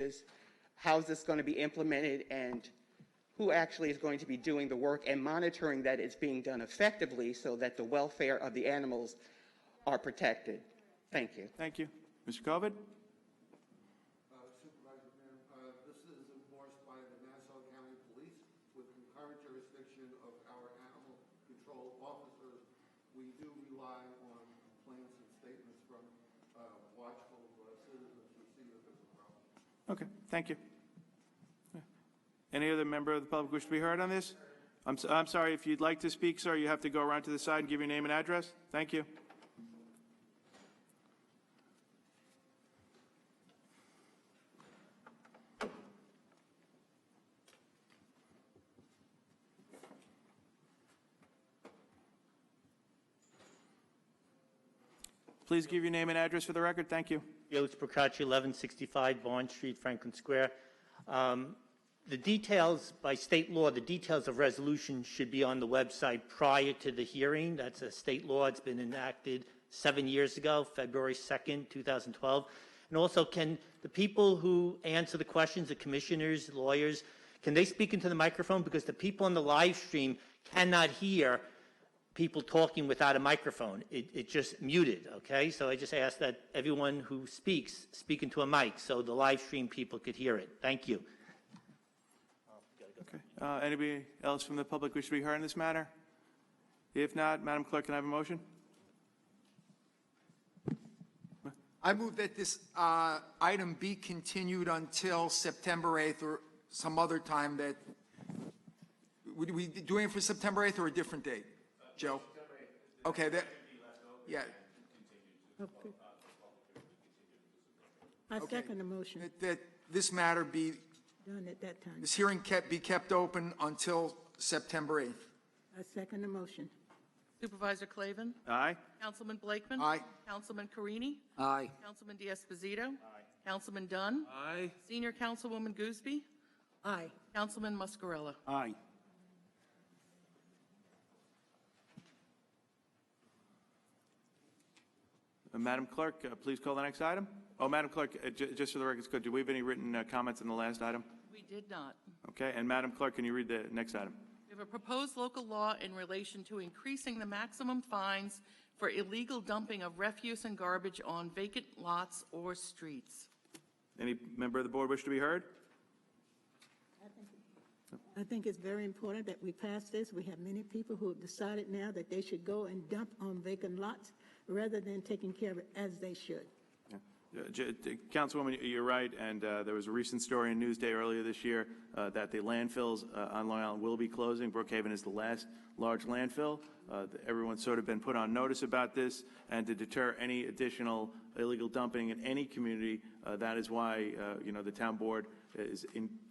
is, how's this going to be implemented, and who actually is going to be doing the work and monitoring that it's being done effectively so that the welfare of the animals are protected. Thank you. Thank you. Mr. Kovid? Supervisor Graham, this is enforced by the Nassau County Police with concurrent jurisdiction of our animal control officers. We do rely on complaints and statements from watchful citizens who see that there's a problem. Okay, thank you. Any other member of the public wish to be heard on this? I'm sorry, if you'd like to speak, sir, you have to go around to the side and give your name and address. Thank you. Please give your name and address for the record. Thank you. Felix Procacci, 1165 Barn Street, Franklin Square. The details, by state law, the details of resolution should be on the website prior to the hearing. That's a state law. It's been enacted 7 years ago, February 2nd, 2012. And also, can the people who answer the questions, the commissioners, lawyers, can they speak into the microphone? Because the people on the live stream cannot hear people talking without a microphone. It's just muted, okay? So I just ask that everyone who speaks, speak into a mic so the live stream people could hear it. Thank you. Okay. Anybody else from the public wish to be heard in this matter? If not, Madam Clerk, can I have a motion? I move that this item be continued until September 8th or some other time. That would we be doing it for September 8th or a different date, Joe? Okay, that, yeah. Okay. I second the motion. That this matter be, Done at that time. this hearing be kept open until September 8th. I second the motion. Supervisor Clavin? Aye. Councilman Blakeman? Aye. Councilman Carini? Aye. Councilman D'Esposito? Aye. Councilman Dunn? Aye. Senior Councilwoman Gooseby? Aye. Councilman Muscarella? Aye. Madam Clerk, please call the next item. Oh, Madam Clerk, just for the record, do we have any written comments on the last item? We did not. Okay, and Madam Clerk, can you read the next item? We have a proposed local law in relation to increasing the maximum fines for illegal dumping of refuse and garbage on vacant lots or streets. Any member of the board wish to be heard? I think it's very important that we pass this. We have many people who have decided now that they should go and dump on vacant lots rather than taking care of it as they should. Councilwoman, you're right, and there was a recent story in Newsday earlier this year that the landfills on Long Island will be closing. Brookhaven is the last large landfill. Everyone's sort of been put on notice about this, and to deter any additional illegal dumping in any community, that is why the town board is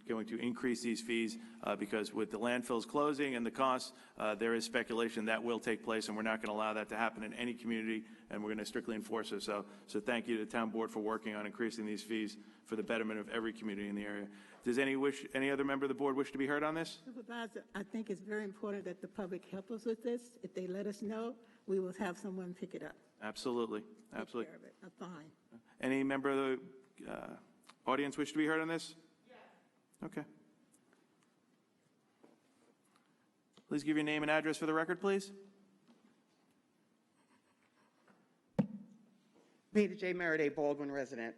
going to increase these fees because with the landfills closing and the costs, there is speculation that will take place, and we're not going to allow that to happen in any community, and we're going to strictly enforce it. So thank you to the town board for working on increasing these fees for the betterment of every community in the area. Does any other member of the board wish to be heard on this? Supervisor, I think it's very important that the public help us with this. If they let us know, we will have someone pick it up. Absolutely. Absolutely. Take care of it. A fine. Any member of the audience wish to be heard on this? Yes. Okay. Please give your name and address for the record, please. Peter J. Merriday, Baldwin resident.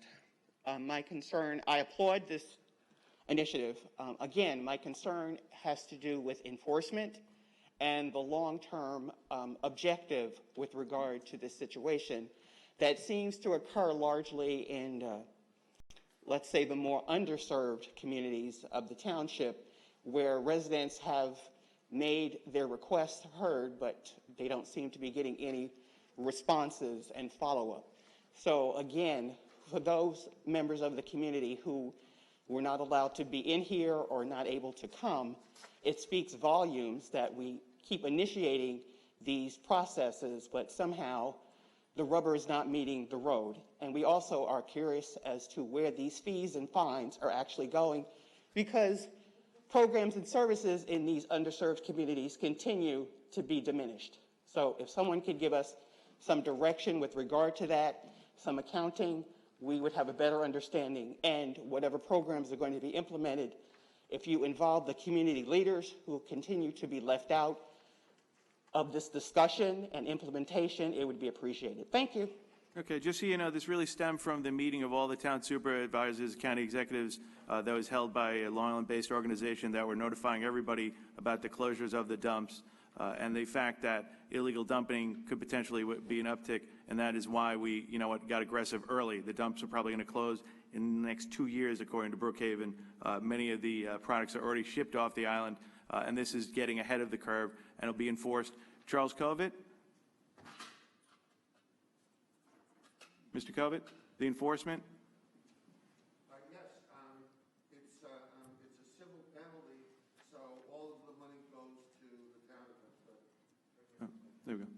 My concern, I applaud this initiative. Again, my concern has to do with enforcement and the long-term objective with regard to this situation that seems to occur largely in, let's say, the more underserved communities of the township, where residents have made their requests heard, but they don't seem to be getting any responses and follow-up. So again, for those members of the community who were not allowed to be in here or not able to come, it speaks volumes that we keep initiating these processes, but somehow the rubber is not meeting the road. And we also are curious as to where these fees and fines are actually going, because programs and services in these underserved communities continue to be diminished. So if someone could give us some direction with regard to that, some accounting, we would have a better understanding, and whatever programs are going to be implemented, if you involve the community leaders who continue to be left out of this discussion and implementation, it would be appreciated. Thank you. Okay, just so you know, this really stemmed from the meeting of all the town supervisors, county executives that was held by a Long Island-based organization that were notifying everybody about the closures of the dumps and the fact that illegal dumping could potentially be an uptick, and that is why we, got aggressive early. The dumps are probably going to close in the next 2 years, according to Brookhaven. Many of the products are already shipped off the island, and this is getting ahead of the curve, and it'll be enforced. Charles Covitt? Mr. Covitt, the enforcement? Yes, it's a civil penalty, so all of the money goes to the town of Hempstead. Oh, there we go.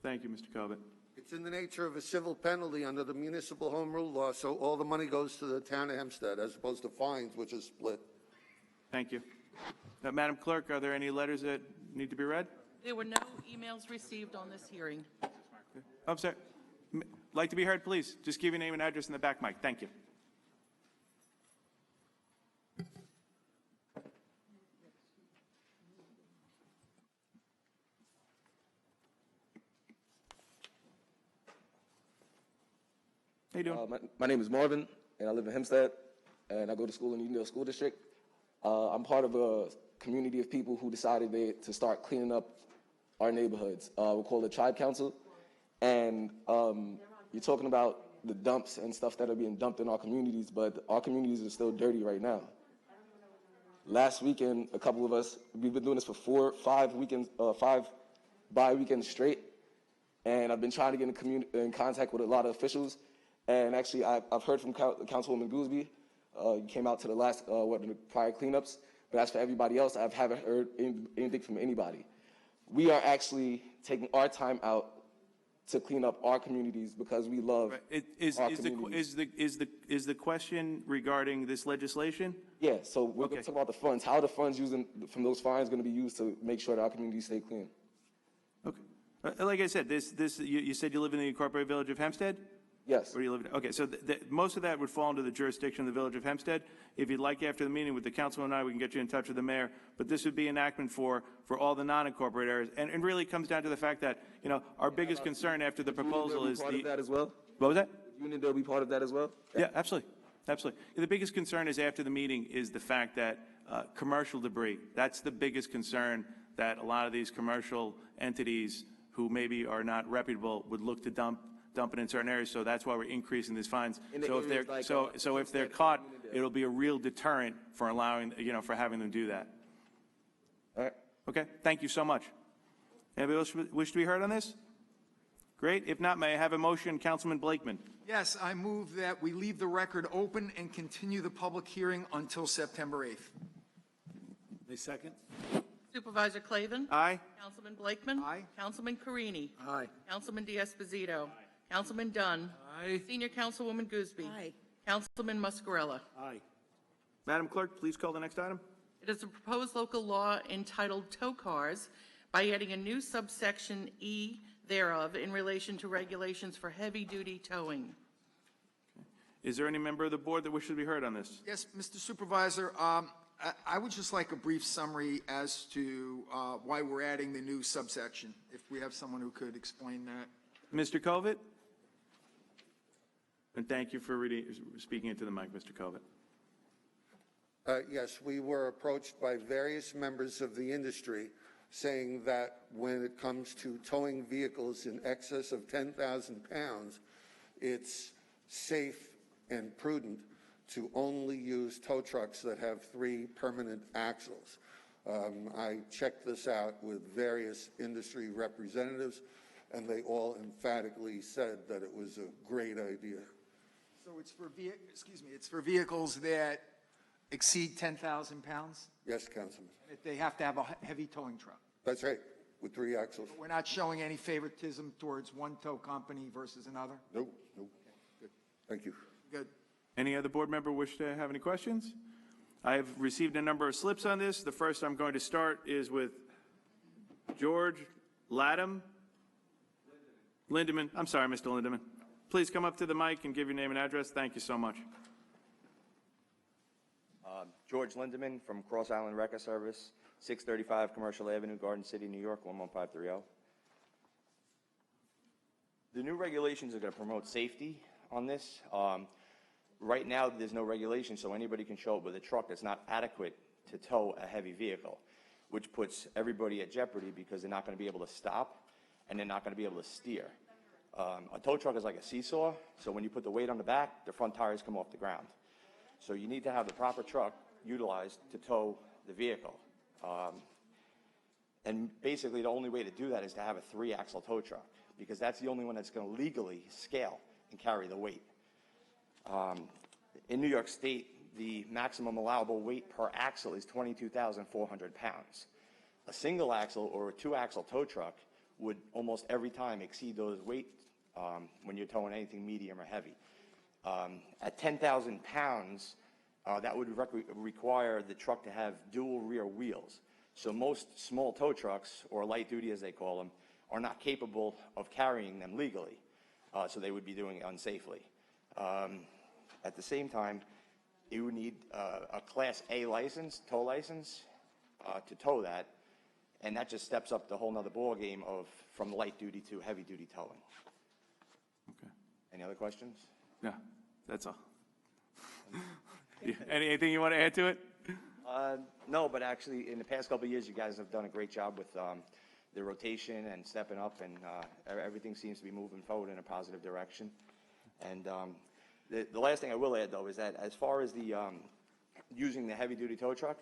Thank you, Mr. Covitt. It's in the nature of a civil penalty under the municipal home rule law, so all the money goes to the town of Hempstead as opposed to fines, which is split. Thank you. Madam Clerk, are there any letters that need to be read? There were no emails received on this hearing. Oh, I'm sorry. Like to be heard, please. Just give your name and address in the back mic. Thank you. How you doing? My name is Marvin, and I live in Hempstead, and I go to school in the Uniondale School District. I'm part of a community of people who decided to start cleaning up our neighborhoods. We're called the Tribe Council, and you're talking about the dumps and stuff that are being dumped in our communities, but our communities are still dirty right now. Last weekend, a couple of us, we've been doing this for 5 weekends, 5 bi-weekends straight, and I've been trying to get in contact with a lot of officials. And actually, I've heard from Councilwoman Goolsby. You came out to the last, the prior cleanups. But as for everybody else, I haven't heard anything from anybody. We are actually taking our time out to clean up our communities because we love our communities. Is the question regarding this legislation? Yeah, so we're going to talk about the funds. How are the funds from those fines going to be used to make sure that our communities stay clean? Okay. Like I said, you said you live in the incorporated village of Hempstead? Yes. Where do you live? Okay, so most of that would fall under the jurisdiction of the village of Hempstead. If you'd like, after the meeting with the council and I, we can get you in touch with the mayor. But this would be enactment for all the non-incorporated areas, and really comes down to the fact that our biggest concern after the proposal is part of that as well. What was that? Uniondale be part of that as well. Yeah, absolutely, absolutely. The biggest concern is after the meeting is the fact that commercial debris. That's the biggest concern that a lot of these commercial entities who maybe are not reputable would look to dump it in certain areas, so that's why we're increasing these fines. So if they're if they're caught, it'll be a real deterrent for allowing for having them do that. All right. Okay. Thank you so much. Anybody else wish to be heard on this? Great. If not, may I have a motion, Councilman Blakeman? Yes, I move that we leave the record open and continue the public hearing until September 8th. A second? Supervisor Clavin? Aye. Councilman Blakeman? Aye. Councilman Carini? Aye. Councilman D'Esposito? Councilman Dunn? Aye. Senior Councilwoman Gooseby? Aye. Councilman Muscarella? Aye. Madam Clerk, please call the next item. It is a proposed local law entitled Tow Cars by adding a new subsection E thereof in relation to regulations for heavy-duty towing. Is there any member of the board that wishes to be heard on this? Yes, Mr. Supervisor, I would just like a brief summary as to why we're adding the new subsection, if we have someone who could explain that. Mr. Covitt? And thank you for speaking into the mic, Mr. Covitt. Yes, we were approached by various members of the industry saying that when it comes to towing vehicles in excess of 10,000 pounds, it's safe and prudent to only use tow trucks that have 3 permanent axles. I checked this out with various industry representatives, and they all emphatically said that it was a great idea. So it's for it's for vehicles that exceed 10,000 pounds? Yes, Councilman. They have to have a heavy towing truck. That's right, with 3 axles. We're not showing any favoritism towards one tow company versus another? Nope, nope. Good. Thank you. Good. Any other board member wish to have any questions? I have received a number of slips on this. The first I'm going to start is with George Lindeman. I'm sorry, Mr. Lindeman. please come up to the mic and give your name and address. Thank you so much. George Lindeman from Cross Island Wrecker Service, 635 Commercial Avenue, Garden City, New York, 11530. The new regulations are going to promote safety on this. Right now, there's no regulation, so anybody can show up with a truck that's not adequate to tow a heavy vehicle, which puts everybody at jeopardy because they're not going to be able to stop and they're not going to be able to steer. A tow truck is like a seesaw, so when you put the weight on the back, the front tires come off the ground. So you need to have the proper truck utilized to tow the vehicle. And basically the only way to do that is to have a 3-axle tow truck, because that's the only one that's going to legally scale and carry the weight. In New York State, the maximum allowable weight per axle is 22,400 pounds. A single axle or a 2-axle tow truck would almost every time exceed those weight when you're towing anything medium or heavy. At 10,000 pounds, that would require the truck to have dual rear wheels. So most small tow trucks, or light duty as they call them, are not capable of carrying them legally. So they would be doing it unsafely. At the same time, you would need a Class A license, tow license, to tow that. And that just steps up the whole nother ball game of from light duty to heavy duty towing. Okay. Any other questions? No, that's all. Anything you want to add to it? No, but actually, in the past couple of years, you guys have done a great job with the rotation and stepping up, and everything seems to be moving forward in a positive direction. And the last thing I will add, though, is that as far as the using the heavy-duty tow truck,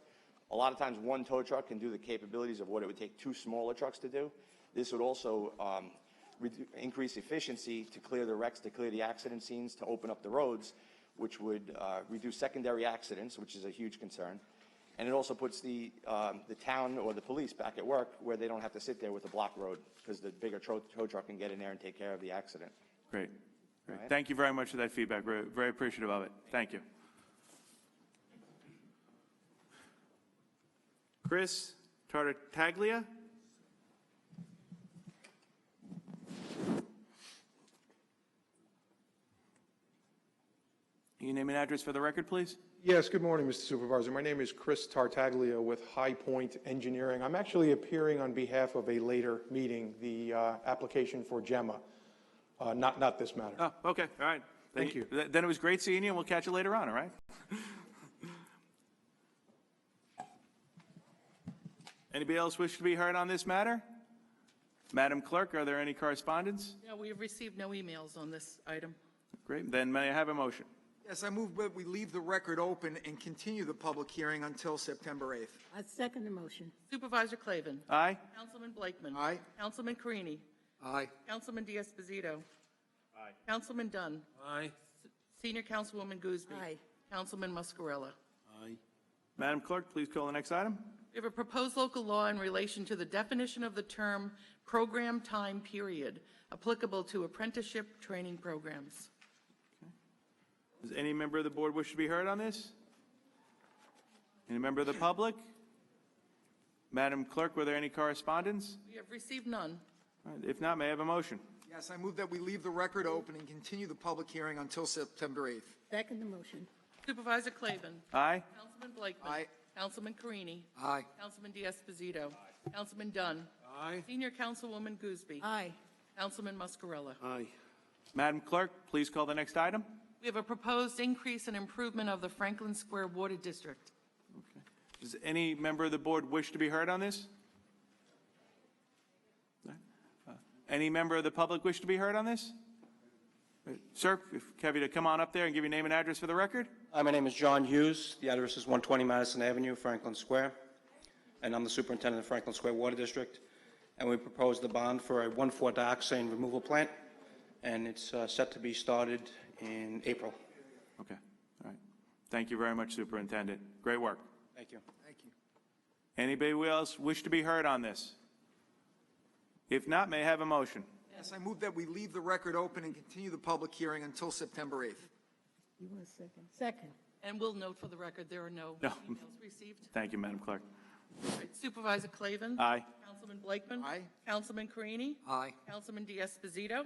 a lot of times one tow truck can do the capabilities of what it would take 2 smaller trucks to do. This would also increase efficiency to clear the wrecks, to clear the accident scenes, to open up the roads, which would reduce secondary accidents, which is a huge concern. And it also puts the town or the police back at work, where they don't have to sit there with a block road, because the bigger tow truck can get in there and take care of the accident. Great. Great. Right. Thank you very much for that feedback. We're very appreciative of it. Thank you. Chris Tartaglia. Your name and address for the record, please. Yes, good morning, Mr. Supervisor. My name is Chris Tartaglia with High Point Engineering. I'm actually appearing on behalf of a later meeting, the application for Gemma, not this matter. Oh, okay. All right. Thank you. Then it was great seeing you, and we'll catch you later on, all right? Anybody else wish to be heard on this matter? Madam Clerk, are there any correspondence? No, we have received no emails on this item. Great. Then may I have a motion? Yes, I move that we leave the record open and continue the public hearing until September 8th. I second the motion. Supervisor Clavin. Aye. Councilman Blakeman. Aye. Councilman Carini. Aye. Councilman D'Esposito. Aye. Councilman Dunn. Aye. Senior Councilwoman Gooseby. Aye. Councilman Muscarella. Aye. Madam Clerk, please call the next item. We have a proposed local law in relation to the definition of the term program time period applicable to apprenticeship training programs. Does any member of the board wish to be heard on this? Any member of the public? Madam Clerk, were there any correspondence? We have received none. All right, if not, may I have a motion? Yes, I move that we leave the record open and continue the public hearing until September 8th. Second the motion. Supervisor Clavin. Aye. Councilman Blakeman. Aye. Councilman Carini. Aye. Councilman D'Esposito. Councilman Dunn. Aye. Senior Councilwoman Gooseby. Aye. Councilman Muscarella. Aye. Madam Clerk, please call the next item. We have a proposed increase and improvement of the Franklin Square Water District. Okay. Does any member of the board wish to be heard on this? Any member of the public wish to be heard on this? Sir, if have you to come on up there and give your name and address for the record. Hi, my name is John Hughes. The address is 120 Madison Avenue, Franklin Square, and I'm the superintendent of Franklin Square Water District. And we proposed the bond for a 1/4 dioxane removal plant, and it's set to be started in April. Okay. All right. Thank you very much, Superintendent. Great work. Thank you. Thank you. Anybody else wish to be heard on this? If not, may I have a motion? Yes, I move that we leave the record open and continue the public hearing until September 8th. You want a second? Second. And we'll note for the record, there are no No. emails received. Thank you, Madam Clerk. All right, Supervisor Clavin. Aye. Councilman Blakeman. Aye. Councilman Carini. Aye. Councilman D'Esposito.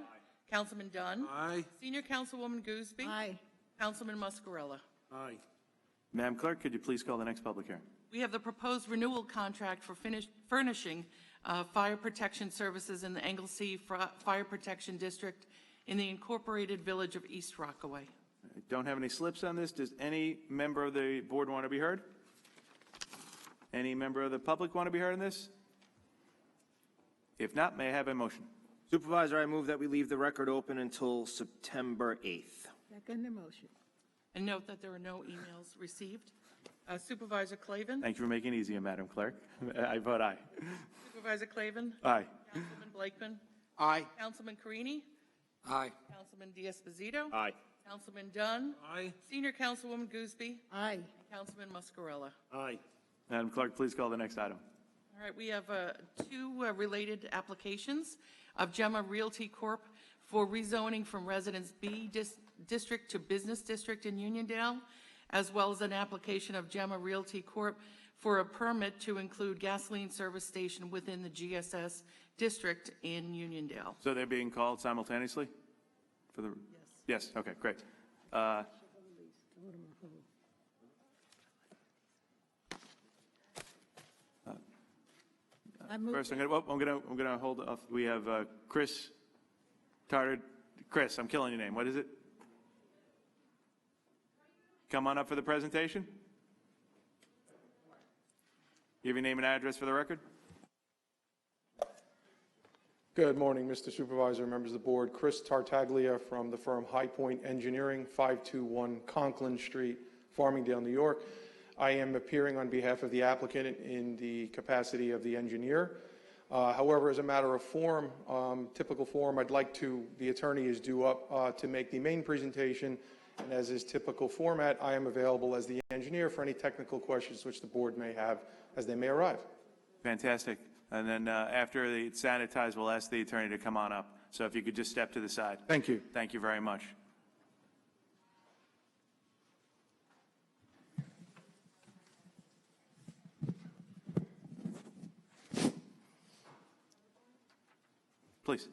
Councilman Dunn. Aye. Senior Councilwoman Gooseby. Aye. Councilman Muscarella. Aye. Madam Clerk, could you please call the next public hearing? We have the proposed renewal contract for furnishing fire protection services in the Anglesey Fire Protection District in the incorporated village of East Rockaway. I don't have any slips on this. Does any member of the board want to be heard? Any member of the public want to be heard on this? If not, may I have a motion? Supervisor, I move that we leave the record open until September 8th. Second the motion. And note that there are no emails received. Supervisor Clavin. Thank you for making it easier, Madam Clerk. I vote aye. Supervisor Clavin. Aye. Councilman Blakeman. Aye. Councilman Carini. Aye. Councilman D'Esposito. Aye. Councilman Dunn. Aye. Senior Councilwoman Gooseby. Aye. Councilman Muscarella. Aye. Madam Clerk, please call the next item. All right, we have two related applications of Gemma Realty Corp. for rezoning from Residence B District to Business District in Uniondale, as well as an application of Gemma Realty Corp. for a permit to include gasoline service station within the GSS District in Uniondale. So they're being called simultaneously? For the Yes, okay, great. First, I'm gonna hold off. We have Chris Tartar. Chris, I'm killing your name. What is it? Come on up for the presentation. Give your name and address for the record. Good morning, Mr. Supervisor, members of the board. Chris Tartaglia from the firm High Point Engineering, 521 Conklin Street, Farmingdale, New York. I am appearing on behalf of the applicant in the capacity of the engineer. However, as a matter of form, typical form, the attorney is due up to make the main presentation, and as is typical format, I am available as the engineer for any technical questions which the board may have as they may arrive. Fantastic. And then after it's sanitized, we'll ask the attorney to come on up. So if you could just step to the side. Thank you. Thank you very much. Please.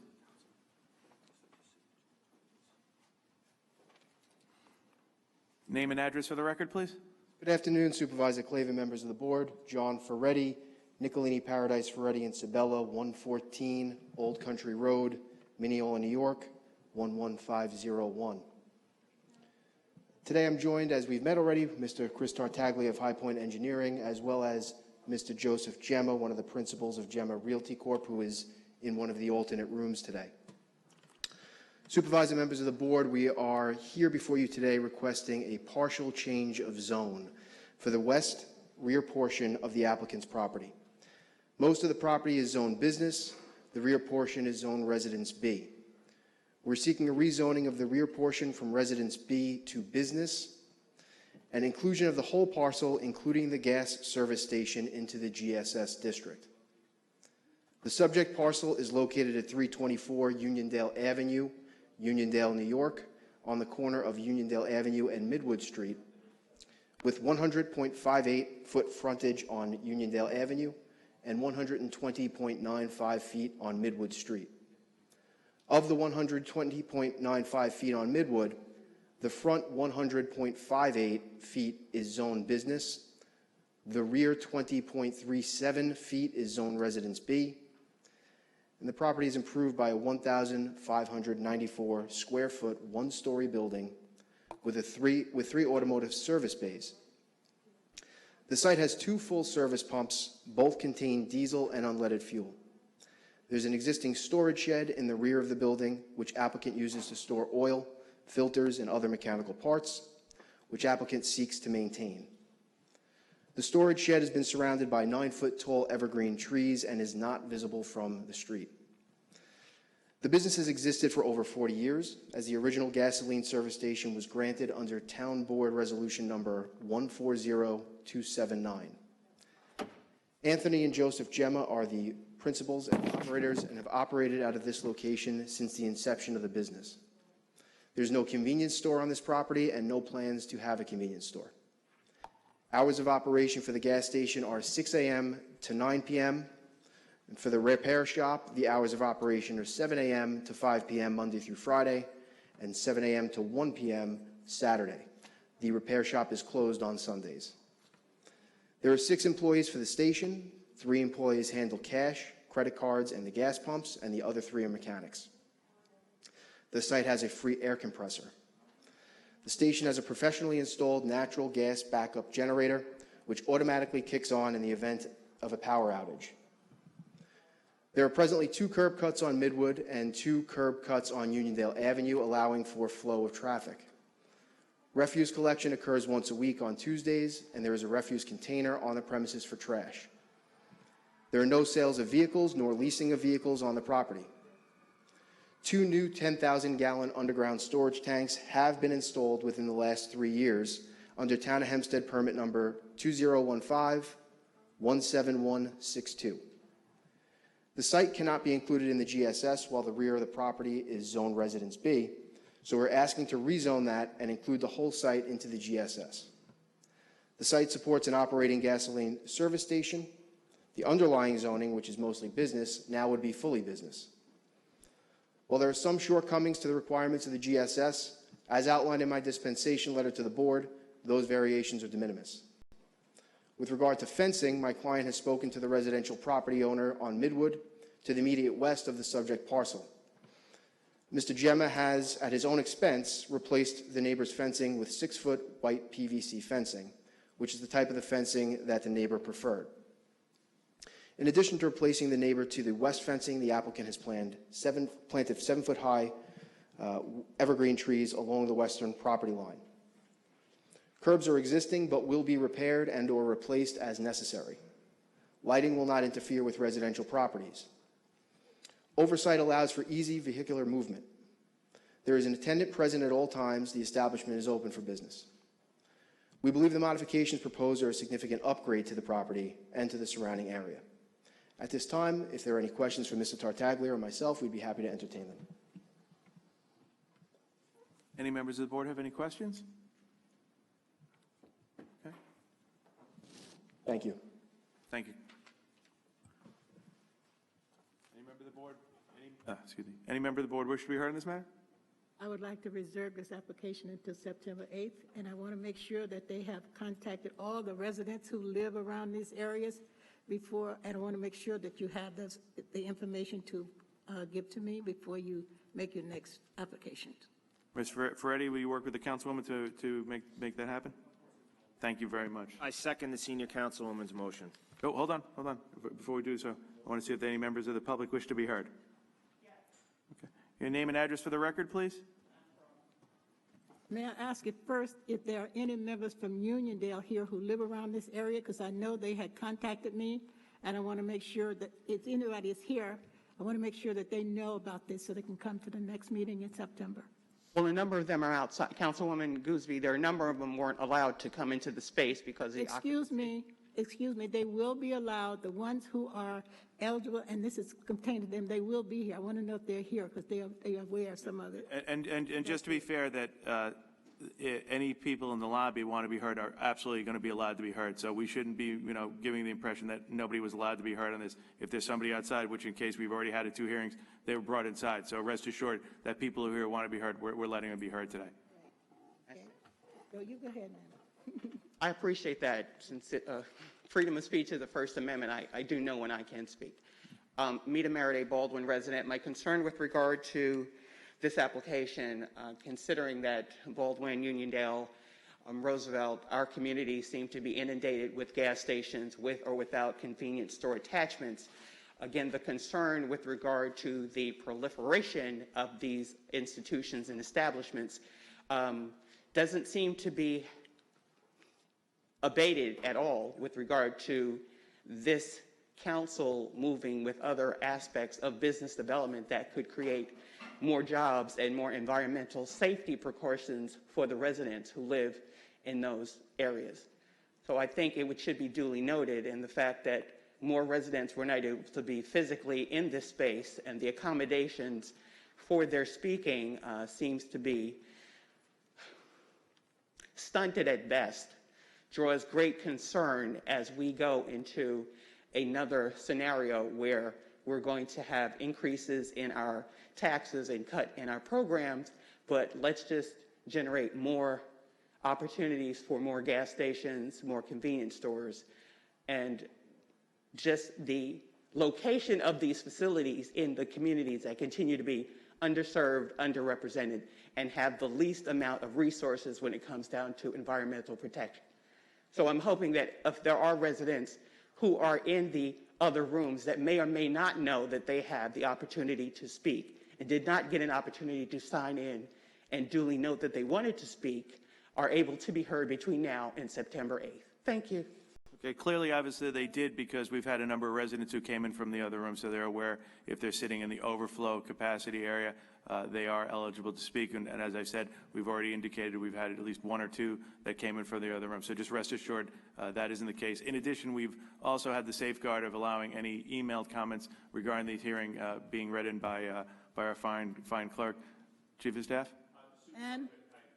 Name and address for the record, please. Good afternoon, Supervisor Clavin, members of the board. John Ferretti, Nicolini Paradise Ferretti and Sabella, 114 Old Country Road, Mineola, New York, 11501. Today I'm joined, as we've met already, Mr. Chris Tartaglia of High Point Engineering, as well as Mr. Joseph Gemma, one of the principals of Gemma Realty Corp., who is in one of the alternate rooms today. Supervisor, members of the board, we are here before you today requesting a partial change of zone for the west rear portion of the applicant's property. Most of the property is zoned business. The rear portion is zoned Residence B. We're seeking a rezoning of the rear portion from Residence B to business and inclusion of the whole parcel, including the gas service station, into the GSS district. The subject parcel is located at 324 Uniondale Avenue, Uniondale, New York, on the corner of Uniondale Avenue and Midwood Street, with 100.58-foot frontage on Uniondale Avenue and 120.95 feet on Midwood Street. Of the 120.95 feet on Midwood, the front 100.58 feet is zone business, the rear 20.37 feet is zone Residence B, and the property is improved by a 1,594 square foot, one-story building with three automotive service bays. The site has 2 full service pumps, both contain diesel and unleaded fuel. There's an existing storage shed in the rear of the building, which applicant uses to store oil, filters, and other mechanical parts, which applicant seeks to maintain. The storage shed has been surrounded by 9-foot-tall evergreen trees and is not visible from the street. The business has existed for over 40 years, as the original gasoline service station was granted under Town Board Resolution number 140279. Anthony and Joseph Gemma are the principals and operators and have operated out of this location since the inception of the business. There's no convenience store on this property and no plans to have a convenience store. Hours of operation for the gas station are 6 a.m. to 9 p.m., And for the repair shop, the hours of operation are 7 a.m. to 5 p.m. Monday through Friday, and 7 a.m. to 1 p.m. Saturday. The repair shop is closed on Sundays. There are 6 employees for the station. 3 employees handle cash, credit cards, and the gas pumps, and the other 3 are mechanics. The site has a free air compressor. The station has a professionally installed natural gas backup generator, which automatically kicks on in the event of a power outage. There are presently 2 curb cuts on Midwood and 2 curb cuts on Uniondale Avenue, allowing for flow of traffic. Refuse collection occurs once a week on Tuesdays, and there is a refuse container on the premises for trash. There are no sales of vehicles nor leasing of vehicles on the property. 2 new 10,000-gallon underground storage tanks have been installed within the last 3 years under Town of Hempstead permit number 2015-17162. The site cannot be included in the GSS while the rear of the property is Zone Residence B, so we're asking to rezone that and include the whole site into the GSS. The site supports an operating gasoline service station. The underlying zoning, which is mostly business, now would be fully business. While there are some shortcomings to the requirements of the GSS, as outlined in my dispensation letter to the board, those variations are de minimis. With regard to fencing, my client has spoken to the residential property owner on Midwood to the immediate west of the subject parcel. Mr. Gemma has, at his own expense, replaced the neighbor's fencing with 6-foot white PVC fencing, which is the type of the fencing that the neighbor preferred. In addition to replacing the neighbor to the west fencing, the applicant has planted 7-foot-high evergreen trees along the western property line. Curbs are existing but will be repaired and or replaced as necessary. Lighting will not interfere with residential properties. Oversight allows for easy vehicular movement. There is an attendant present at all times. The establishment is open for business. We believe the modifications proposed are a significant upgrade to the property and to the surrounding area. At this time, if there are any questions for Mr. Tartaglia or myself, we'd be happy to entertain them. Any members of the board have any questions? Okay. Thank you. Thank you. Any member of the board? Any member of the board wish to be heard on this matter? I would like to reserve this application until September 8th, and I want to make sure that they have contacted all the residents who live around these areas before, and I want to make sure that you have the information to give to me before you make your next application. Ms. Ferretti, will you work with the councilwoman to make that happen? Thank you very much. I second the senior councilwoman's motion. Oh, hold on. Before we do so, I want to see if any members of the public wish to be heard. Yes. Okay. Your name and address for the record, please. May I ask it first if there are any members from Uniondale here who live around this area? Because I know they had contacted me, and I want to make sure that if anybody is here, I want to make sure that they know about this so they can come to the next meeting in September. Well, a number of them are outside. Councilwoman Gooseby, there are a number of them weren't allowed to come into the space because the Excuse me, they will be allowed, the ones who are eligible, and this is contained to them, they will be here. I want to know if they're here because they are aware of some of it. And just to be fair, that any people in the lobby want to be heard are absolutely going to be allowed to be heard. So we shouldn't be, giving the impression that nobody was allowed to be heard on this. If there's somebody outside, which in case we've already had 2 hearings, they were brought inside. So rest assured that people who here want to be heard, we're letting them be heard today. Okay. So you go ahead now. I appreciate that. Since freedom of speech is the First Amendment, I do know when I can speak. Meta Merriday, Baldwin resident. My concern with regard to this application, considering that Baldwin, Uniondale, Roosevelt, our communities seem to be inundated with gas stations with or without convenience store attachments. Again, the concern with regard to the proliferation of these institutions and establishments doesn't seem to be abated at all with regard to this council moving with other aspects of business development that could create more jobs and more environmental safety precautions for the residents who live in those areas. So I think it should be duly noted in the fact that more residents were not able to be physically in this space, and the accommodations for their speaking seems to be stunted at best, draws great concern as we go into another scenario where we're going to have increases in our taxes and cut in our programs, but let's just generate more opportunities for more gas stations, more convenience stores, and just the location of these facilities in the communities that continue to be underserved, underrepresented, and have the least amount of resources when it comes down to environmental protection. So I'm hoping that if there are residents who are in the other rooms that may or may not know that they have the opportunity to speak and did not get an opportunity to sign in and duly note that they wanted to speak, are able to be heard between now and September 8th. Thank you. Okay, clearly, obviously, they did because we've had a number of residents who came in from the other room, so they're aware if they're sitting in the overflow capacity area, they are eligible to speak. And as I said, we've already indicated we've had at least one or two that came in from the other room. So just rest assured that isn't the case. In addition, we've also had the safeguard of allowing any emailed comments regarding the hearing being read in by our fine clerk. Chief of Staff? And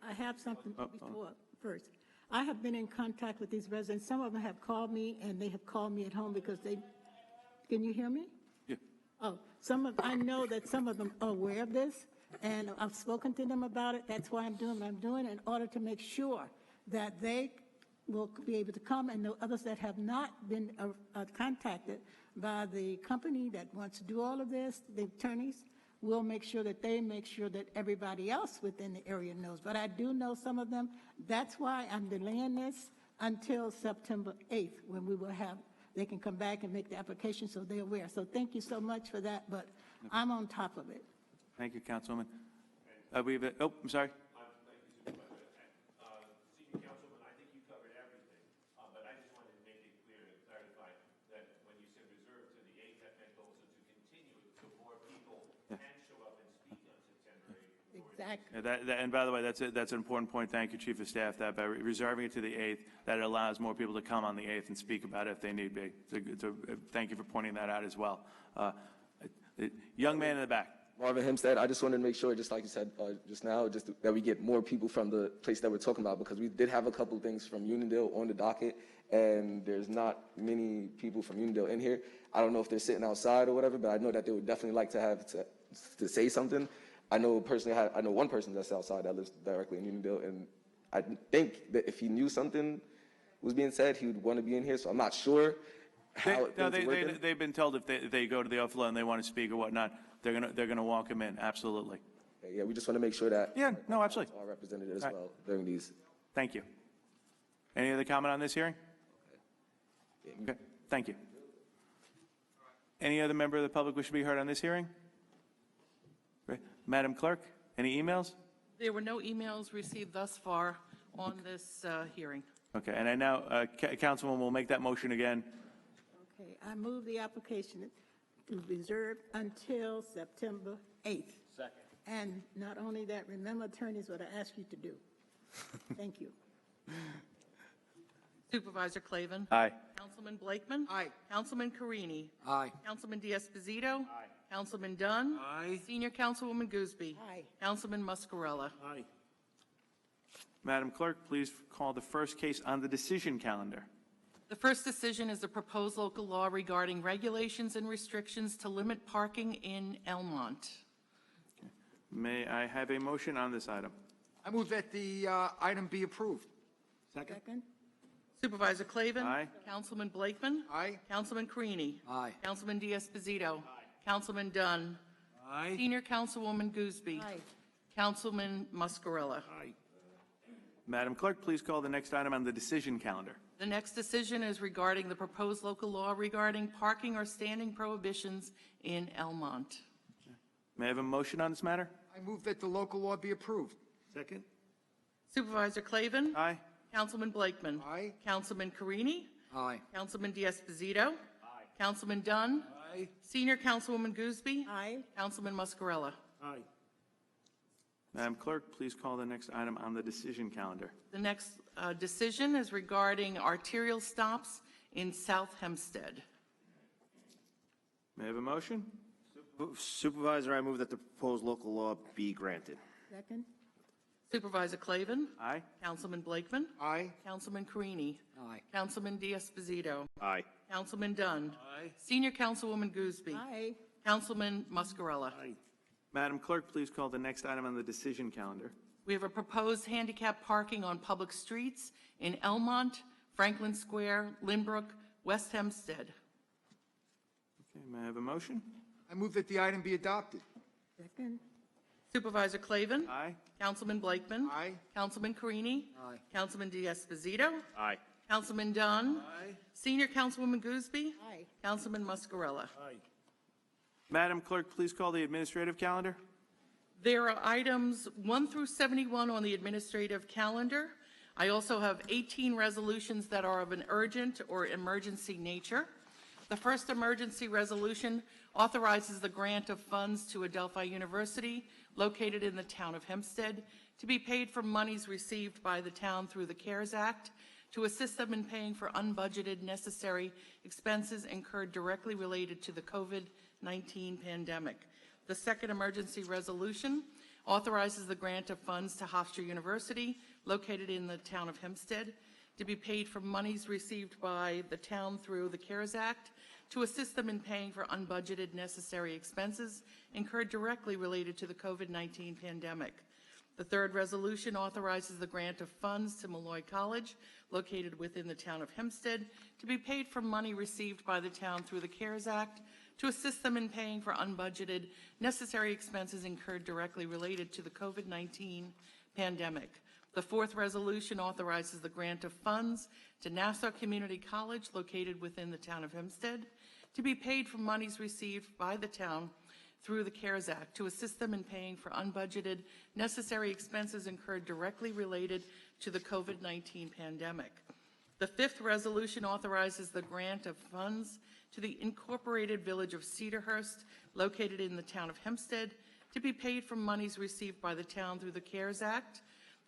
I have something before, first. I have been in contact with these residents. Some of them have called me, and they have called me at home because they, can you hear me? Yeah. Oh, I know that some of them are aware of this, and I've spoken to them about it. That's why I'm doing what I'm doing, in order to make sure that they will be able to come, and the others that have not been contacted by the company that wants to do all of this, the attorneys, we'll make sure that they make sure that everybody else within the area knows. But I do know some of them. That's why I'm delaying this until September 8th, when we will have, they can come back and make the application so they're aware. So thank you so much for that, but I'm on top of it. Thank you, Councilwoman. We have oh, I'm sorry. Senior Councilman, I think you covered everything, but I just wanted to make it clear and clarify that when you said reserve to the 8th, that meant also to continue it so more people can show up and speak on September 8th. Exactly. And by the way, that's an important point. Thank you, Chief of Staff. That by reserving it to the 8th, that allows more people to come on the 8th and speak about it if they need be. Thank you for pointing that out as well. Young man in the back. Marvin Hempstead, I just wanted to make sure, just like you said just now, that we get more people from the place that we're talking about, because we did have a couple things from Uniondale on the docket, and there's not many people from Uniondale in here. I don't know if they're sitting outside or whatever, but I know that they would definitely like to have to say something. I know personally, I know one person that's outside that lives directly in Uniondale, and I think that if he knew something was being said, he would want to be in here. So I'm not sure how they've been told if they go to the overflow and they want to speak or whatnot, they're gonna walk them in. Absolutely. Yeah, we just want to make sure that absolutely are represented as well during these. Thank you. Any other comment on this hearing? Okay. Thank you. Any other member of the public wish to be heard on this hearing? Great. Madam Clerk, any emails? There were no emails received thus far on this hearing. Okay, and I now, Councilwoman will make that motion again. Okay, I move the application to reserve until September 8th. Second. And not only that, remember, attorneys, what I asked you to do. Thank you. Supervisor Clavin. Aye. Councilman Blakeman. Aye. Councilman Carini. Aye. Councilman D'Esposito. Aye. Councilman Dunn. Aye. Senior Councilwoman Gooseby. Aye. Councilman Muscarella. Aye. Madam Clerk, please call the first case on the decision calendar. The first decision is a proposed local law regarding regulations and restrictions to limit parking in Elmont. May I have a motion on this item? I move that the item be approved. Second. Second? Supervisor Clavin. Aye. Councilman Blakeman. Aye. Councilman Carini. Aye. Councilman D'Esposito. Councilman Dunn. Aye. Senior Councilwoman Gooseby. Aye. Councilman Muscarella. Aye. Madam Clerk, please call the next item on the decision calendar. The next decision is regarding the proposed local law regarding parking or standing prohibitions in Elmont. May I have a motion on this matter? I move that the local law be approved. Second. Supervisor Clavin. Aye. Councilman Blakeman. Aye. Councilman Carini. Aye. Councilman D'Esposito. Aye. Councilman Dunn. Aye. Senior Councilwoman Gooseby. Aye. Councilman Muscarella. Aye. Madam Clerk, please call the next item on the decision calendar. The next decision is regarding arterial stops in South Hempstead. May I have a motion? Supervisor, I move that the proposed local law be granted. Second? Supervisor Clavin. Aye. Councilman Blakeman. Aye. Councilman Carini. Aye. Councilman D'Esposito. Aye. Councilman Dunn. Aye. Senior Councilwoman Gooseby. Aye. Councilman Muscarella. Madam Clerk, please call the next item on the decision calendar. We have a proposed handicap parking on public streets in Elmont, Franklin Square, Lynbrook, West Hempstead. Okay, may I have a motion? I move that the item be adopted. Second. Supervisor Clavin. Aye. Councilman Blakeman. Aye. Councilman Carini. Aye. Councilman D'Esposito. Aye. Councilman Dunn. Aye. Senior Councilwoman Gooseby. Aye. Councilman Muscarella. Aye. Madam Clerk, please call the administrative calendar. There are items 1 through 71 on the administrative calendar. I also have 18 resolutions that are of an urgent or emergency nature. The first emergency resolution authorizes the grant of funds to Adelphi University, located in the town of Hempstead, to be paid from monies received by the town through the CARES Act to assist them in paying for unbudgeted necessary expenses incurred directly related to the COVID-19 pandemic. The second emergency resolution authorizes the grant of funds to Hofstra University, located in the town of Hempstead, to be paid from monies received by the town through the CARES Act to assist them in paying for unbudgeted necessary expenses incurred directly related to the COVID-19 pandemic. The third resolution authorizes the grant of funds to Malloy College, located within the town of Hempstead, to be paid from money received by the town through the CARES Act to assist them in paying for unbudgeted necessary expenses incurred directly related to the COVID-19 pandemic. The fourth resolution authorizes the grant of funds to Nassau Community College, located within the town of Hempstead, to be paid from monies received by the town through the CARES Act to assist them in paying for unbudgeted necessary expenses incurred directly related to the COVID-19 pandemic. The fifth resolution authorizes the grant of funds to the Incorporated Village of Cedarhurst, located in the town of Hempstead, to be paid from monies received by the town through the CARES Act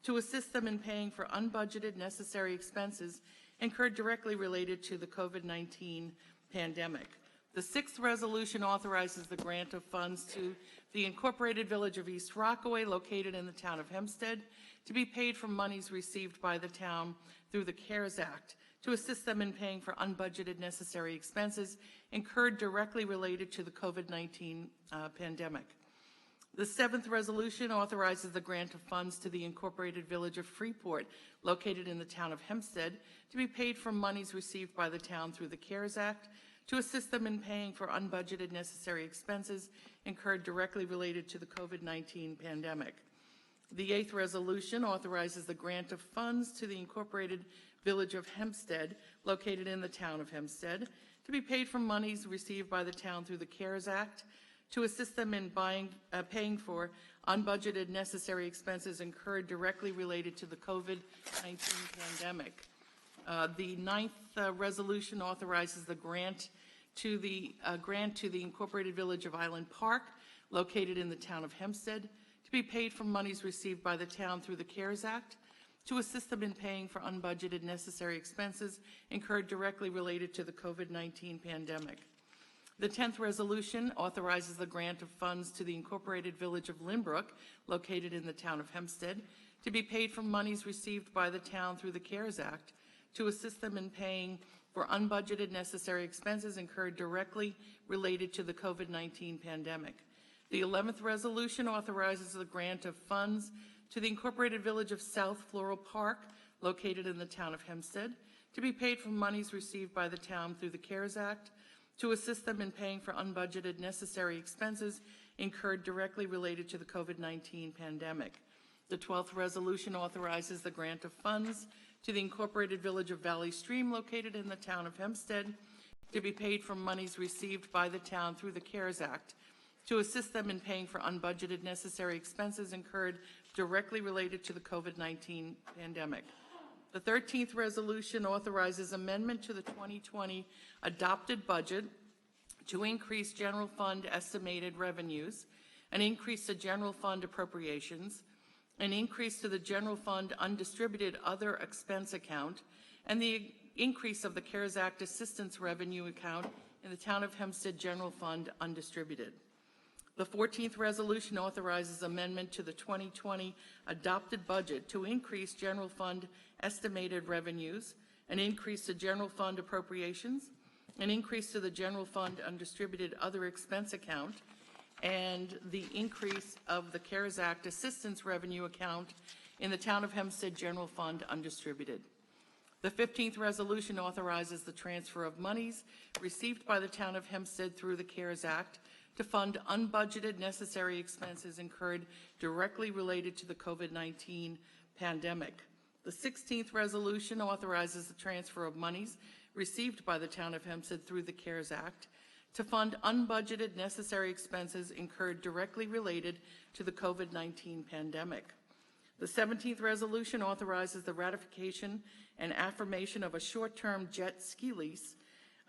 to assist them in paying for unbudgeted necessary expenses incurred directly related to the COVID-19 pandemic. The sixth resolution authorizes the grant of funds to the Incorporated Village of East Rockaway, located in the town of Hempstead, to be paid from monies received by the town through the CARES Act to assist them in paying for unbudgeted necessary expenses incurred directly related to the COVID-19 pandemic. The seventh resolution authorizes the grant of funds to the Incorporated Village of Freeport, located in the town of Hempstead, to be paid from monies received by the town through the CARES Act to assist them in paying for unbudgeted necessary expenses incurred directly related to the COVID-19 pandemic. The eighth resolution authorizes the grant of funds to the Incorporated Village of Hempstead, located in the town of Hempstead, to be paid from monies received by the town through the CARES Act to assist them in paying for unbudgeted necessary expenses incurred directly related to the COVID-19 pandemic. The ninth resolution authorizes the grant to the Incorporated Village of Island Park, located in the town of Hempstead, to be paid from monies received by the town through the CARES Act to assist them in paying for unbudgeted necessary expenses incurred directly related to the COVID-19 pandemic. The 10th resolution authorizes the grant of funds to the Incorporated Village of Lynbrook, located in the town of Hempstead, to be paid from monies received by the town through the CARES Act to assist them in paying for unbudgeted necessary expenses incurred directly related to the COVID-19 pandemic. The 11th resolution authorizes the grant of funds to the Incorporated Village of South Floral Park, located in the town of Hempstead, to be paid from monies received by the town through the CARES Act to assist them in paying for unbudgeted necessary expenses incurred directly related to the COVID-19 pandemic. The 12th resolution authorizes the grant of funds to the Incorporated Village of Valley Stream, located in the town of Hempstead, to be paid from monies received by the town through the CARES Act to assist them in paying for unbudgeted necessary expenses incurred directly related to the COVID-19 pandemic. The 13th resolution authorizes amendment to the 2020 adopted budget to increase general fund estimated revenues, an increase to general fund appropriations, an increase to the general fund undistributed other expense account, and the increase of the CARES Act assistance revenue account in the town of Hempstead general fund undistributed. The 14th resolution authorizes amendment to the 2020 adopted budget to increase general fund estimated revenues, an increase to general fund appropriations, an increase to the general fund undistributed other expense account, and the increase of the CARES Act assistance revenue account in the Town of Hempstead General Fund undistributed. The 15th resolution authorizes the transfer of monies received by the Town of Hempstead through the CARES Act to fund unbudgeted necessary expenses incurred directly related to the COVID-19 pandemic. The 16th resolution authorizes the transfer of monies received by the Town of Hempstead through the CARES Act to fund unbudgeted necessary expenses incurred directly related to the COVID-19 pandemic. The 17th resolution authorizes the ratification and affirmation of a short-term jet ski lease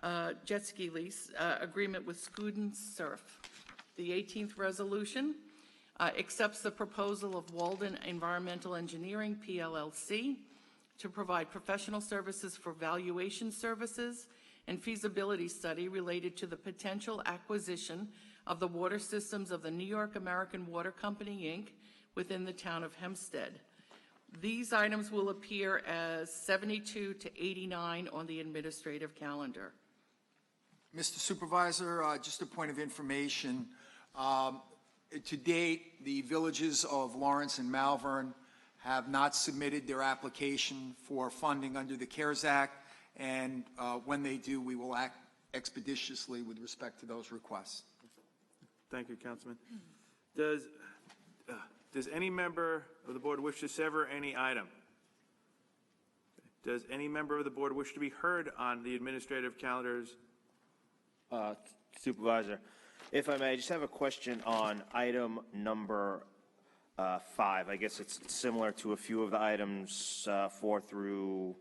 agreement with Scuden Surf. The 18th resolution accepts the proposal of Walden Environmental Engineering, PLLC, to provide professional services for valuation services and feasibility study related to the potential acquisition of the water systems of the New York American Water Company, Inc., within the Town of Hempstead. These items will appear as 72 to 89 on the administrative calendar. Mr. Supervisor, just a point of information. To date, the villages of Lawrence and Malvern have not submitted their application for funding under the CARES Act, and when they do, we will act expeditiously with respect to those requests. Thank you, Councilman. Does any member of the board wish to sever any item? Does any member of the board wish to be heard on the administrative calendars? Supervisor, if I may, I just have a question on item number 5. I guess it's similar to a few of the items 4 through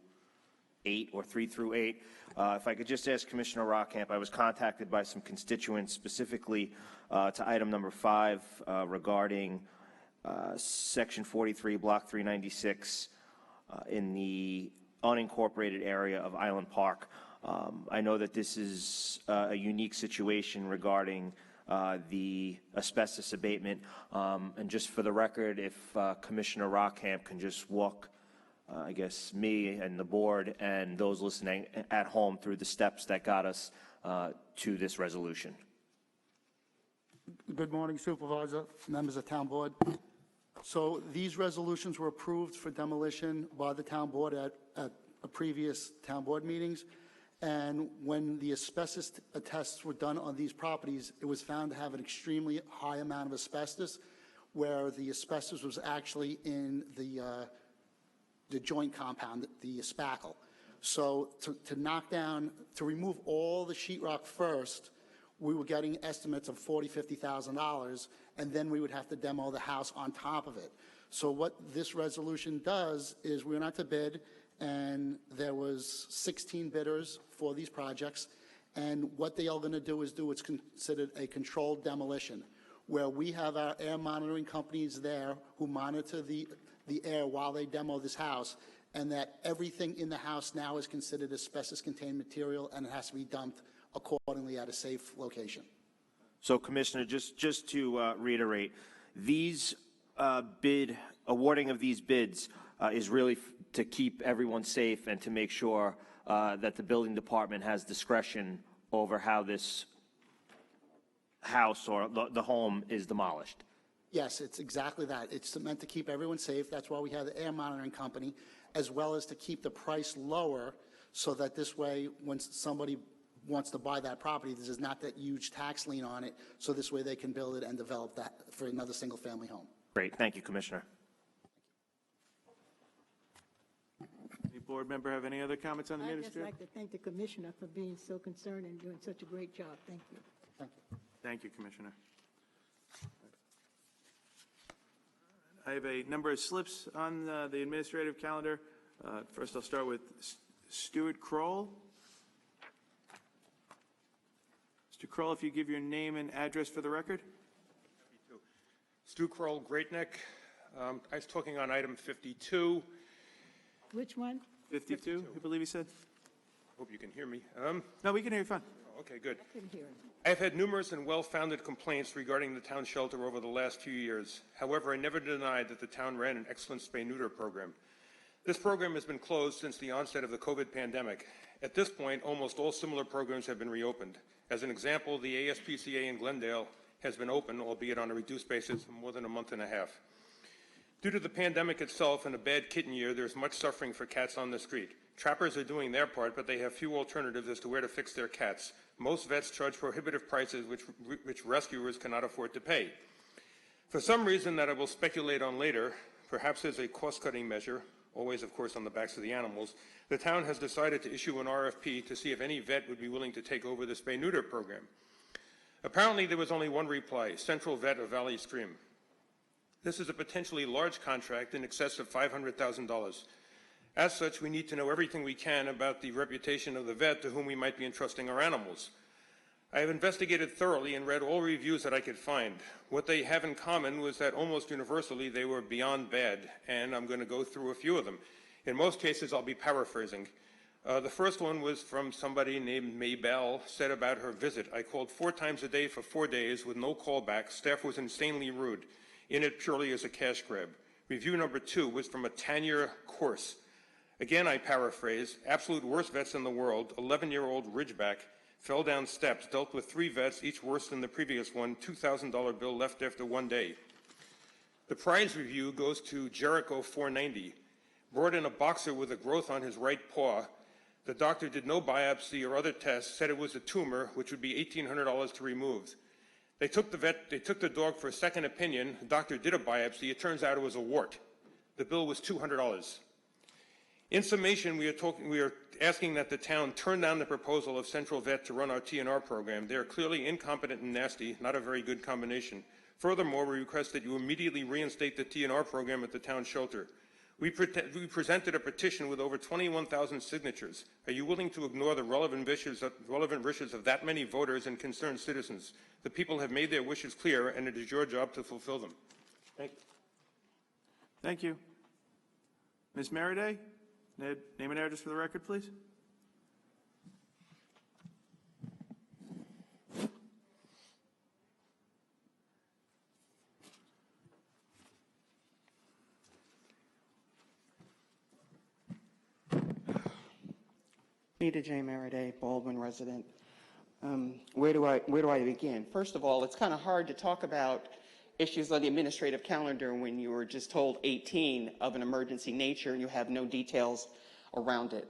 8 or 3 through 8. If I could just ask Commissioner Rockamp, I was contacted by some constituents specifically to item number 5 regarding Section 43, Block 396 in the unincorporated area of Island Park. I know that this is a unique situation regarding the asbestos abatement. And just for the record, if Commissioner Rockamp can just walk, I guess, me and the board and those listening at home through the steps that got us to this resolution. Good morning, Supervisor, members of Town Board. So these resolutions were approved for demolition by the Town Board at previous Town Board meetings. And when the asbestos tests were done on these properties, it was found to have an extremely high amount of asbestos, where the asbestos was actually in the joint compound, the spackle. So to remove all the sheetrock first, we were getting estimates of $40,000, $50,000, and then we would have to demo the house on top of it. So what this resolution does is we went out to bid, and there was 16 bidders for these projects, and what they are going to do is what's considered a controlled demolition, where we have our air monitoring companies there who monitor the air while they demo this house, and that everything in the house now is considered asbestos-contained material, and it has to be dumped accordingly at a safe location. So, Commissioner, just to reiterate, these awarding of these bids is really to keep everyone safe and to make sure that the building department has discretion over how this house or the home is demolished. Yes, it's exactly that. It's meant to keep everyone safe. That's why we have the air monitoring company, as well as to keep the price lower, so that this way, when somebody wants to buy that property, there's not that huge tax lien on it, so this way they can build it and develop that for another single-family home. Great. Thank you, Commissioner. Any board member have any other comments on the I'd just administrative? like to thank the Commissioner for being so concerned and doing such a great job. Thank you. Thank you. Thank you, Commissioner. I have a number of slips on the administrative calendar. First, I'll start with Stuart Kroll. Mr. Kroll, if you give your name and address for the record. Stu Kroll, Great Neck. I was talking on item 52. Which one? 52, I believe he said. Hope you can hear me. No, we can hear you fine. Okay, good. I couldn't hear him. I have had numerous and well-founded complaints regarding the town shelter over the last few years. However, I never denied that the town ran an excellent spay-neuter program. This program has been closed since the onset of the COVID pandemic. At this point, almost all similar programs have been reopened. As an example, the ASPCA in Glendale has been open, albeit on a reduced basis, for more than a month and a half. Due to the pandemic itself and a bad kitten year, there's much suffering for cats on the street. Trappers are doing their part, but they have few alternatives as to where to fix their cats. Most vets charge prohibitive prices which rescuers cannot afford to pay. For some reason that I will speculate on later, perhaps as a cost-cutting measure, always, of course, on the backs of the animals, the town has decided to issue an RFP to see if any vet would be willing to take over the spay-neuter program. Apparently, there was only one reply, Central Vet of Valley Stream. This is a potentially large contract in excess of $500,000. As such, we need to know everything we can about the reputation of the vet to whom we might be entrusting our animals. I have investigated thoroughly and read all reviews that I could find. What they have in common was that almost universally they were beyond bad, and I'm going to go through a few of them. In most cases, I'll be paraphrasing. The first one was from somebody named Maybell, said about her visit. I called 4 times a day for 4 days with no callback. Staff was insanely rude, in it purely as a cash grab. Review number 2 was from a Tanya Course. Again, I paraphrase, absolute worst vets in the world, 11-year-old Ridgeback, fell down steps, dealt with 3 vets, each worse than the previous one, $2,000 bill left after 1 day. The prize review goes to Jericho 490. Brought in a boxer with a growth on his right paw. The doctor did no biopsy or other tests, said it was a tumor, which would be $1,800 to remove. They took the dog for a second opinion. The doctor did a biopsy. It turns out it was a wart. The bill was $200. In summation, we are asking that the town turn down the proposal of Central Vet to run our TNR program. They are clearly incompetent and nasty, not a very good combination. Furthermore, we request that you immediately reinstate the TNR program at the town shelter. We presented a petition with over 21,000 signatures. Are you willing to ignore the relevant wishes of that many voters and concerned citizens? The people have made their wishes clear, and it is your job to fulfill them. Thank you. Thank you. Ms. Meriday, name and address for the record, please. Nita J. Meriday, Baldwin resident. Where do I begin? First of all, it's kind of hard to talk about issues on the administrative calendar when you were just told 18 of an emergency nature and you have no details around it.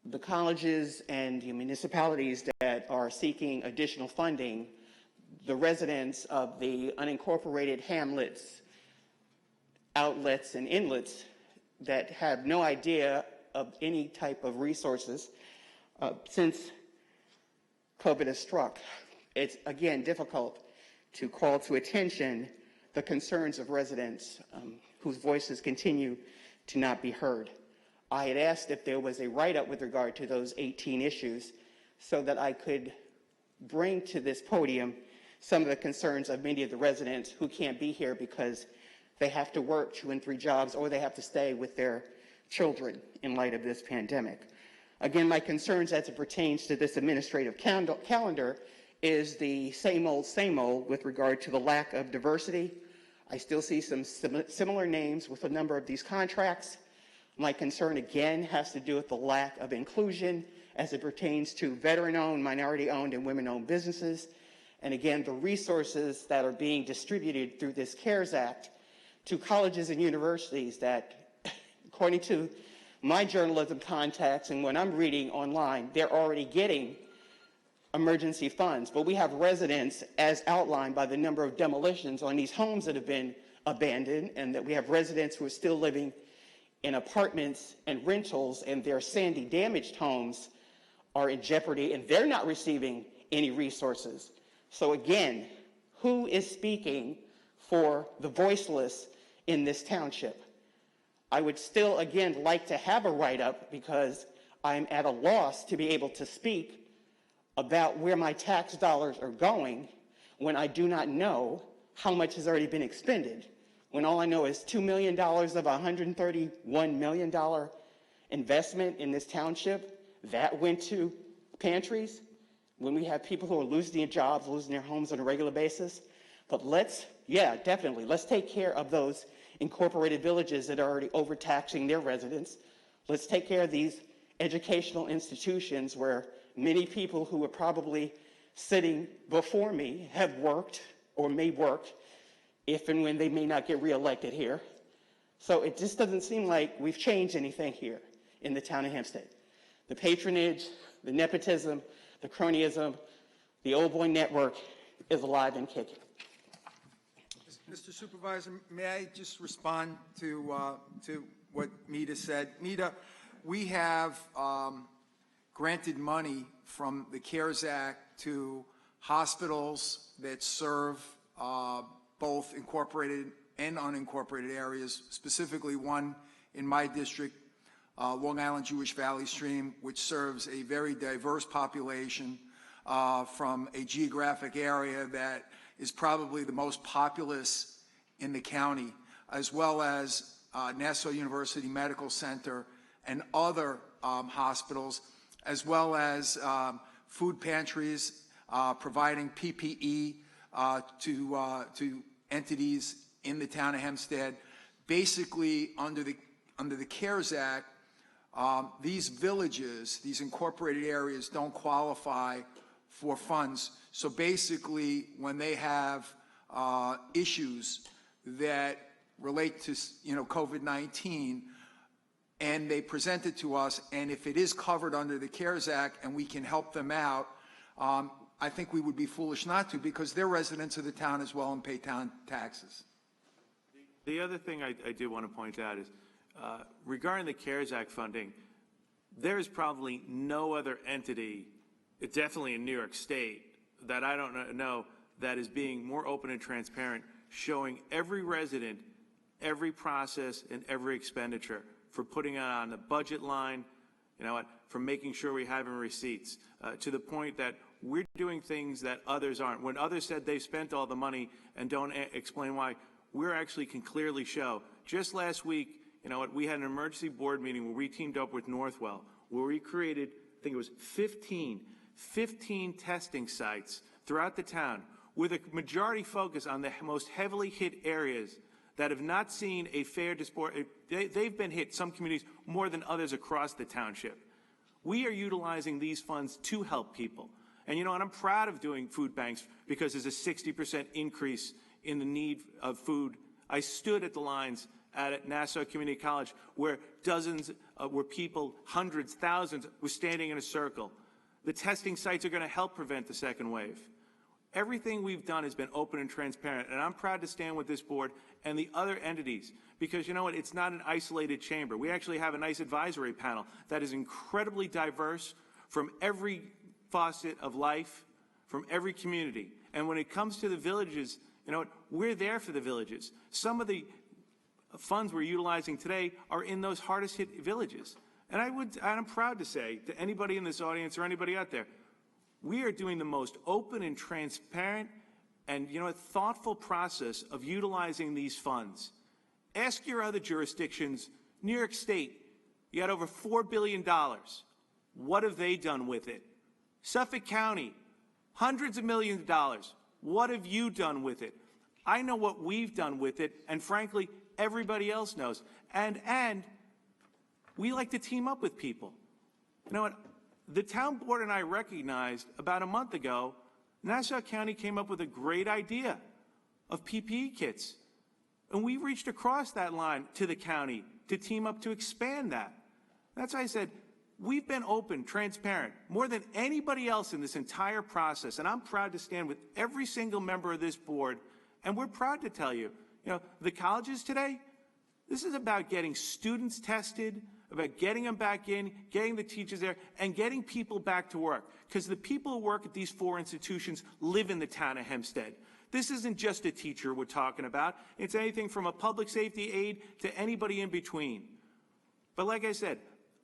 The colleges and the municipalities that are seeking additional funding, the residents of the unincorporated hamlets, outlets, and inlets that have no idea of any type of resources since COVID has struck. It's, again, difficult to call to attention the concerns of residents whose voices continue to not be heard. I had asked if there was a write-up with regard to those 18 issues so that I could bring to this podium some of the concerns of many of the residents who can't be here because they have to work 2 and 3 jobs or they have to stay with their children in light of this pandemic. Again, my concerns as it pertains to this administrative calendar is the same old with regard to the lack of diversity. I still see some similar names with a number of these contracts. My concern, again, has to do with the lack of inclusion as it pertains to veteran-owned, minority-owned, and women-owned businesses. And again, the resources that are being distributed through this CARES Act to colleges and universities that, according to my journalism contacts and what I'm reading online, they're already getting emergency funds. But we have residents, as outlined by the number of demolitions on these homes that have been abandoned, and that we have residents who are still living in apartments and rentals, and their sandy damaged homes are in jeopardy, and they're not receiving any resources. So again, who is speaking for the voiceless in this township? I would still, again, like to have a write-up because I'm at a loss to be able to speak about where my tax dollars are going when I do not know how much has already been expended, when all I know is $2 million of a $131 million investment in this township, that went to pantries, when we have people who are losing their jobs, losing their homes on a regular basis. But let's take care of those incorporated villages that are already overtaxing their residents. Let's take care of these educational institutions where many people who are probably sitting before me have worked or may work if and when they may not get reelected here. So it just doesn't seem like we've changed anything here in the town of Hempstead. The patronage, the nepotism, the cronyism, the old boy network is alive and kicking. Mr. Supervisor, may I just respond to what Mita said? Mita, we have granted money from the CARES Act to hospitals that serve both incorporated and unincorporated areas, specifically one in my district, Long Island Jewish Valley Stream, which serves a very diverse population from a geographic area that is probably the most populous in the county, as well as Nassau University Medical Center and other hospitals, as well as food pantries providing PPE to entities in the town of Hempstead. Basically, under the CARES Act, these villages, these incorporated areas, don't qualify for funds. So basically, when they have issues that relate to COVID-19, and they present it to us, and if it is covered under the CARES Act and we can help them out, I think we would be foolish not to, because they're residents of the town as well and pay town taxes. The other thing I do want to point out is, regarding the CARES Act funding, there is probably no other entity, definitely in New York State, that I don't know that is being more open and transparent, showing every resident, every process, and every expenditure for putting it on the budget line, for making sure we have receipts, to the point that we're doing things that others aren't. When others said they've spent all the money and don't explain why, we actually can clearly show. Just last week, we had an emergency board meeting where we teamed up with Northwell, where we created, I think it was 15 testing sites throughout the town with a majority focus on the most heavily hit areas that have not seen a fair disposal. They've been hit, some communities, more than others across the township. We are utilizing these funds to help people. And and I'm proud of doing food banks because there's a 60% increase in the need of food. I stood at the lines at Nassau Community College where dozens, where people, hundreds, thousands, were standing in a circle. The testing sites are going to help prevent the second wave. Everything we've done has been open and transparent, and I'm proud to stand with this board and the other entities because, it's not an isolated chamber. We actually have a nice advisory panel that is incredibly diverse from every facet of life, from every community. And when it comes to the villages, we're there for the villages. Some of the funds we're utilizing today are in those hardest hit villages. And I'm proud to say to anybody in this audience or anybody out there, we are doing the most open and transparent and, thoughtful process of utilizing these funds. Ask your other jurisdictions. New York State, you had over $4 billion. What have they done with it? Suffolk County, hundreds of millions of dollars. What have you done with it? I know what we've done with it, and frankly, everybody else knows. And we like to team up with people. You know what? The town board and I recognized about a month ago, Nassau County came up with a great idea of PPE kits. And we reached across that line to the county to team up to expand that. That's why I said, we've been open, transparent, more than anybody else in this entire process. And I'm proud to stand with every single member of this board. And we're proud to tell you, the colleges today, this is about getting students tested, about getting them back in, getting the teachers there, and getting people back to work. Because the people who work at these four institutions live in the town of Hempstead. This isn't just a teacher we're talking about. It's anything from a public safety aide to anybody in between. But like I said,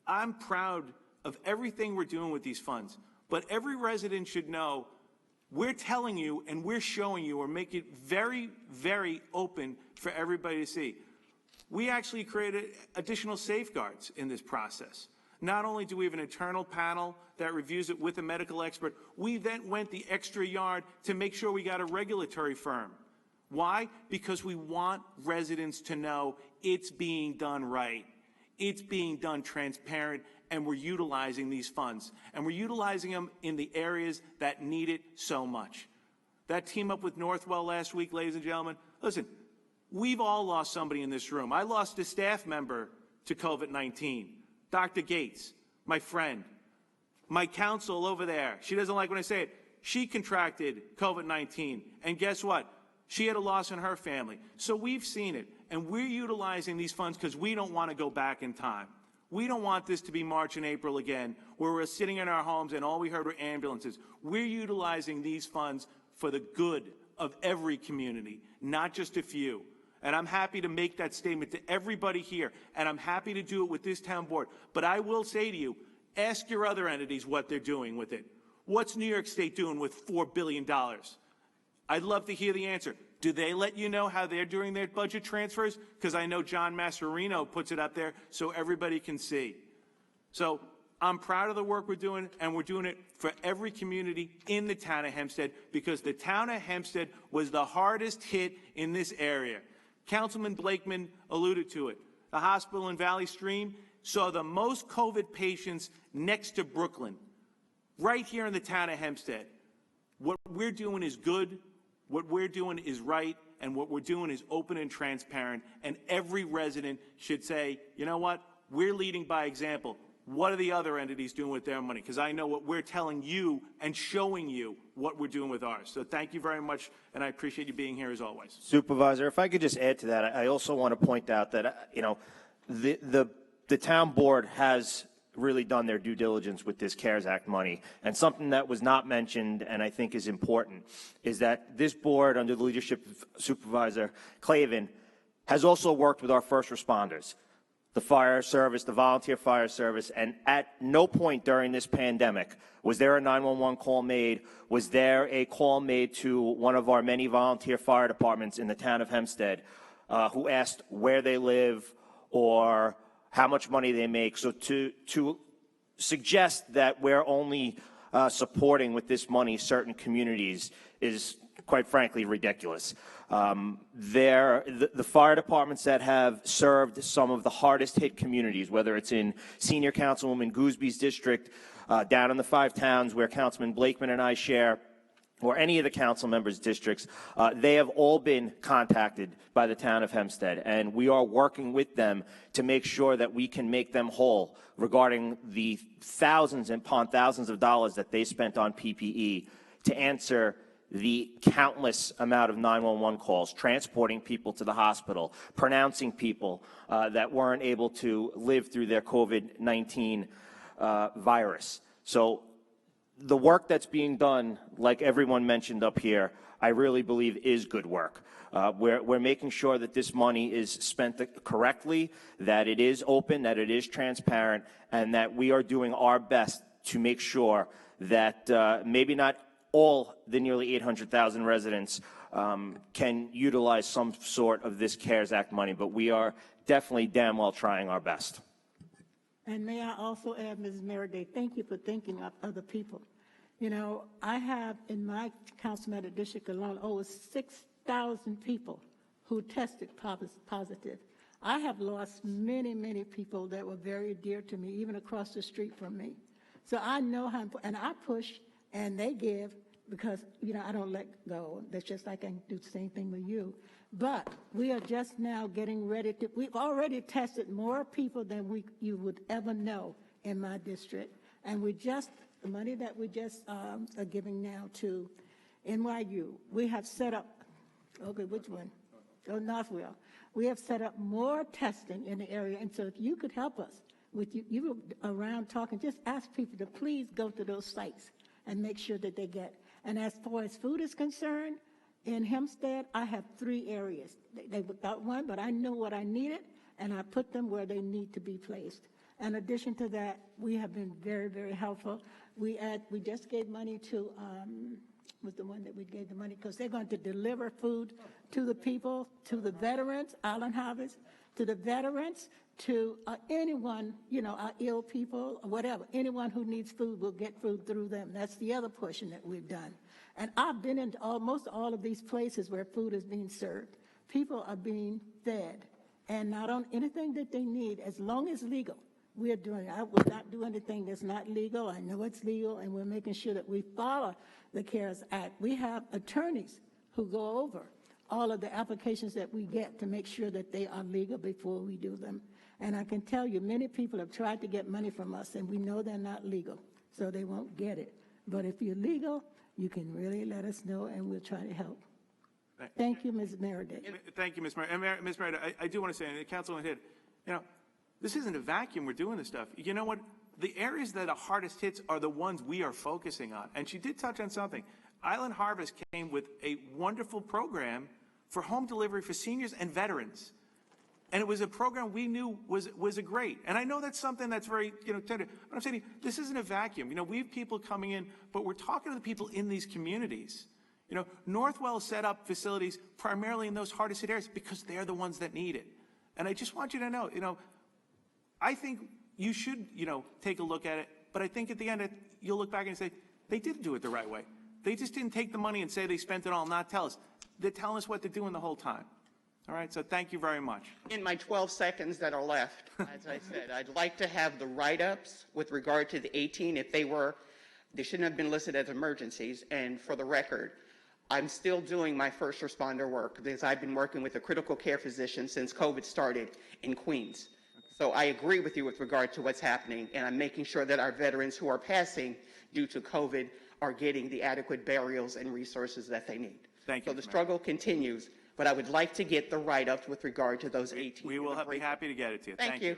I'm proud of everything we're doing with these funds. But every resident should know we're telling you and we're showing you or make it very, very open for everybody to see. We actually created additional safeguards in this process. Not only do we have an internal panel that reviews it with a medical expert, we then went the extra yard to make sure we got a regulatory firm. Why? Because we want residents to know it's being done right. It's being done transparent, and we're utilizing these funds. And we're utilizing them in the areas that need it so much. That team up with Northwell last week, ladies and gentlemen, listen, we've all lost somebody in this room. I lost a staff member to COVID-19, Dr. Gates, my friend. My counsel over there, she doesn't like when I say it, she contracted COVID-19, and guess what? She had a loss in her family. So we've seen it, and we're utilizing these funds because we don't want to go back in time. We don't want this to be March and April again, where we're sitting in our homes and all we heard were ambulances. We're utilizing these funds for the good of every community, not just a few. And I'm happy to make that statement to everybody here, and I'm happy to do it with this town board. But I will say to you, ask your other entities what they're doing with it. What's New York State doing with $4 billion? I'd love to hear the answer. Do they let you know how they're doing their budget transfers? Because I know John Masserino puts it up there so everybody can see. So I'm proud of the work we're doing, and we're doing it for every community in the town of Hempstead, because the town of Hempstead was the hardest hit in this area. Councilman Blakeman alluded to it. The hospital in Valley Stream saw the most COVID patients next to Brooklyn, right here in the town of Hempstead. What we're doing is good. What we're doing is right, and what we're doing is open and transparent, and every resident should say, you know what, we're leading by example. What are the other entities doing with their money? Because I know what we're telling you and showing you what we're doing with ours. So thank you very much, and I appreciate you being here as always. Supervisor, if I could just add to that, I also want to point out that, you know, the town board has really done their due diligence with this CARES Act money. And something that was not mentioned, and I think is important, is that this board, under the leadership of Supervisor Clavin, has also worked with our first responders, the fire service, the volunteer fire service, and at no point during this pandemic was there a 911 call made, was there a call made to one of our many volunteer fire departments in the town of Hempstead who asked where they live or how much money they make. So to suggest that we're only supporting with this money certain communities is, quite frankly, ridiculous. The fire departments that have served some of the hardest hit communities, whether it's in Senior Councilwoman Goosby's district, down in the 5 towns where Councilman Blakeman and I share, or any of the council members' districts, they have all been contacted by the town of Hempstead, and we are working with them to make sure that we can make them whole regarding the thousands and upon thousands of dollars that they spent on PPE to answer the countless amount of 911 calls, transporting people to the hospital, pronouncing people that weren't able to live through their COVID-19 virus. So the work that's being done, like everyone mentioned up here, I really believe is good work. We're making sure that this money is spent correctly, that it is open, that it is transparent, and that we are doing our best to make sure that maybe not all the nearly 800,000 residents can utilize some sort of this CARES Act money, but we are definitely damn well trying our best. And may I also add, Mrs. Merriday, thank you for thinking of other people. You know, I have in my councilman district alone over 6,000 people who tested positive. I have lost many, many people that were very dear to me, even across the street from me. So I know how, and I push and they give because, you know, I don't let go. That's just like I can do the same thing with you. But we are just now getting ready to, we've already tested more people than you would ever know in my district. And we just, the money that we just are giving now to NYU, we have set up, okay, which one? Oh, Northwell. We have set up more testing in the area. And so if you could help us with you were around talking, just ask people to please go to those sites and make sure that they get. And as far as food is concerned, in Hempstead, I have 3 areas. They without one, but I know what I needed, and I put them where they need to be placed. In addition to that, we have been very, very helpful. We just gave money to, was the one that we gave the money, because they're going to deliver food to the people, to the veterans, Island Harvest. to the veterans, to anyone, our ill people, or whatever. Anyone who needs food will get food through them. That's the other portion that we've done. And I've been into almost all of these places where food is being served. People are being fed, and not on anything that they need, as long as legal. We're doing it. I will not do anything that's not legal. I know it's legal, and we're making sure that we follow the CARES Act. We have attorneys who go over all of the applications that we get to make sure that they are legal before we do them. And I can tell you, many people have tried to get money from us, and we know they're not legal, so they won't get it. But if you're legal, you can really let us know, and we'll try to help. Thank you, Ms. Meredith. Thank you, Ms. Meredith. And Ms. Meredith, I do want to say, and Councilman Hitt, this isn't a vacuum. We're doing this stuff. You know what? The areas that are hardest hits are the ones we are focusing on. And she did touch on something. Island Harvest came with a wonderful program for home delivery for seniors and veterans. And it was a program we knew was a great. And I know that's something that's very, tender. But I'm saying this isn't a vacuum. We have people coming in, but we're talking to the people in these communities. Northwell set up facilities primarily in those hardest hit areas because they're the ones that need it. And I just want you to know, I think you should, take a look at it. But I think at the end, you'll look back and say, they didn't do it the right way. They just didn't take the money and say they spent it all and not tell us. They're telling us what they're doing the whole time. All right, so thank you very much. In my 12 seconds that are left, as I said, I'd like to have the write-ups with regard to the 18. If they shouldn't have been listed as emergencies. And for the record, I'm still doing my first responder work because I've been working with a critical care physician since COVID started in Queens. So I agree with you with regard to what's happening, and I'm making sure that our veterans who are passing due to COVID are getting the adequate burials and resources that they need. Thank you. So the struggle continues, but I would like to get the write-ups with regard to those 18. We will be happy to get it to you. Thank you.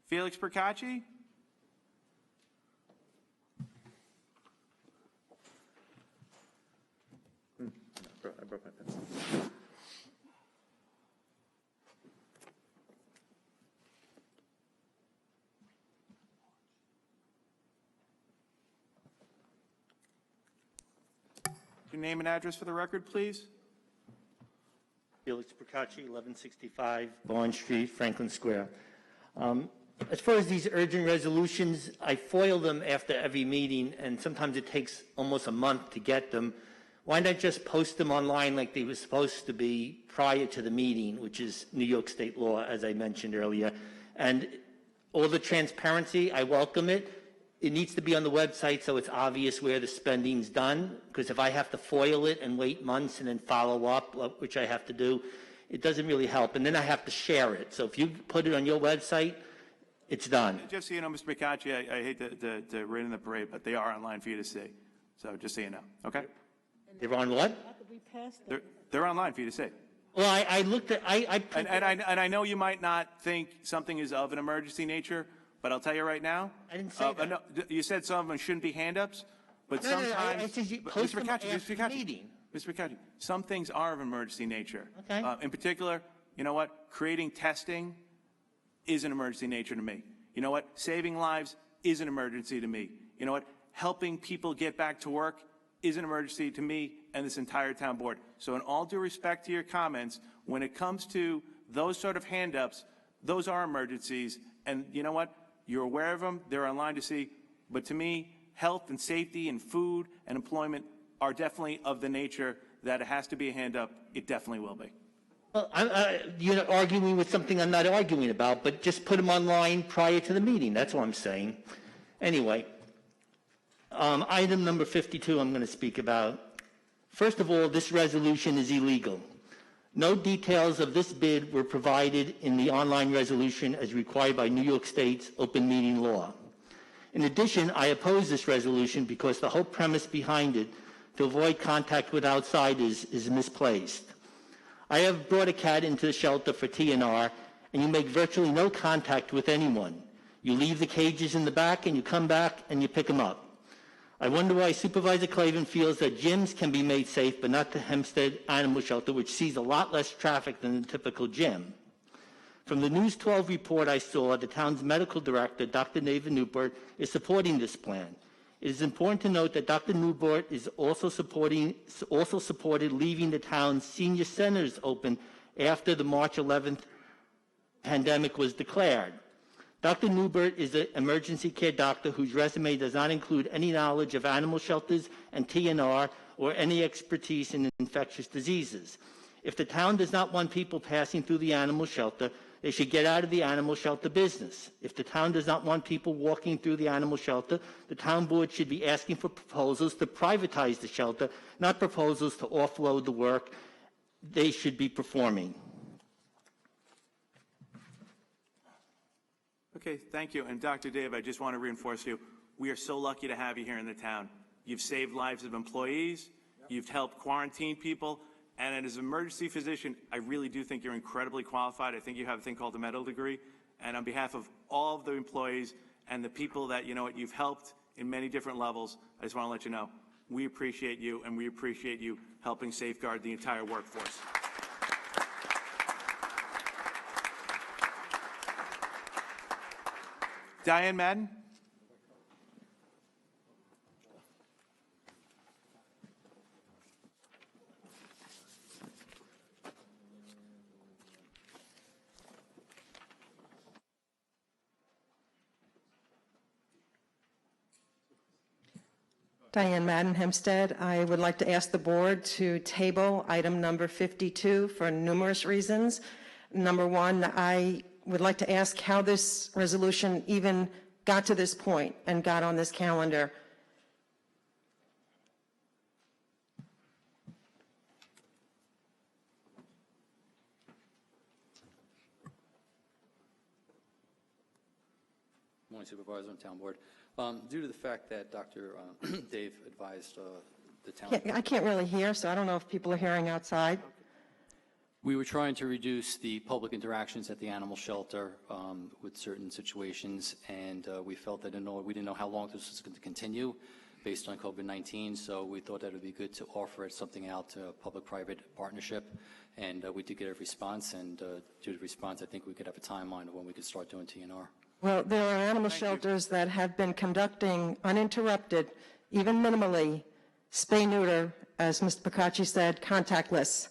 Felix Percacci? I broke my pencil. Your name and address for the record, please. Felix Percacci, 1165 Bond Street, Franklin Square. As far as these urgent resolutions, I foil them after every meeting, and sometimes it takes almost a month to get them. Why not just post them online like they were supposed to be prior to the meeting, which is New York State law, as I mentioned earlier. And all the transparency, I welcome it. It needs to be on the website so it's obvious where the spending's done, because if I have to foil it and wait months and then follow up, which I have to do, it doesn't really help. And then I have to share it. So if you put it on your website, it's done. Just so you know, Mr. McCatchy, I hate to rain in the parade, but they are online for you to see. So just so you know, okay? They're on what? They're online for you to see. Well, I looked at, and I know you might not think something is of an emergency nature, but I'll tell you right now. I didn't say that. No, you said some of them shouldn't be hand-ups, but sometimes. I said you post them after the meeting. Mr. McCatchy, some things are of emergency nature. Okay. In particular, you know what? Creating testing is an emergency nature to me. You know what? Saving lives is an emergency to me. You know what? Helping people get back to work is an emergency to me and this entire town board. So in all due respect to your comments, when it comes to those sort of hand-ups, those are emergencies. And you know what? You're aware of them. They're online to see. But to me, health and safety and food and employment are definitely of the nature that it has to be a hand-up. It definitely will be. Well, you're not arguing with something I'm not arguing about, but just put them online prior to the meeting. That's all I'm saying. Anyway, item number 52 I'm going to speak about. First of all, this resolution is illegal. No details of this bid were provided in the online resolution as required by New York State's open meeting law. In addition, I oppose this resolution because the whole premise behind it, to avoid contact with outsiders, is misplaced. I have brought a cat into the shelter for TNR, and you make virtually no contact with anyone. You leave the cages in the back, and you come back, and you pick them up. I wonder why Supervisor Clavin feels that gyms can be made safe, but not the Hempstead Animal Shelter, which sees a lot less traffic than a typical gym. From the News 12 report I saw, the town's medical director, Dr. Nathan Newport, is supporting this plan. It is important to note that Dr. Newport is also supported leaving the town's senior centers open after the March 11th pandemic was declared. Dr. Newbert is an emergency care doctor whose resume does not include any knowledge of animal shelters and TNR or any expertise in infectious diseases. If the town does not want people passing through the animal shelter, they should get out of the animal shelter business. If the town does not want people walking through the animal shelter, the town board should be asking for proposals to privatize the shelter, not proposals to offload the work they should be performing. Okay, thank you. And Dr. Dave, I just want to reinforce you, we are so lucky to have you here in the town. You've saved lives of employees, you've helped quarantine people, and as an emergency physician, I really do think you're incredibly qualified. I think you have a thing called a medical degree. And on behalf of all of the employees and the people that, you've helped in many different levels, I just want to let you know, we appreciate you, and we appreciate you helping safeguard the entire workforce. Diane Madden? Diane Madden, Hempstead. I would like to ask the board to table item number 52 for numerous reasons. Number one, I would like to ask how this resolution even got to this point and got on this calendar. Morning, Supervisor and Town Board. Due to the fact that Dr. Dave advised the town... I can't really hear, so I don't know if people are hearing outside. We were trying to reduce the public interactions at the animal shelter with certain situations, and we felt that we didn't know how long this was going to continue based on COVID-19, so we thought that it would be good to offer something out to a public-private partnership, and we did get a response, and due to the response, I think we could have a timeline of when we could start doing TNR. Well, there are animal shelters that have been conducting uninterrupted, even minimally, spay-neuter, as Mr. Picacci said, contactless.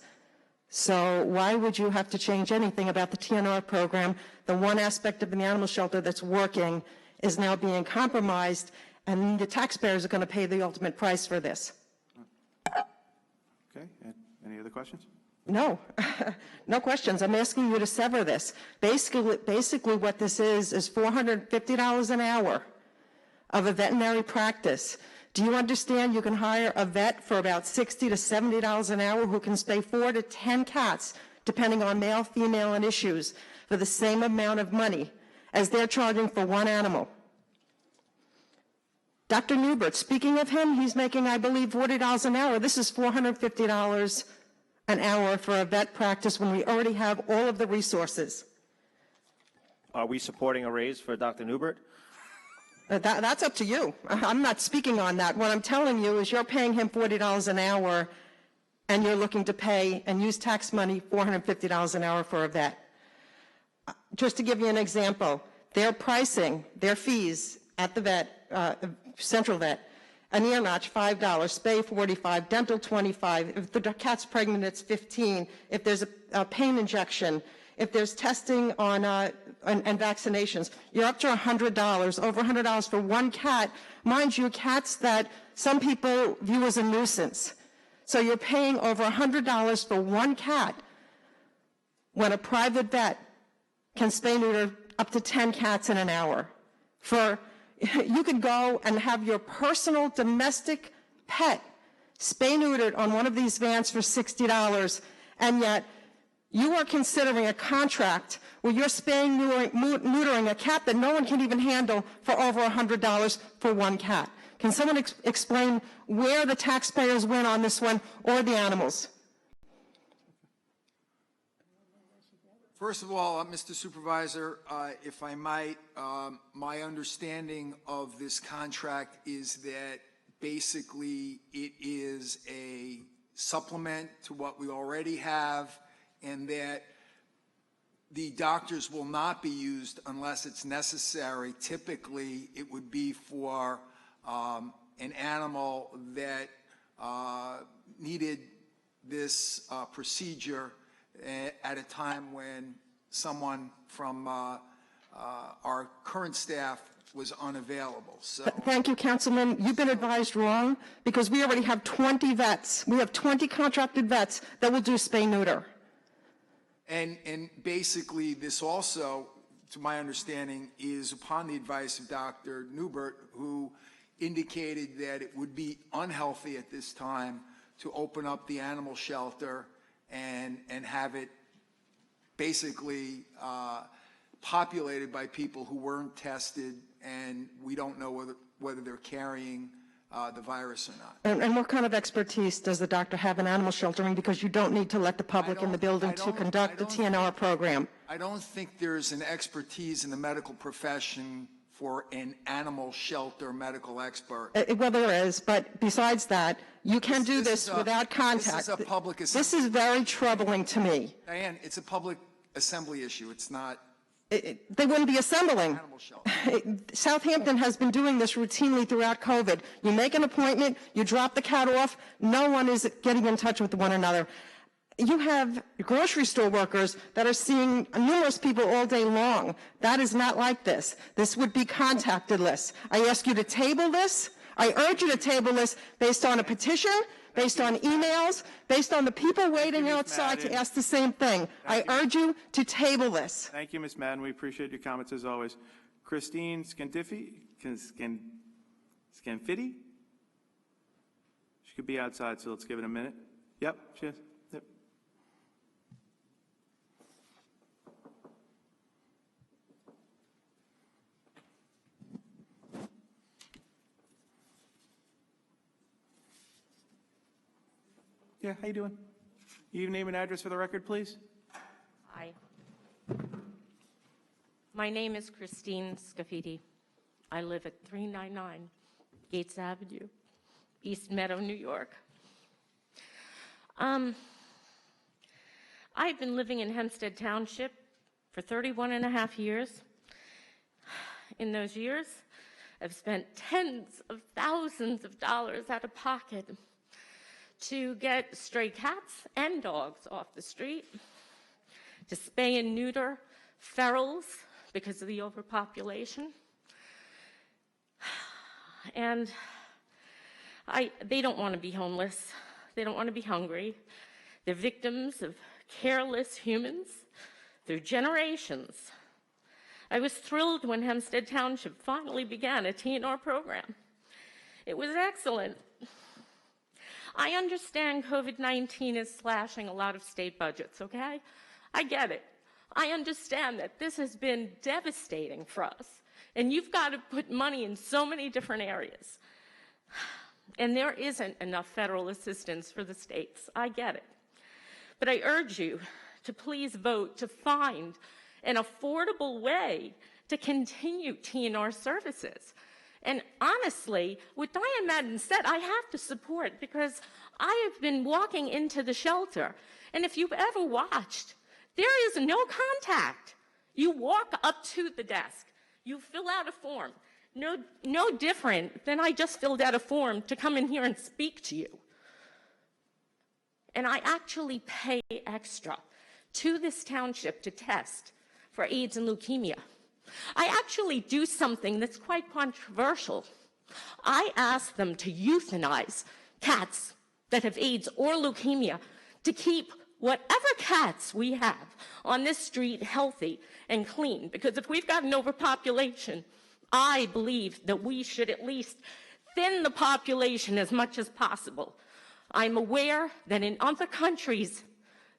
So why would you have to change anything about the TNR program? The one aspect of the animal shelter that's working is now being compromised, and the taxpayers are going to pay the ultimate price for this. Okay, any other questions? No, no questions. I'm asking you to sever this. Basically what this is $450 an hour of a veterinary practice. Do you understand you can hire a vet for about $60 to $70 an hour who can spay 4 to 10 cats, depending on male, female, and issues, for the same amount of money as they're charging for one animal? Dr. Newbert, speaking of him, he's making, I believe, $40 an hour. This is $450 an hour for a vet practice when we already have all of the resources. Are we supporting a raise for Dr. Newbert? That's up to you. I'm not speaking on that. What I'm telling you is you're paying him $40 an hour, and you're looking to pay and use tax money $450 an hour for a vet. Just to give you an example, their pricing, their fees at the vet, Central Vet, an ear notch, $5, spay, $45, dental, $25. If the cat's pregnant, it's $15. If there's a pain injection, if there's testing on and vaccinations, you're up to $100, over $100 for one cat. Mind you, cats that some people view as a nuisance. So you're paying over $100 for one cat when a private vet can spay neuter up to 10 cats in an hour. You could go and have your personal domestic pet spay neutered on one of these vans for $60, and yet you are considering a contract where you're spaying neutering a cat that no one can even handle for over $100 for one cat. Can someone explain where the taxpayers win on this one, or the animals? First of all, Mr. Supervisor, if I might, my understanding of this contract is that basically it is a supplement to what we already have, and that the doctors will not be used unless it's necessary. Typically, it would be for an animal that needed this procedure at a time when someone from our current staff was unavailable. So Thank you, Councilman. You've been advised wrong because we already have 20 vets. We have 20 contracted vets that will do spay-neuter. And basically, this also, to my understanding, is upon the advice of Dr. Newbert, who indicated that it would be unhealthy at this time to open up the animal shelter and have it basically populated by people who weren't tested, and we don't know whether they're carrying the virus or not. And what kind of expertise does the doctor have in animal sheltering? Because you don't need to let the public in the building to conduct the TNR program. I don't think there's an expertise in the medical profession for an animal shelter medical expert. Well, there is, but besides that, you can do this without contact. This is a public assembly. This is very troubling to me. Diane, it's a public assembly issue. It's not. They wouldn't be assembling. Southampton has been doing this routinely throughout COVID. You make an appointment, you drop the cat off, no one is getting in touch with one another. You have grocery store workers that are seeing numerous people all day long. That is not like this. This would be contactless. I ask you to table this. I urge you to table this based on a petition, based on emails, based on the people waiting outside to ask the same thing. I urge you to table this. Thank you, Ms. Madden. We appreciate your comments as always. Christine Scanfidi? She could be outside, so let's give it a minute. Yep, she is. Yep. Yeah, how you doing? Your name and address for the record, please. Hi. My name is Christine Scanfidi. I live at 399 Gates Avenue, East Meadow, New York. I've been living in Hempstead Township for 31 and a half years. In those years, I've spent tens of thousands of dollars out of pocket to get stray cats and dogs off the street, to spay and neuter ferals because of the overpopulation. And they don't want to be homeless. They don't want to be hungry. They're victims of careless humans through generations. I was thrilled when Hempstead Township finally began a TNR program. It was excellent. I understand COVID-19 is slashing a lot of state budgets, okay? I get it. I understand that this has been devastating for us, and you've got to put money in so many different areas. And there isn't enough federal assistance for the states. I get it. But I urge you to please vote to find an affordable way to continue TNR services. And honestly, what Diane Madden said, I have to support, because I have been walking into the shelter, and if you've ever watched, there is no contact. You walk up to the desk, you fill out a form, no different than I just filled out a form to come in here and speak to you. And I actually pay extra to this township to test for AIDS and leukemia. I actually do something that's quite controversial. I ask them to euthanize cats that have AIDS or leukemia to keep whatever cats we have on this street healthy and clean. Because if we've got an overpopulation, I believe that we should at least thin the population as much as possible. I'm aware that in other countries,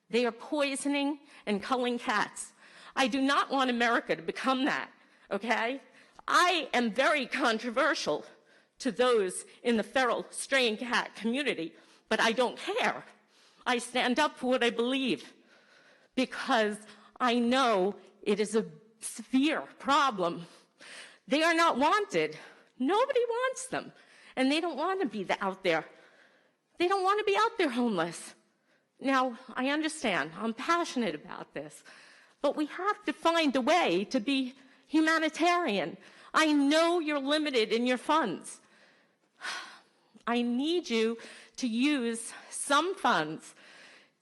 they are poisoning and culling cats. I do not want America to become that, okay? I am very controversial to those in the feral stray and cat community, but I don't care. I stand up for what I believe because I know it is a severe problem. They are not wanted. Nobody wants them, and they don't want to be out there. They don't want to be out there homeless. Now, I understand. I'm passionate about this. But we have to find a way to be humanitarian. I know you're limited in your funds. I need you to use some funds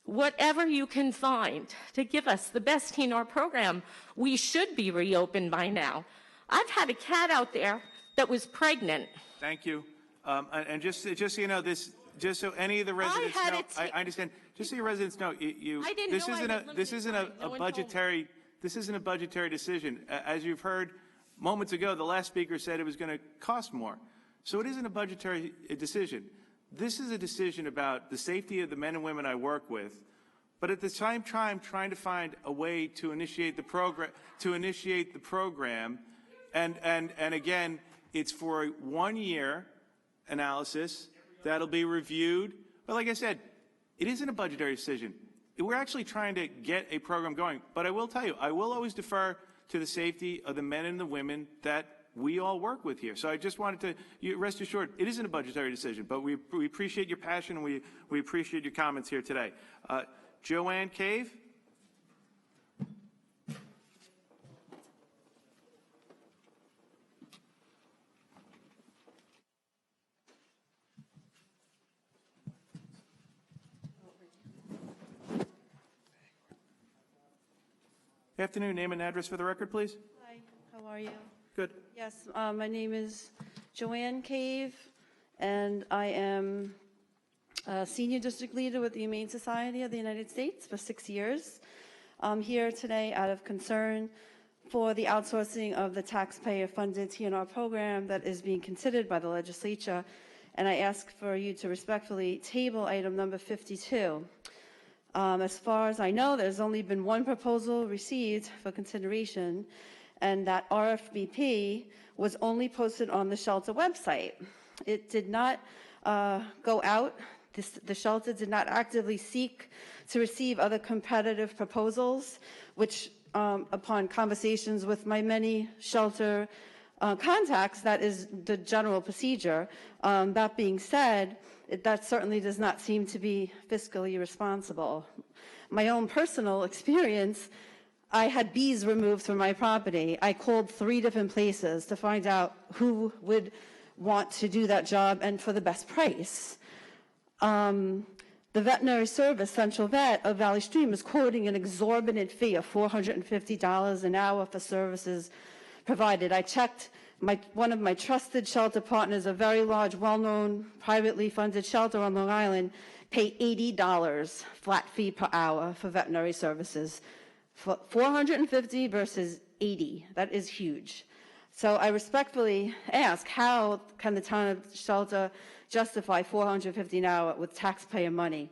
whatever you can find to give us the best teen or program. We should be reopened by now. I've had a cat out there that was pregnant. Thank you. And just so you know, just so any of the residents know, I understand. Just so your residents know, I didn't this know I isn't was a this isn't a, limited time. No a one told me. budgetary this isn't a budgetary decision. As you've heard moments ago, the last speaker said it was going to cost more. So it isn't a budgetary decision. This is a decision about the safety of the men and women I work with, but at the same time trying to find a way to initiate the program. And again, it's for a 1-year analysis that'll be reviewed. But like I said, it isn't a budgetary decision. We're actually trying to get a program going. But I will tell you, I will always defer to the safety of the men and the women that we all work with here. So I just wanted to, rest assured, it isn't a budgetary decision, but we appreciate your passion and we appreciate your comments here today. Joanne Cave. Afternoon, name and address for the record, please. Hi, how are you? Good. Yes, my name is Joanne Cave, and I am a senior district leader with the Humane Society of the United States for 6 years. I'm here today out of concern for the outsourcing of the taxpayer-funded TNR program that is being considered by the legislature, and I ask for you to respectfully table item number 52. As far as I know, there's only been one proposal received for consideration, and that RFBP was only posted on the shelter website. It did not go out. The shelter did not actively seek to receive other competitive proposals, which upon conversations with my many shelter contacts, that is the general procedure. That being said, that certainly does not seem to be fiscally responsible. My own personal experience, I had bees removed from my property. I called 3 different places to find out who would want to do that job and for the best price. The veterinary service, Central Vet of Valley Stream, is quoting an exorbitant fee of $450 an hour for services provided. I checked one of my trusted shelter partners, a very large, well-known, privately funded shelter on Long Island, pay $80 flat fee per hour for veterinary services. For $450 versus $80, that is huge. So I respectfully ask, how can the town of Shelter justify $450 an hour with taxpayer money?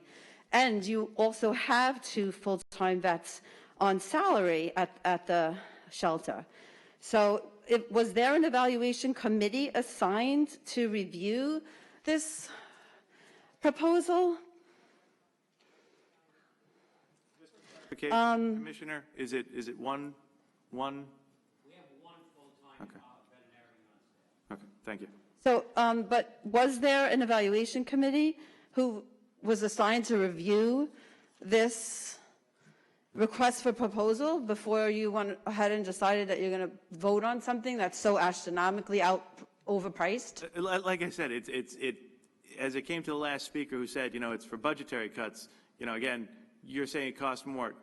And you also have 2 full-time vets on salary at the shelter. So was there an evaluation committee assigned to review this proposal? Commissioner, is it one? We have 1 full-time veterinarian on staff. Okay, thank you. So, but was there an evaluation committee who was assigned to review this request for proposal before you went ahead and decided that you're going to vote on something that's so astronomically overpriced? Like I said, as it came to the last speaker who said, it's for budgetary cuts, again, you're saying it costs more.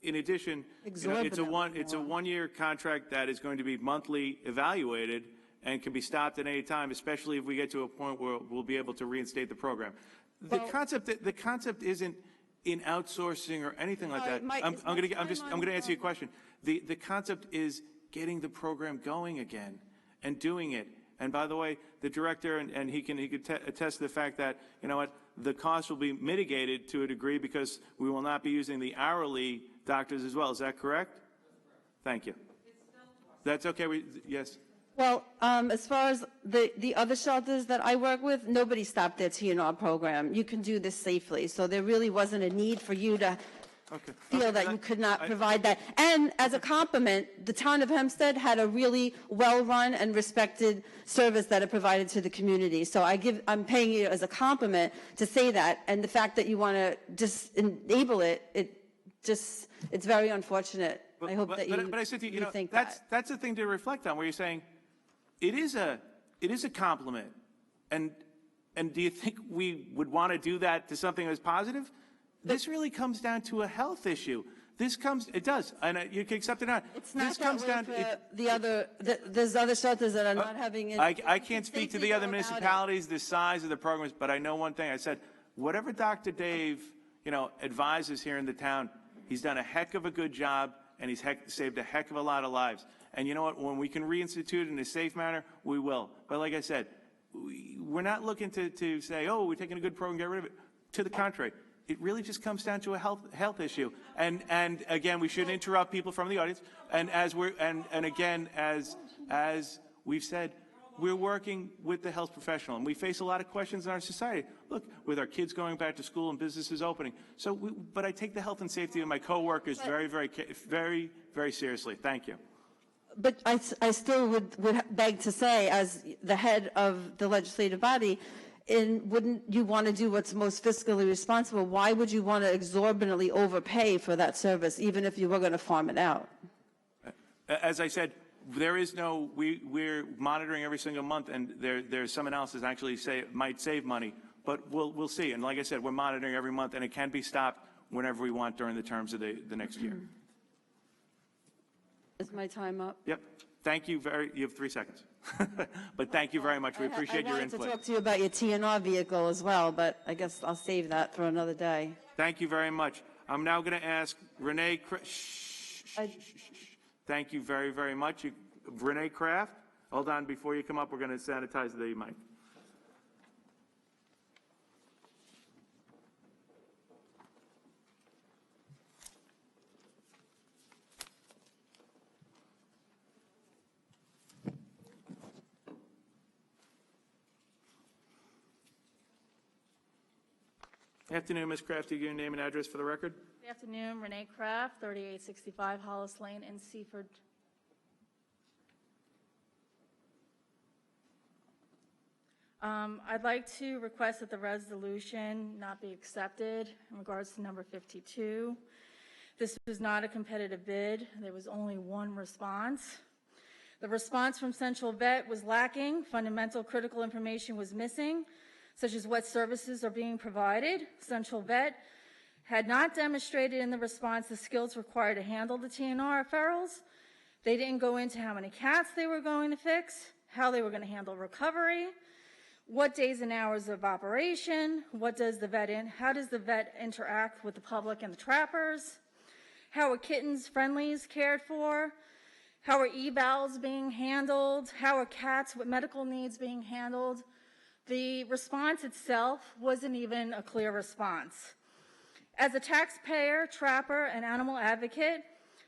In addition, it's a 1-year contract that is going to be monthly evaluated and can be stopped at any time, especially if we get to a point where we'll be able to reinstate the program. The concept isn't in outsourcing or anything like that. I'm going to answer your question. The concept is getting the program going again and doing it. And by the way, the director and he could attest to the fact that the cost will be mitigated to a degree because we will not be using the hourly doctors as well. Is that correct? Thank you. That's okay. Yes. Well, as far as the other shelters that I work with, nobody stopped their TNR program. You can do this safely. So there really wasn't a need for you to feel that you could not provide that. And as a compliment, the town of Hempstead had a really well-run and respected service that it provided to the community. So I'm paying you as a compliment to say that. And the fact that you want to just enable it, it's very unfortunate. I hope that But I said to you, think that's the thing to reflect on, where you're saying it is a compliment, and do you think we would want to do that to something that's positive? this really comes down to a health issue. It does, and you can accept it or not. It's not This that comes way down. for the other, there's other shelters that are not having it. I can't speak to the other Safety about it. municipalities, the size of the programs, but I know one thing. I said, whatever Dr. Dave, advises here in the town, he's done a heck of a good job, and he's saved a heck of a lot of lives. And you know what? When we can reinstitute it in a safe manner, we will. But like I said, we're not looking to say, oh, we're taking a good program, get rid of it. To the contrary. It really just comes down to a health issue. And again, we shouldn't interrupt people from the audience. And as we've said, we're working with the health professional, and we face a lot of questions in our society. Look, with our kids going back to school and businesses opening. But I take the health and safety of my coworkers very, very, very seriously. Thank you. But I still would beg to say, as the head of the legislative body, wouldn't you want to do what's most fiscally responsible? Why would you want to exorbitantly overpay for that service, even if you were going to farm it out? As I said, we're monitoring every single month, and there's some analysis actually might save money, but we'll see. And like I said, we're monitoring every month, and it can be stopped whenever we want during the terms of the next year. Is my time up? Yep. Thank you. You have 3 seconds. But thank you very much. We appreciate your input. I wanted to talk to you about your TNR vehicle as well, but I guess I'll save that for another day. Thank you very much. I'm now going to ask Renee. Thank you very, very much. Renee Kraft, hold on. Before you come up, we're going to sanitize the mic. Afternoon, Ms. Kraft. Do you give your name and address for the record? Good afternoon, Renee Kraft, 3865 Hollis Lane in Seaford. I'd like to request that the resolution not be accepted in regards to number 52. This was not a competitive bid. There was only one response. The response from Central Vet was lacking. Fundamental critical information was missing, such as what services are being provided. Central Vet had not demonstrated in the response the skills required to handle the TNR referrals. They didn't go into how many cats they were going to fix, how they were going to handle recovery, what days and hours of operation, how does the vet interact with the public and the trappers, how are kittens, friendlies cared for, how are evals being handled, how are cats with medical needs being handled. The response itself wasn't even a clear response. As a taxpayer, trapper, and animal advocate,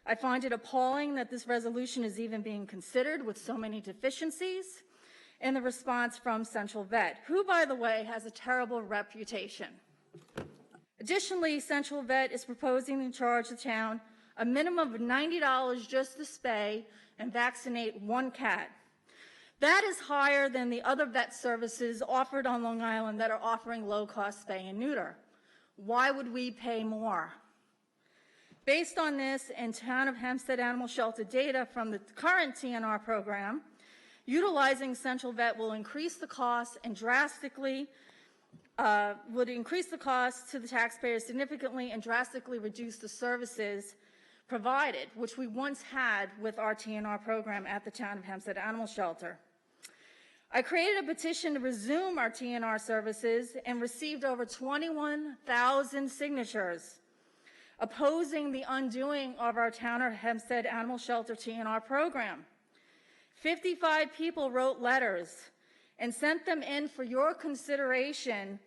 I find it appalling that this resolution is even being considered with so many deficiencies in the response from Central Vet, who, by the way, has a terrible reputation. Additionally, Central Vet is proposing to charge the town a minimum of $90 just to spay and vaccinate one cat. That is higher than the other vet services offered on Long Island that are offering low-cost spay and neuter. Why would we pay more? Based on this and Town of Hempstead Animal Shelter data from the current TNR program, utilizing Central Vet will increase the cost and would increase the cost to the taxpayers significantly and drastically reduce the services provided, which we once had with our TNR program at the Town of Hempstead Animal Shelter. I created a petition to resume our TNR services and received over 21,000 signatures opposing the undoing of our Town of Hempstead Animal Shelter TNR program. 55 people wrote letters and sent them in for your consideration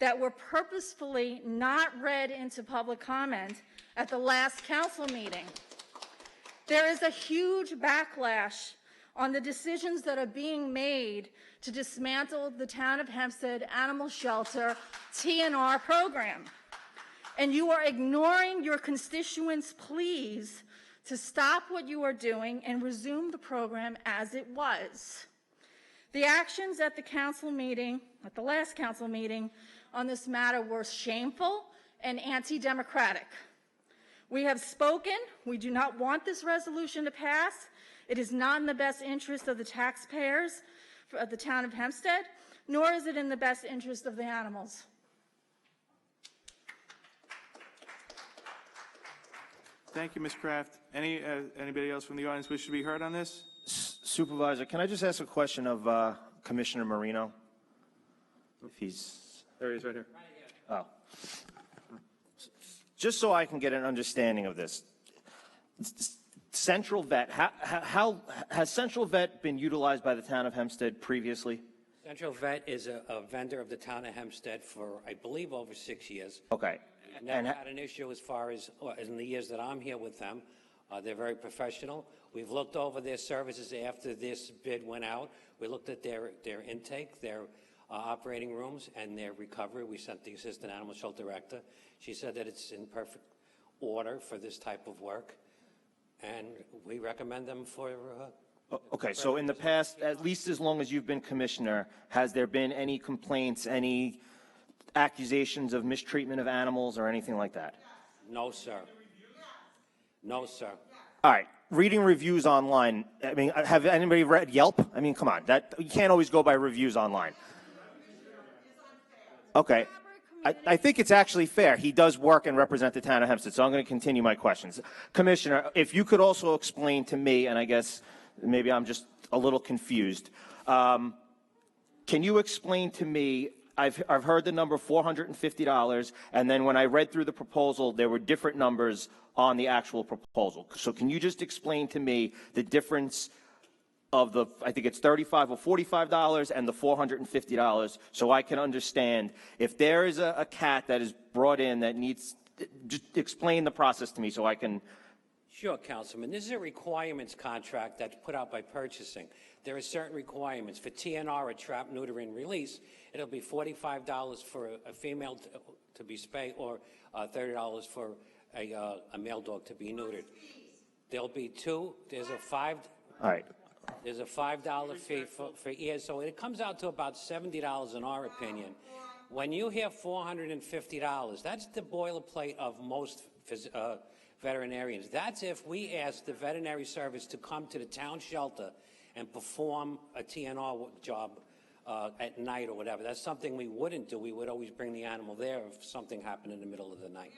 that were purposefully not read into public comment at the last council meeting. There is a huge backlash on the decisions that are being made to dismantle the Town of Hempstead Animal Shelter TNR program. And you are ignoring your constituents' pleas to stop what you are doing and resume the program as it was. The actions at the council meeting, at the last council meeting on this matter were shameful and anti-democratic. We have spoken. We do not want this resolution to pass. It is not in the best interest of the taxpayers of the Town of Hempstead, nor is it in the best interest of the animals. Thank you, Ms. Kraft. Anybody else from the audience wish to be heard on this? Supervisor, can I just ask a question of Commissioner Marino? If he's... There he is, right here. Oh. Just so I can get an understanding of this, Central Vet, how has Central Vet been utilized by the town of Hempstead previously? Central Vet is a vendor of the town of Hempstead for, I believe, over 6 years. Okay. Never had an issue as far as in the years that I'm here with them. They're very professional. We've looked over their services after this bid went out. We looked at their intake, their operating rooms, and their recovery. We sent the assistant animal shelter director. She said that it's in perfect order for this type of work, and we recommend them for... Okay, so in the past, at least as long as you've been commissioner, has there been any complaints, any accusations of mistreatment of animals or anything like that? No, sir. No, sir. All right, reading reviews online, I mean, have anybody read Yelp? I mean, come on, you can't always go by reviews online. Okay, I think it's actually fair. He does work and represent the town of Hempstead, so I'm going to continue my questions. Commissioner, if you could also explain to me, and I guess maybe I'm just a little confused, can you explain to me, I've heard the number $450, and then when I read through the proposal, there were different numbers on the actual proposal. So can you just explain to me the difference of the, I think it's $35 or $45 and the $450, so I can understand if there is a cat that is brought in that needs, just explain the process to me so I can. Sure, Councilman. This is a requirements contract that's put out by purchasing. There are certain requirements. For TNR, a trap, neuter, and release, it'll be $45 for a female to be spayed or $30 for a male dog to be neutered. There'll be two. There's a All right. There's a $5 fee for ears, so it comes out to about $70 in our opinion. When you hear $450, that's the boilerplate of most veterinarians. That's if we ask the veterinary service to come to the town shelter and perform a TNR job at night or whatever. That's something we wouldn't do. We would always bring the animal there if something happened in the middle of the night.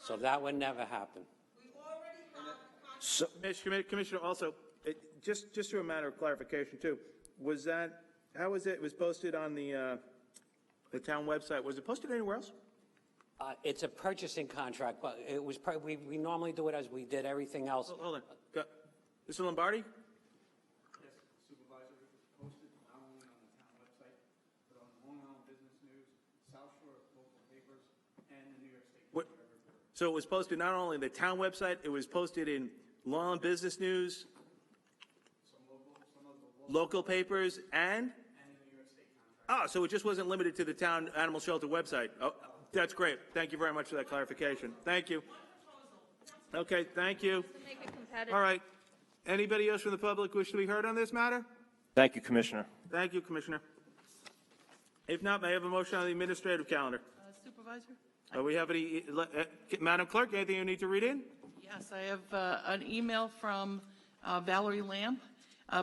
So that would never happen. So, Commissioner, also, just to a matter of clarification too, was that, how was it? It was posted on the town website. Was it posted anywhere else? It's a purchasing contract, but it was we normally do it as we did everything else. Hold on. Mr. Lombardi? Yes, Supervisor, it was posted not only on the town website, but on Long Island Business News, South Shore local papers, and the New York State. So it was posted not only on the town website, it was posted in Long Island Business News, local papers, and the New York State contract. So it just wasn't limited to the town animal shelter website. Oh, that's great. Thank you very much for that clarification. Thank you. Okay, thank you. All right. Anybody else from the public wish to be heard on this matter? Thank you, Commissioner. Thank you, Commissioner. If not, may I have a motion on the administrative calendar? Supervisor? We have any, Madam Clerk, anything you need to read in? Yes, I have an email from Valerie Lamb.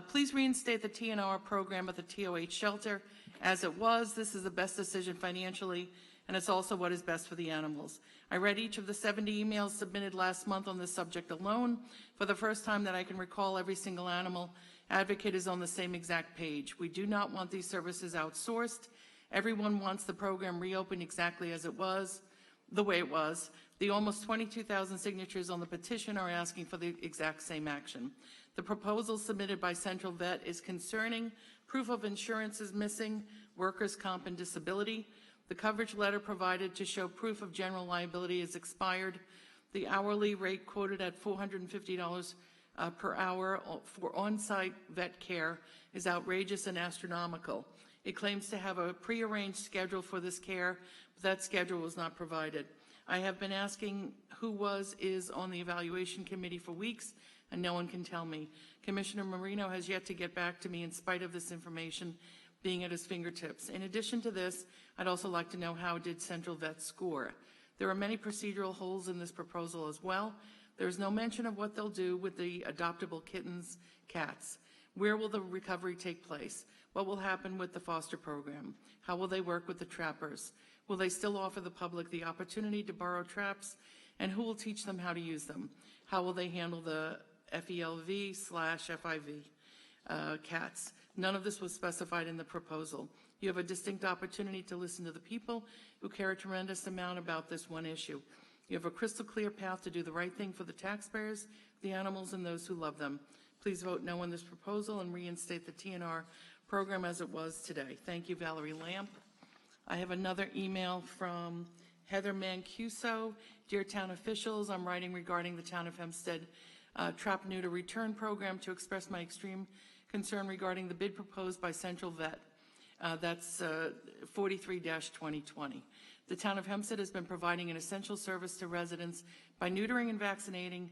Please reinstate the TNR program at the TOH shelter as it was. This is the best decision financially, and it's also what is best for the animals. I read each of the 70 emails submitted last month on this subject alone. For the first time that I can recall, every single animal advocate is on the same exact page. We do not want these services outsourced. Everyone wants the program reopened exactly as it was, the way it was. The almost 22,000 signatures on the petition are asking for the exact same action. The proposal submitted by Central Vet is concerning proof of insurance is missing, workers' comp and disability. The coverage letter provided to show proof of general liability is expired. The hourly rate quoted at $450 per hour for on-site vet care is outrageous and astronomical. It claims to have a prearranged schedule for this care, but that schedule was not provided. I have been asking who is on the evaluation committee for weeks, and no one can tell me. Commissioner Marino has yet to get back to me in spite of this information being at his fingertips. In addition to this, I'd also like to know how did Central Vet score. There are many procedural holes in this proposal as well. There's no mention of what they'll do with the adoptable kittens, cats. Where will the recovery take place? What will happen with the foster program? How will they work with the trappers? Will they still offer the public the opportunity to borrow traps And who will teach them how to use them? How will they handle the FELV/FIV cats? None of this was specified in the proposal. You have a distinct opportunity to listen to the people who care a tremendous amount about this one issue. You have a crystal clear path to do the right thing for the taxpayers, the animals, and those who love them. Please vote no on this proposal and reinstate the TNR program as it was today. Thank you, Valerie Lamp. I have another email from Heather Mancuso. Dear town officials, I'm writing regarding the town of Hempstead trap neuter return program to express my extreme concern regarding the bid proposed by Central Vet. That's 43-2020. The town of Hempstead has been providing an essential service to residents by neutering and vaccinating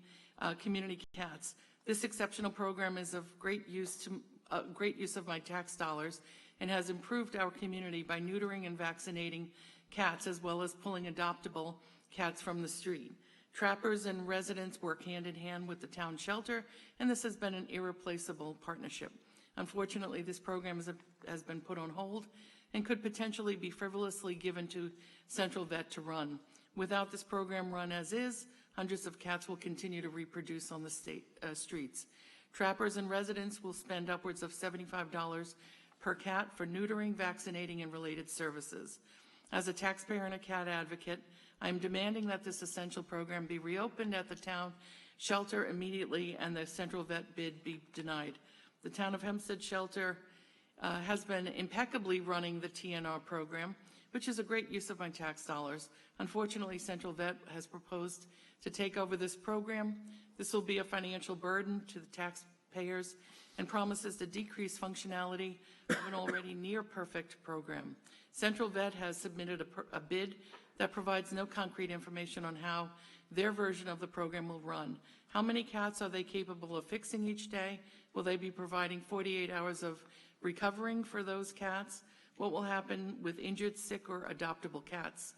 community cats. This exceptional program is of great use of my tax dollars and has improved our community by neutering and vaccinating cats, as well as pulling adoptable cats from the street. Trappers and residents work hand in hand with the town shelter, and this has been an irreplaceable partnership. Unfortunately, this program has been put on hold and could potentially be frivolously given to Central Vet to run. Without this program run as is, hundreds of cats will continue to reproduce on the state streets. Trappers and residents will spend upwards of $75 per cat for neutering, vaccinating, and related services. As a taxpayer and a cat advocate, I am demanding that this essential program be reopened at the town shelter immediately and the Central Vet bid be denied. The town of Hempstead shelter has been impeccably running the TNR program, which is a great use of my tax dollars. Unfortunately, Central Vet has proposed to take over this program. This will be a financial burden to the taxpayers and promises to decrease functionality of an already near-perfect program. Central Vet has submitted a bid that provides no concrete information on how their version of the program will run. How many cats are they capable of fixing each day? Will they be providing 48 hours of recovering for those cats? What will happen with injured, sick, or adoptable cats?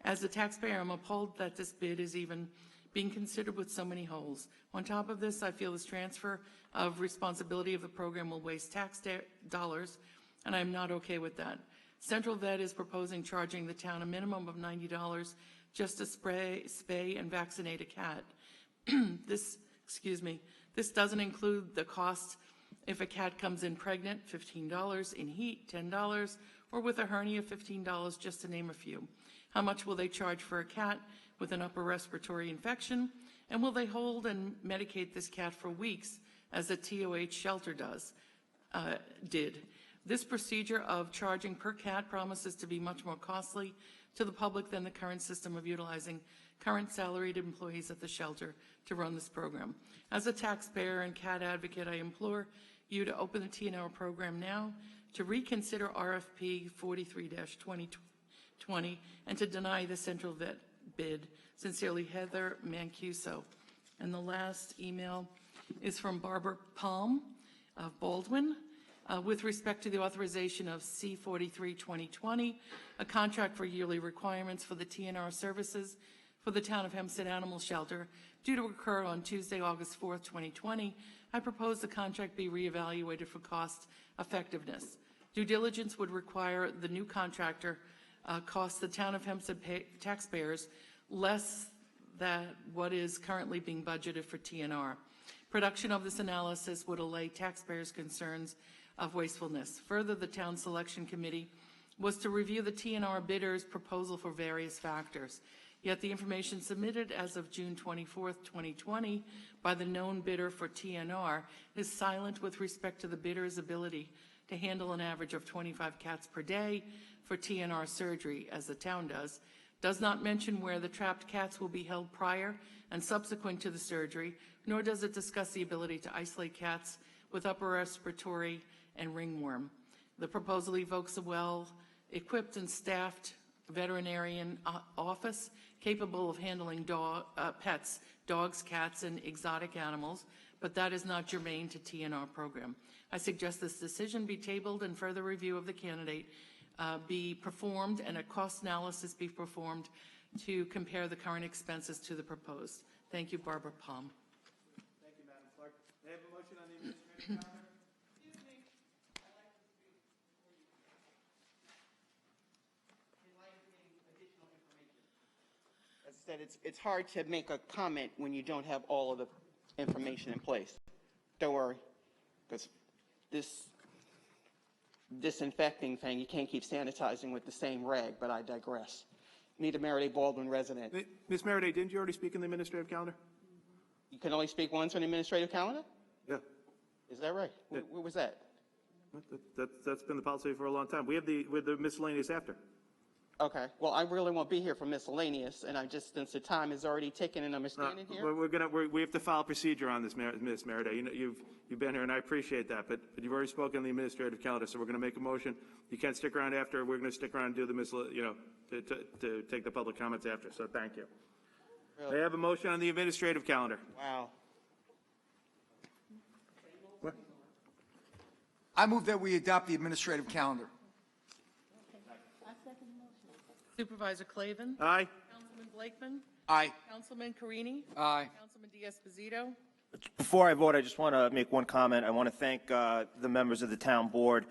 As a taxpayer, I'm appalled that this bid is even being considered with so many holes. On top of this, I feel this transfer of responsibility of the program will waste tax dollars, and I'm not okay with that. Central Vet is proposing charging the town a minimum of $90 just to spay and vaccinate a cat. This doesn't include the cost if a cat comes in pregnant, $15, in heat, $10, or with a hernia, $15, just to name a few. How much will they charge for a cat with an upper respiratory infection? And will they hold and medicate this cat for weeks, as the TOH shelter did? This procedure of charging per cat promises to be much more costly to the public than the current system of utilizing current salaried employees at the shelter to run this program. As a taxpayer and cat advocate, I implore you to open the TNR program now, to reconsider RFP 43-2020, and to deny the Central Vet bid. Sincerely, Heather Mancuso. And the last email is from Barbara Palm of Baldwin. With respect to the authorization of C-43-2020, a contract for yearly requirements for the TNR services for the town of Hempstead Animal Shelter, due to occur on Tuesday, August 4th, 2020, I propose the contract be reevaluated for cost effectiveness. Due diligence would require the new contractor cost the town of Hempstead taxpayers less than what is currently being budgeted for TNR. Production of this analysis would allay taxpayers' concerns of wastefulness. Further, the town selection committee was to review the TNR bidder's proposal for various factors. Yet the information submitted as of June 24th, 2020 by the known bidder for TNR is silent with respect to the bidder's ability to handle an average of 25 cats per day for TNR surgery, as the town does not mention where the trapped cats will be held prior and subsequent to the surgery, nor does it discuss the ability to isolate cats with upper respiratory and ringworm. The proposal evokes a well-equipped and staffed veterinarian office capable of handling pets, dogs, cats, and exotic animals, but that is not germane to TNR program. I suggest this decision be tabled and further review of the candidate be performed and a cost analysis be performed to compare the current expenses to the proposed. Thank you, Barbara Palm. Thank you, Madam Clerk. May I have a motion on the administrative calendar? I said it's hard to make a comment when you don't have all of the information in place. Don't worry, because this disinfecting thing, you can't keep sanitizing with the same rag, but I digress. Need a Merriday Baldwin resident. Ms. Merriday, didn't you already speak in the administrative calendar? You can only speak once on the administrative calendar? Yeah. Is that right? Yeah. Where was that? That's been the policy for a long time. We have the miscellaneous after. Okay. Well, I really won't be here for miscellaneous, and since the time is already taken and I'm standing here. We have to follow procedure on this, Ms. Merriday. You know, you've been here, and I appreciate that, but you've already spoken on the administrative calendar, so we're going to make a motion. You can't stick around after. We're going to stick around and do the to take the public comments after. So thank you. Really? May I have a motion on the administrative calendar? Wow. What? I move that we adopt the administrative calendar. Supervisor Clavin? Aye. Councilman Blakeman? Aye. Councilman Carini? Aye. Councilman D'Esposito? Before I vote, I just want to make one comment. I want to thank the members of the town board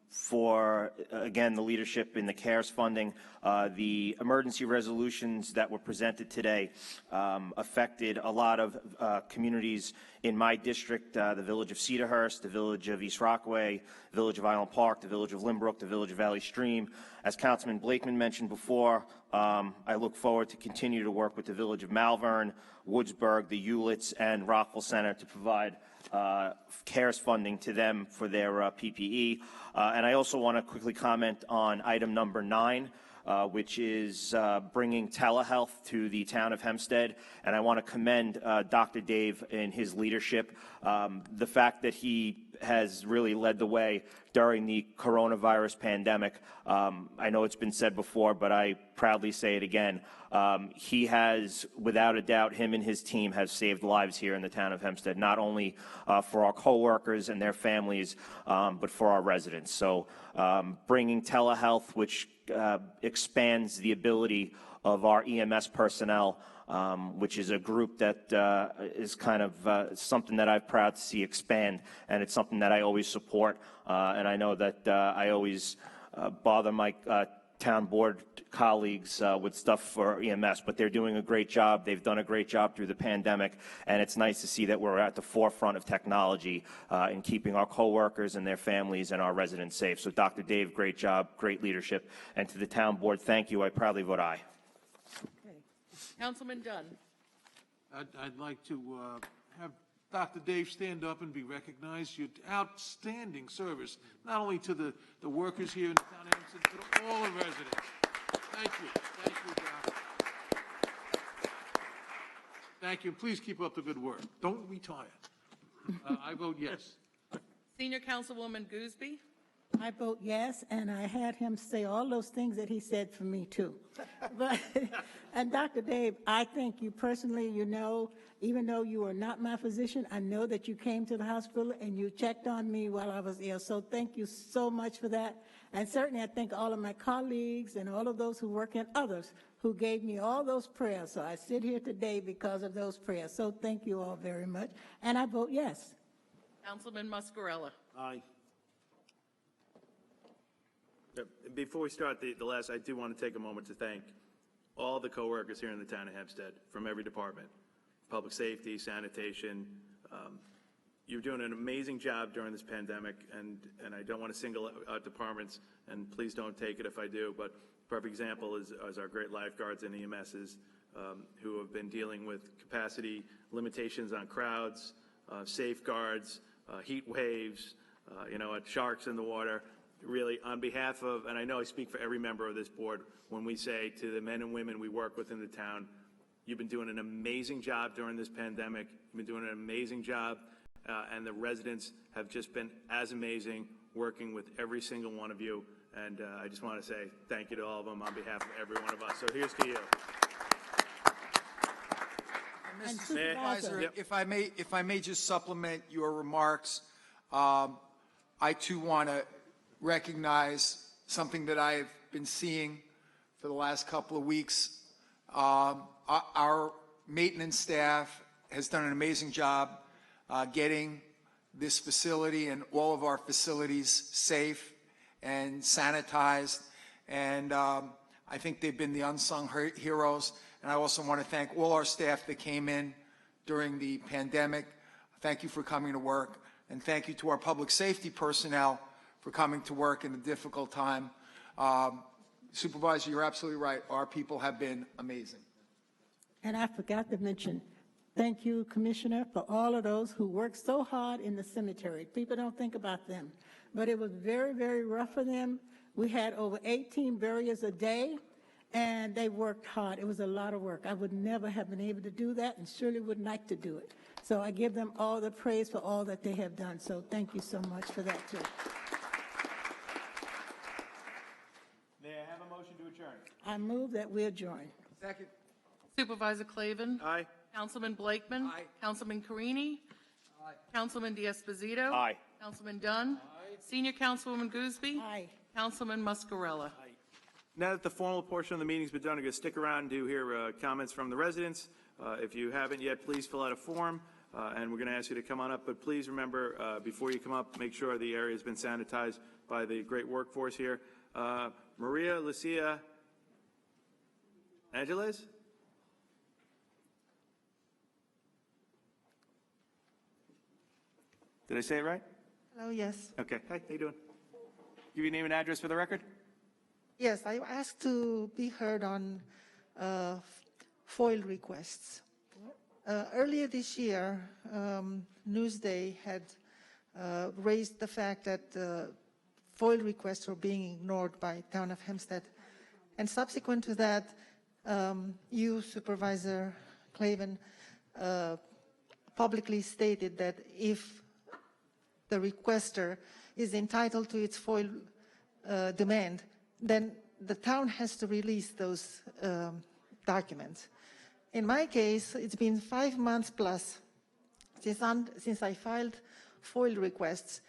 for, again, the leadership in the CARES funding. The emergency resolutions that were presented today affected a lot of communities in my district, the village of Cedarhurst, the village of East Rockaway, the village of Island Park, the village of Limbrook, the village of Valley Stream. As Councilman Blakeman mentioned before, I look forward to continue to work with the village of Malvern, Woodsburg, the Hewletts, and Rockville Center to provide CARES funding to them for their PPE. And I also want to quickly comment on item number 9, which is bringing telehealth to the town of Hempstead. And I want to commend Dr. Dave in his leadership. The fact that he has really led the way during the coronavirus pandemic. I know it's been said before, but I proudly say it again. He has, without a doubt, him and his team have saved lives here in the town of Hempstead, not only for our coworkers and their families, but for our residents. So bringing telehealth, which expands the ability of our EMS personnel, which is a group that is kind of something that I'm proud to see expand, and it's something that I always support. And I know that I always bother my town board colleagues with stuff for EMS, but they're doing a great job. They've done a great job through the pandemic, and it's nice to see that we're at the forefront of technology in keeping our coworkers and their families and our residents safe. So Dr. Dave, great job, great leadership. And to the town board, thank you. I proudly vote aye. Councilman Dunn? I'd like to have Dr. Dave stand up and be recognized. Your outstanding service, not only to the workers here in the town of Hempstead, but to all the residents. Thank you. Thank you, Doc. Thank you. Please keep up the good work. Don't retire. I vote yes. Senior Councilwoman Gooseby? I vote yes, and I had him say all those things that he said for me, too. But, and Dr. Dave, I thank you personally. You know, even though you are not my physician, I know that you came to the hospital and you checked on me while I was ill. So thank you so much for that. And certainly I thank all of my colleagues and all of those who work and others who gave me all those prayers. So I sit here today because of those prayers. So thank you all very much. And I vote yes. Councilman Muscarella? Aye. Before we start the last, I do want to take a moment to thank all the coworkers here in the town of Hempstead from every department, public safety, sanitation. You're doing an amazing job during this pandemic, and I don't want to single out departments, and please don't take it if I do, but perfect example is our great lifeguards and EMSs who have been dealing with capacity limitations on crowds, safeguards, heat waves, sharks in the water. Really, on behalf of, and I know I speak for every member of this board, when we say to the men and women we work with in the town, you've been doing an amazing job during this pandemic. You've been doing an amazing job, and the residents have just been as amazing working with every single one of you. And I just want to say thank you to all of them on behalf of every one of us. So here's to you. Mr. Supervisor, yep. if I may just supplement your remarks, I too want to recognize something that I've been seeing for the last couple of weeks. Our maintenance staff has done an amazing job getting this facility and all of our facilities safe and sanitized. And I think they've been the unsung heroes. And I also want to thank all our staff that came in during the pandemic. Thank you for coming to work. And thank you to our public safety personnel for coming to work in a difficult time. Supervisor, you're absolutely right. Our people have been amazing. And I forgot to mention, thank you, Commissioner, for all of those who worked so hard in the cemetery. People don't think about them, but it was very, very rough for them. We had over 18 burials a day, and they worked hard. It was a lot of work. I would never have been able to do that and surely wouldn't like to do it. So I give them all the praise for all that they have done. So thank you so much for that, too. May I have a motion to adjourn? I move that we adjourn. Second. Supervisor Clavin. Aye. Councilman Blakeman. Aye. Councilman Carini. Aye. Councilman D'Esposito. Aye. Councilman Dunn. Senior Councilwoman Gooseby. Aye. Councilman Muscarella. Now that the formal portion of the meeting's been done, I'm going to stick around to hear comments from the residents. If you haven't yet, please fill out a form, and we're going to ask you to come on up. But please remember, before you come up, make sure the area has been sanitized by the great workforce here. Maria Lucia Angeles? Did I say it right? Hello, yes. Okay. Hi, how you doing? Give your name and address for the record. Yes, I asked to be heard on FOIL requests. Earlier this year, Newsday had raised the fact that FOIL requests were being ignored by Town of Hempstead. And subsequent to that, you, Supervisor Clavin, publicly stated that if the requester is entitled to its FOIL demand, then the town has to release those documents. In my case, it's been 5 months plus since I filed FOIL requests,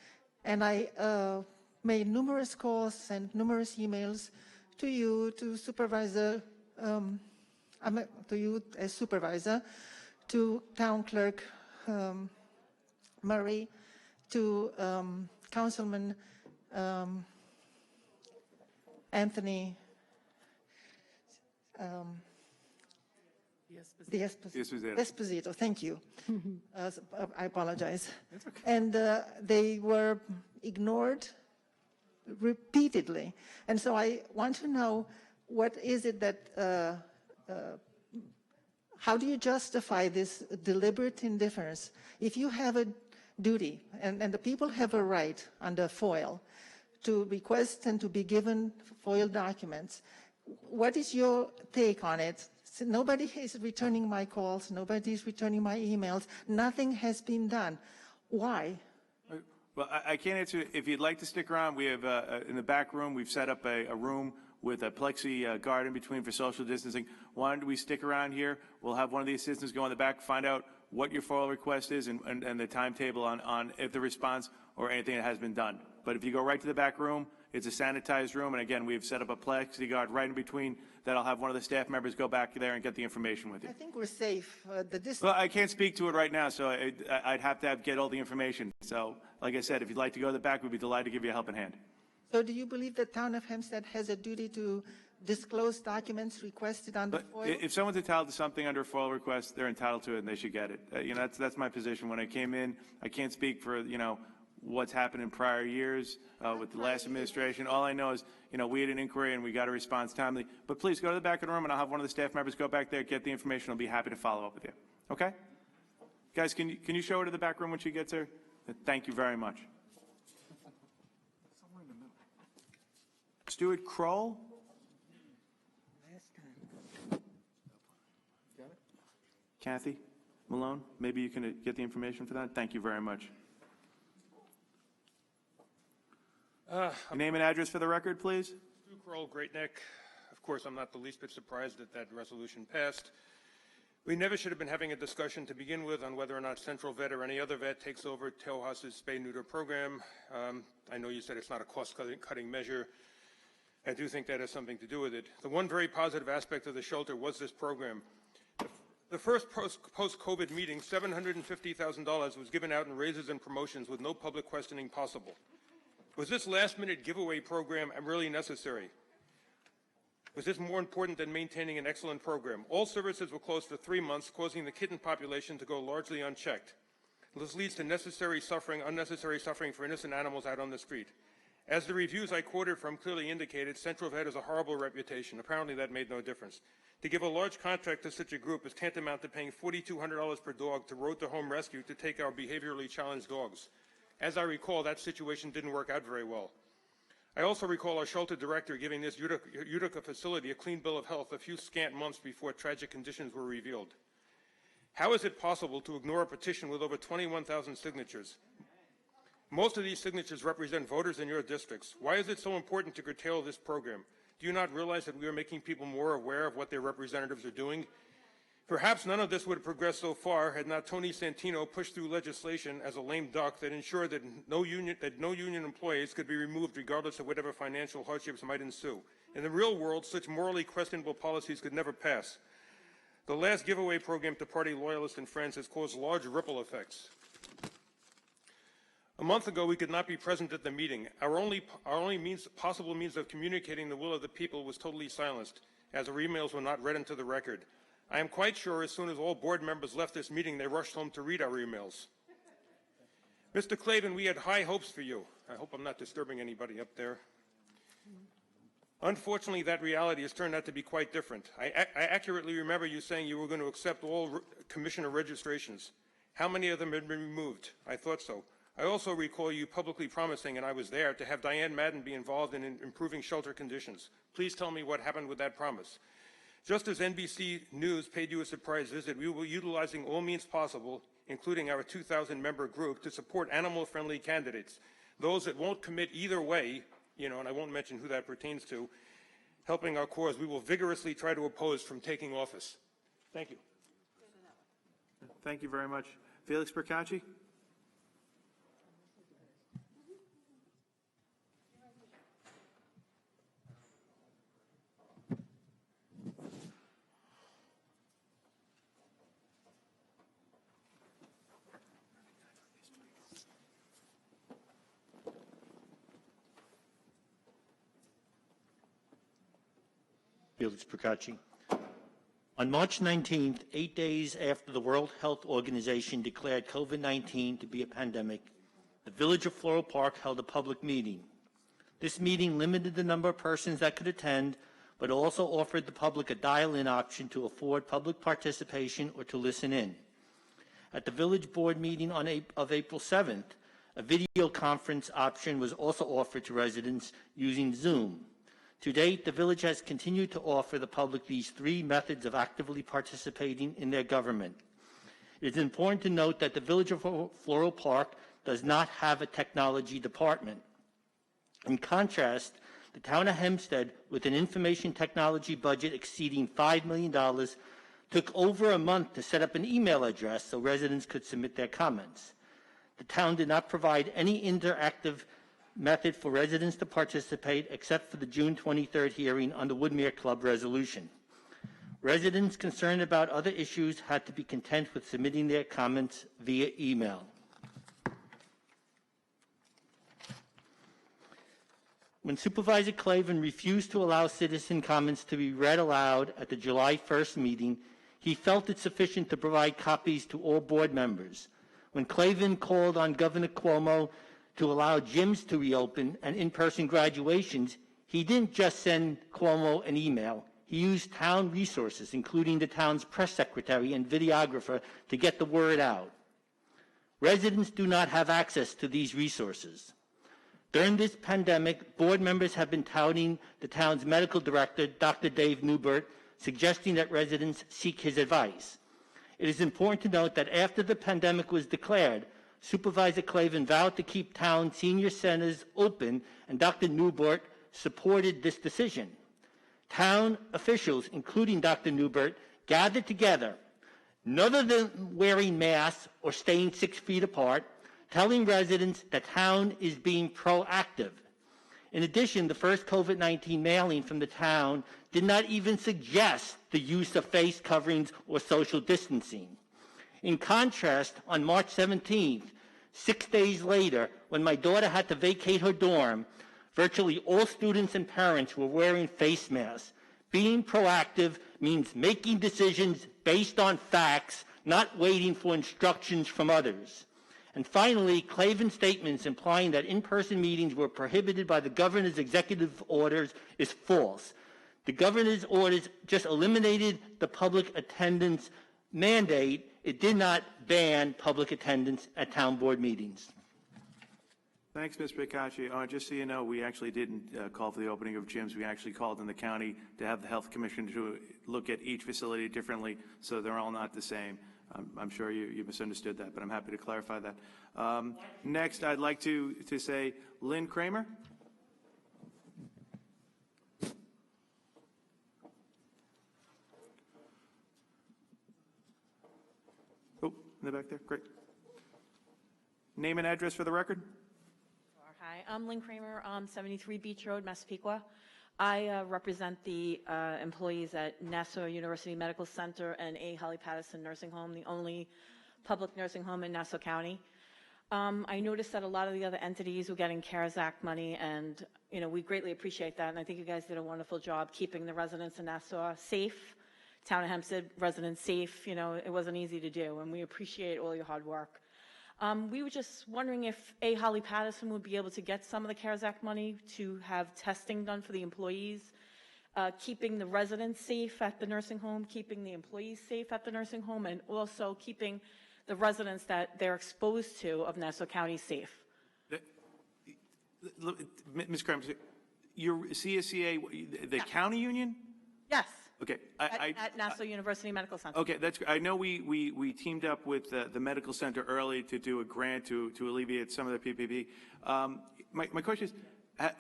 and I made numerous calls, sent numerous emails to you, to Supervisor, to you as Supervisor, to Town Clerk Murray, to Councilman Anthony Esposito, thank you. I apologize. That's okay. And they were ignored repeatedly. And so I want to know, what is it that, how do you justify this deliberate indifference? If you have a duty, and the people have a right under FOIL to request and to be given FOIL documents, what is your take on it? So nobody is returning my calls, nobody is returning my emails, nothing has been done. Why? Well, I can't answer. If you'd like to stick around, we have in the back room, we've set up a room with a plexi guard in between for social distancing. Why don't we stick around here? We'll have one of the assistants go in the back, find out what your FOIL request is and the timetable on if the response or anything that has been done. But if you go right to the back room, it's a sanitized room, and again, we've set up a plexi guard right in between that. I'll have one of the staff members go back there and get the information with you. I think we're safe. Well, I can't speak to it right now, so I'd have to get all the information. So, like I said, if you'd like to go to the back, we'd be delighted to give you a helping hand. So do you believe the Town of Hempstead has a duty to disclose documents requested under FOIL? If someone's entitled to something under a FOIL request, they're entitled to it, and they should get it. That's my position. When I came in, I can't speak for, what's happened in prior years with the last administration. All I know is, we had an inquiry and we got a response timely. But please go to the back of the room, and I'll have one of the staff members go back there, get the information. I'll be happy to follow up with you. Okay? Guys, can you show her to the back room when she gets here? Thank you very much. Stuart Kroll? Kathy Malone, maybe you can get the information for that? Thank you very much. Name and address for the record, please. Stu Kroll, Great Neck. Of course, I'm not the least bit surprised that that resolution passed. We never should have been having a discussion to begin with on whether or not Central Vet or any other vet takes over TOH's spay-neuter program. I know you said it's not a cost-cutting measure. I do think that has something to do with it. The one very positive aspect of the shelter was this program. The first post-COVID meeting, $750,000 was given out in raises and promotions with no public questioning possible. Was this last-minute giveaway program really necessary? Was this more important than maintaining an excellent program? All services were closed for 3 months, causing the kitten population to go largely unchecked. This leads to unnecessary suffering for innocent animals out on the street. As the reviews I quoted from clearly indicated, Central Vet has a horrible reputation. Apparently that made no difference. To give a large contract to such a group is tantamount to paying $4,200 per dog to Road to Home Rescue to take our behaviorally challenged dogs. As I recall, that situation didn't work out very well. I also recall our shelter director giving this Utica facility a clean bill of health a few scant months before tragic conditions were revealed. How is it possible to ignore a petition with over 21,000 signatures? Most of these signatures represent voters in your districts. Why is it so important to curtail this program? Do you not realize that we are making people more aware of what their representatives are doing? Perhaps none of this would have progressed so far had not Tony Santino pushed through legislation as a lame duck that ensured that no union employees could be removed regardless of whatever financial hardships might ensue. In the real world, such morally questionable policies could never pass. The last giveaway program to party loyalists and friends has caused large ripple effects. A month ago, we could not be present at the meeting. Our only possible means of communicating the will of the people was totally silenced, as our emails were not read into the record. I am quite sure as soon as all board members left this meeting, they rushed home to read our emails. Mr. Clavin, we had high hopes for you. I hope I'm not disturbing anybody up there. Unfortunately, that reality has turned out to be quite different. I accurately remember you saying you were going to accept all commissioner registrations. How many of them had been removed? I thought so. I also recall you publicly promising, and I was there, to have Diane Madden be involved in improving shelter conditions. Please tell me what happened with that promise. Just as NBC News paid you a surprise visit, we will be utilizing all means possible, including our 2,000-member group, to support animal-friendly candidates. Those that won't commit either way, and I won't mention who that pertains to, helping our cause, we will vigorously try to oppose from taking office. Thank you. Thank you very much. Felix Percacci? Felix Percacci. On March 19th, 8 days after the World Health Organization declared COVID-19 to be a pandemic, the Village of Floral Park held a public meeting. This meeting limited the number of persons that could attend, but also offered the public a dial-in option to afford public participation or to listen in. At the Village Board meeting of April 7th, a video conference option was also offered to residents using Zoom. To date, the Village has continued to offer the public these three methods of actively participating in their government. It is important to note that the Village of Floral Park does not have a technology department. In contrast, the Town of Hempstead, with an information technology budget exceeding $5 million, took over a month to set up an email address so residents could submit their comments. The town did not provide any interactive method for residents to participate except for the June 23rd hearing on the Woodmere Club resolution. Residents concerned about other issues had to be content with submitting their comments via email. When Supervisor Clavin refused to allow citizen comments to be read aloud at the July 1st meeting, he felt it sufficient to provide copies to all board members. When Clavin called on Governor Cuomo to allow gyms to reopen and in-person graduations, he didn't just send Cuomo an email. He used town resources, including the town's press secretary and videographer, to get the word out. Residents do not have access to these resources. During this pandemic, board members have been touting the town's medical director, Dr. Dave Newbert, suggesting that residents seek his advice. It is important to note that after the pandemic was declared, Supervisor Clavin vowed to keep town senior centers open, and Dr. Newbert supported this decision. Town officials, including Dr. Newbert, gathered together, none of them wearing masks or staying 6 feet apart, telling residents that town is being proactive. In addition, the first COVID-19 mailing from the town did not even suggest the use of face coverings or social distancing. In contrast, on March 17th, 6 days later, when my daughter had to vacate her dorm, virtually all students and parents were wearing face masks. Being proactive means making decisions based on facts, not waiting for instructions from others. And finally, Klavan's statements implying that in-person meetings were prohibited by the governor's executive orders is false. The governor's orders just eliminated the public attendance mandate. It did not ban public attendance at town board meetings. Thanks, Mr. Bicacci. Just so you know, we actually didn't call for the opening of gyms. We actually called in the county to have the health commission to look at each facility differently, so they're all not the same. I'm sure you misunderstood that, but I'm happy to clarify that. Next, I'd like to say Lynn Kramer. Oh, in the back there, great. Name and address for the record. Hi, I'm Lynn Kramer, 73 Beach Road, Massapequa. I represent the employees at Nassau University Medical Center and A. Holly Patterson Nursing Home, the only public nursing home in Nassau County. I noticed that a lot of the other entities were getting CARES Act money, and we greatly appreciate that. And I think you guys did a wonderful job keeping the residents in Nassau safe, Town of Hempstead residents safe. It wasn't easy to do, and we appreciate all your hard work. We were just wondering if A. Holly Patterson would be able to get some of the CARES Act money to have testing done for the employees, keeping the residents safe at the nursing home, keeping the employees safe at the nursing home, and also keeping the residents that they're exposed to of Nassau County safe. Ms. Kramer, your CSCA, the county union? Yes. Okay. At Nassau University Medical Center. Okay, that's. I know we teamed up with the medical center early to do a grant to alleviate some of the PPP. My question is,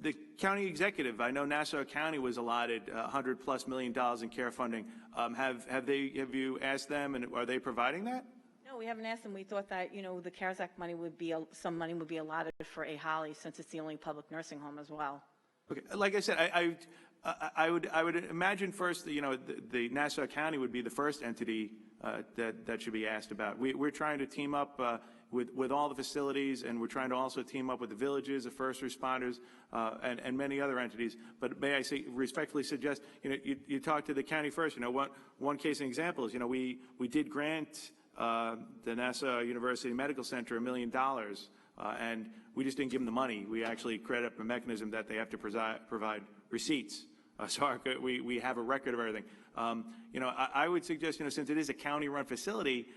the county executive. I know Nassau County was allotted $100+ million in care funding. Have you asked them, and are they providing that? No, we haven't asked them. We thought that the CARES Act money would be some money would be allotted for A. Holly, since it's the only public nursing home as well. Okay, like I said, I would imagine first that, the Nassau County would be the first entity that should be asked about. We're trying to team up with all the facilities, and we're trying to also team up with the villages, the first responders, and many other entities. But may I respectfully suggest, you talk to the county first. One case and example is, we did grant the Nassau University Medical Center $1 million, and we just didn't give them the money. We actually created up a mechanism that they have to provide receipts. So we have a record of everything. I would suggest, since it is a county-run facility,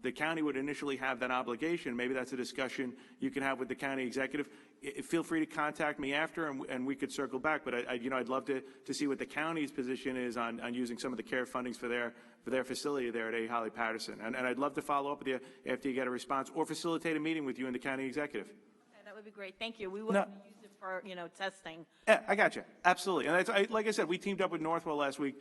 the county would initially have that obligation. Maybe that's a discussion you can have with the county executive. Feel free to contact me after, and we could circle back. But I'd love to see what the county's position is on using some of the care fundings for their facility there at A. Holly Patterson. And I'd love to follow up with you after you get a response, or facilitate a meeting with you and the county executive. Okay, that would be great. Thank you. We will use it for testing. Yeah, I got you. Absolutely. And that's, like I said, we teamed up with Northwell last week,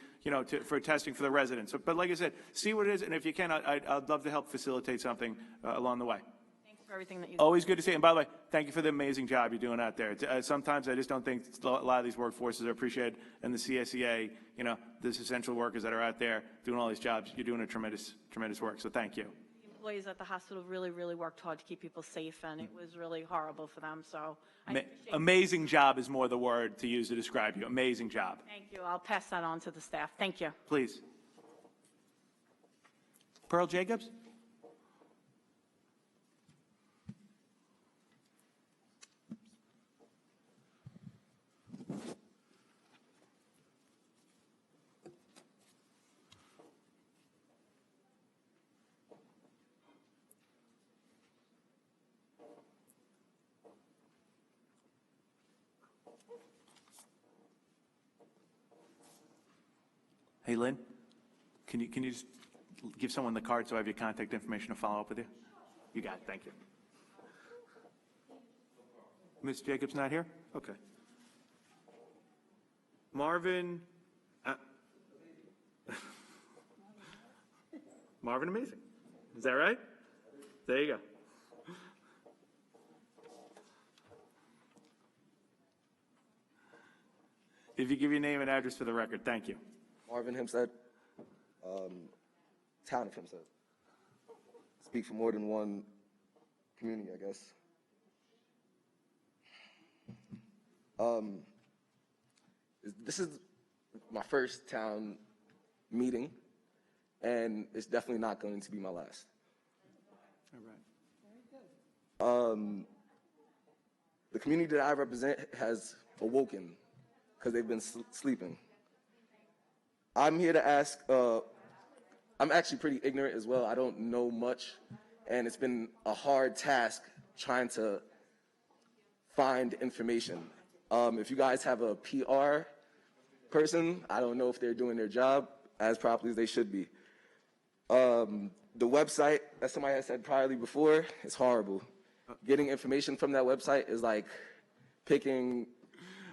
for testing for the residents. But like I said, see what it is, and if you can, I'd love to help facilitate something along the way. Thanks for everything that you. Always good to see you. And by the way, thank you for the amazing job you're doing out there. Sometimes I just don't think a lot of these workforces are appreciated, and the CSEA, these essential workers that are out there doing all these jobs, you're doing a tremendous work. So thank you. Employees at the hospital really worked hard to keep people safe, and it was really horrible for them. So I appreciate amazing job is more the word to use to describe you. Amazing job. Thank you. I'll pass that on to the staff. Thank you. Please. Pearl Jacobs? Hey, Lynn, can you just give someone the card so I have your contact information to follow up with you? You got it. Thank you. Ms. Jacobs not here? Okay. Marvin. Marvin Amazing. Is that right? There you go. If you give your name and address for the record, thank you. Marvin Hempstead, Town of Hempstead. Speak for more than one community, I guess. This is my first town meeting, and it's definitely not going to be my last. All right. The community that I represent has awoken because they've been sleeping. I'm here to ask, I'm actually pretty ignorant as well. I don't know much, and it's been a hard task trying to find information. If you guys have a PR person, I don't know if they're doing their job as properly as they should be. The website, as somebody has said priorly before, is horrible. Getting information from that website is like picking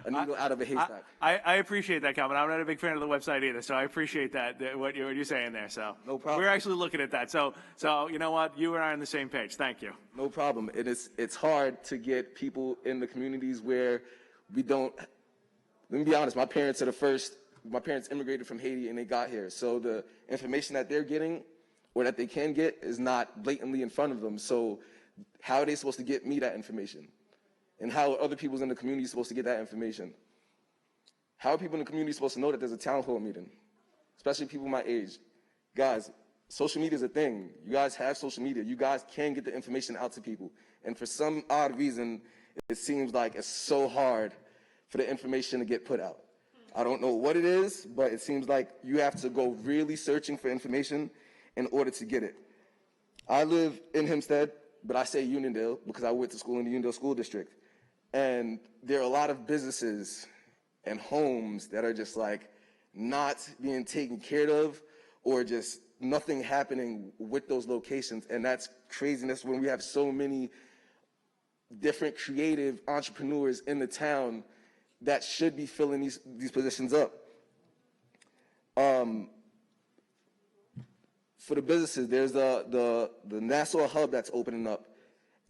a needle out of a haystack. I appreciate that comment. I'm not a big fan of the website either, so I appreciate that what you're saying there. So no problem. We're actually looking at that. So you know what? You and I are on the same page. Thank you. No problem. It's hard to get people in the communities where we don't. Let me be honest. My parents immigrated from Haiti and they got here. So the information that they're getting or that they can get is not blatantly in front of them. So how are they supposed to get me that information? And how are other people in the community supposed to get that information? How are people in the community supposed to know that there's a town hall meeting? Especially people my age. Guys, social media is a thing. You guys have social media. You guys can get the information out to people. And for some odd reason, it seems like it's so hard for the information to get put out. I don't know what it is, but it seems like you have to go really searching for information in order to get it. I live in Hempstead, but I say Uniondale because I went to school in the Uniondale School District. And there are a lot of businesses and homes that are just like not being taken care of or just nothing happening with those locations. And that's craziness when we have so many different creative entrepreneurs in the town that should be filling these positions up. For the businesses, there's the Nassau hub that's opening up.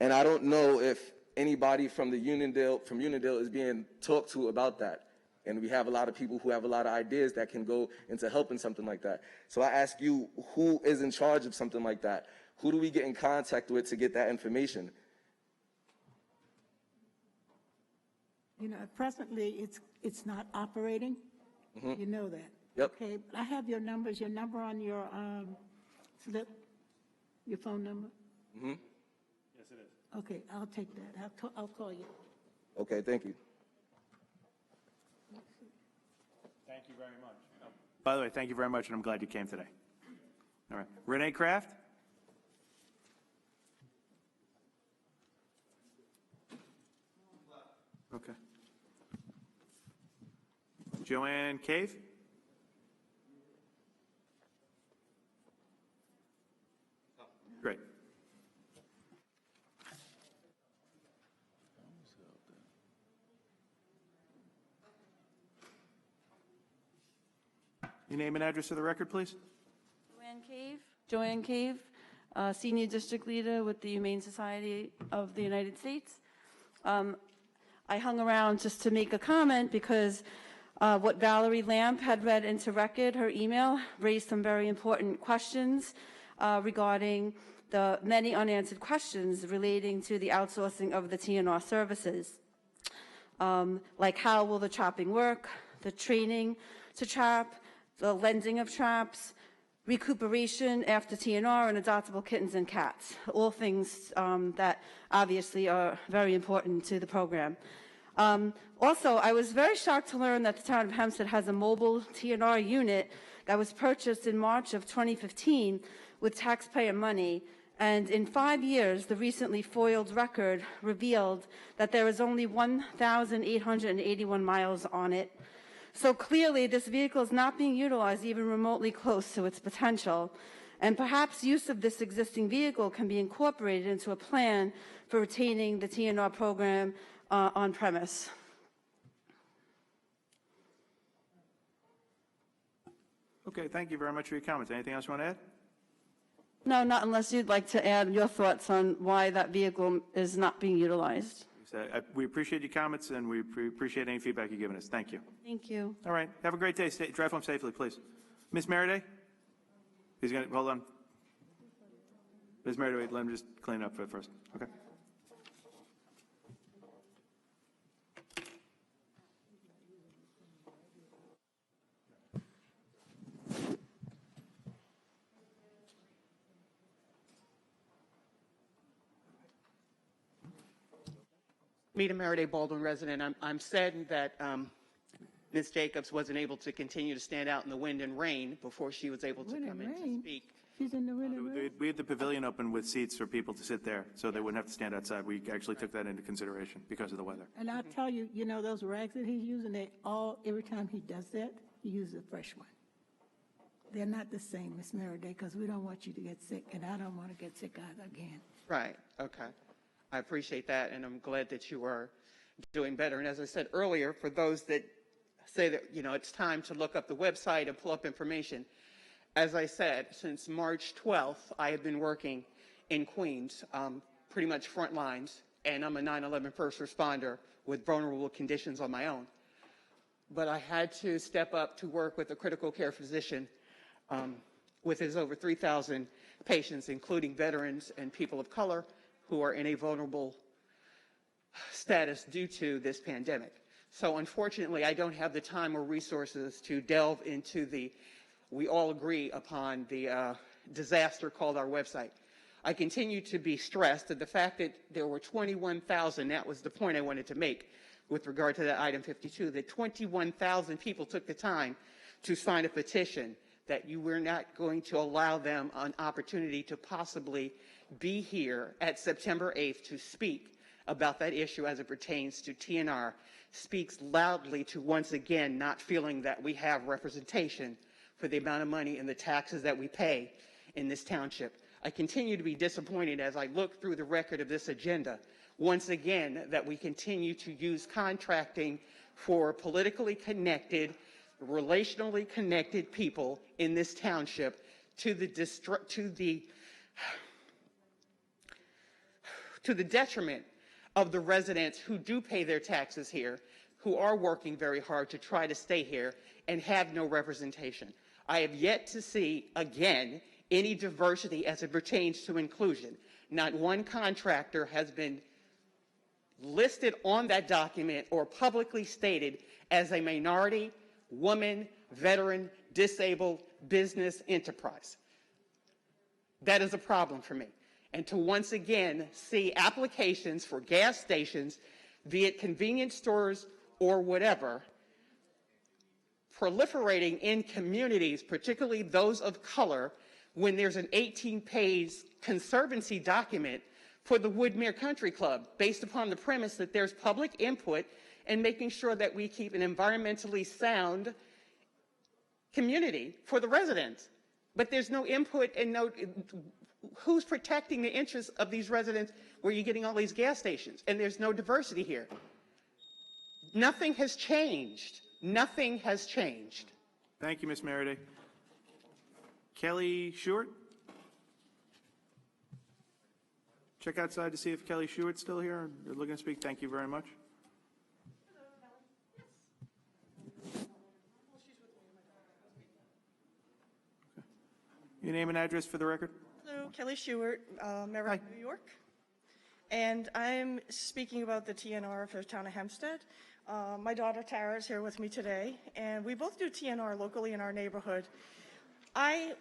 And I don't know if anybody from Uniondale is being talked to about that. And we have a lot of people who have a lot of ideas that can go into helping something like that. So I ask you, who is in charge of something like that? Who do we get in contact with to get that information? You know, presently, it's not operating. Mm-hmm. You know that. Yep. Okay, I have your numbers, your number on your slip, your phone number. Mm-hmm. Yes, it is. Okay, I'll take that. I'll call you. Okay, thank you. Thank you very much. By the way, thank you very much, and I'm glad you came today. All right. Renee Kraft? Okay. Joanne Cave? Great. Your name and address for the record, please? Joanne Cave, Senior District Leader with the Humane Society of the United States. I hung around just to make a comment because what Valerie Lamp had read into record, her email, raised some very important questions regarding the many unanswered questions relating to the outsourcing of the TNR services. Like how will the trapping work, the training to trap, the lending of traps, recuperation after TNR, and adoptable kittens and cats, all things that obviously are very important to the program. Also, I was very shocked to learn that the town of Hempstead has a mobile TNR unit that was purchased in March of 2015 with taxpayer money, and in 5 years, the recently foiled record revealed that there is only 1,881 miles on it. So clearly, this vehicle is not being utilized even remotely close to its potential. And perhaps use of this existing vehicle can be incorporated into a plan for retaining the TNR program on premise. Okay, thank you very much for your comments. Anything else you want to add? No, not unless you'd like to add your thoughts on why that vehicle is not being utilized. We appreciate your comments, and we appreciate any feedback you've given us. Thank you. Thank you. All right. Have a great day. Drive home safely, please. Ms. Meriday? He's going to, hold on. Ms. Meriday, wait, let him just clean up first. Okay. Meet a Merriday Baldwin resident. I'm saddened that Ms. Jacobs wasn't able to continue to stand out in the wind and rain before she was able to come in to speak. She's in the wind and rain. We had the pavilion open with seats for people to sit there, so they wouldn't have to stand outside. We actually took that into consideration because of the weather. And I'll tell you, you know, those rags that he's using, every time he does that, he uses a fresh one. They're not the same, Miss Merriday, because we don't want you to get sick, and I don't want to get sick again. Right, okay. I appreciate that, and I'm glad that you are doing better. And as I said earlier, for those that say that, you know, it's time to look up the website and pull up information, as I said, since March 12th, I have been working in Queens, pretty much front lines, and I'm a 9/11 first responder with vulnerable conditions on my own. But I had to step up to work with a critical care physician with his over 3,000 patients, including veterans and people of color who are in a vulnerable status due to this pandemic. So unfortunately, I don't have the time or resources to delve into we all agree upon the disaster called our website. I continue to be stressed at the fact that there were 21,000, that was the point I wanted to make with regard to that item 52, that 21,000 people took the time to sign a petition that you were not going to allow them an opportunity to possibly be here at September 8th to speak about that issue as it pertains to TNR, speaks loudly to once again not feeling that we have representation for the amount of money and the taxes that we pay in this township. I continue to be disappointed as I look through the record of this agenda, once again, that we continue to use contracting for politically connected, relationally connected people in this township to the detriment of the residents who do pay their taxes here, who are working very hard to try to stay here and have no representation. I have yet to see, again, any diversity as it pertains to inclusion. Not one contractor has been listed on that document or publicly stated as a minority, woman, veteran, disabled, business, enterprise. That is a problem for me. And to once again see applications for gas stations, be it convenience stores or whatever, proliferating in communities, particularly those of color, when there's an 18-page conservancy document for the Woodmere Country Club, based upon the premise that there's public input and making sure that we keep an environmentally sound community for the residents. But there's no input and no, who's protecting the interests of these residents where you're getting all these gas stations and there's no diversity here? Nothing has changed. Nothing has changed. Thank you, Ms. Merriday. Kelly Short? Check outside to see if Kelly Shewart's still here. You're looking to speak. Thank you very much. Your name and address for the record? Hello, Kelly Shewart, Merritt, New York. And I'm speaking about the TNR for the town of Hempstead. My daughter Tara is here with me today, and we both do TNR locally in our neighborhood. I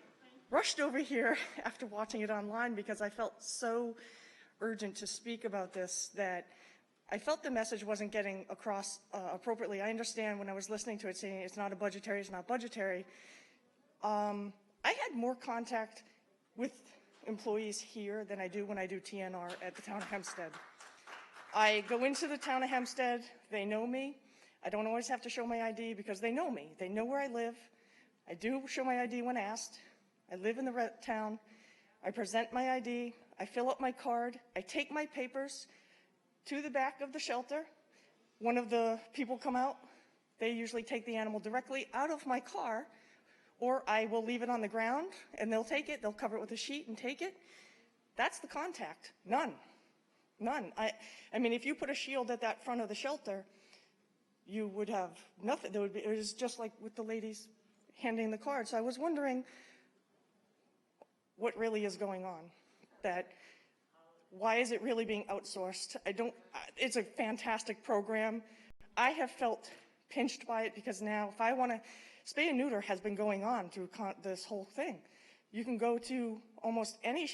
rushed over here after watching it online because I felt so urgent to speak about this that I felt the message wasn't getting across appropriately. I understand when I was listening to it saying it's not budgetary. I had more contact with employees here than I do when I do TNR at the town of Hempstead. I go into the town of Hempstead, they know me. I don't always have to show my ID because they know me. They know where I live. I do show my ID when asked. I live in the town. I present my ID. I fill up my card. I take my papers to the back of the shelter. One of the people come out. They usually take the animal directly out of my car, or I will leave it on the ground and they'll take it. They'll cover it with a sheet and take it. That's the contact. None. I mean, if you put a shield at that front of the shelter, you would have nothing. It was just like with the ladies handing the card. So I was wondering what really is going on. Why is it really being outsourced? It's a fantastic program. I have felt pinched by it because now if I want to, spay and neuter has been going on through this whole thing. You can go to almost any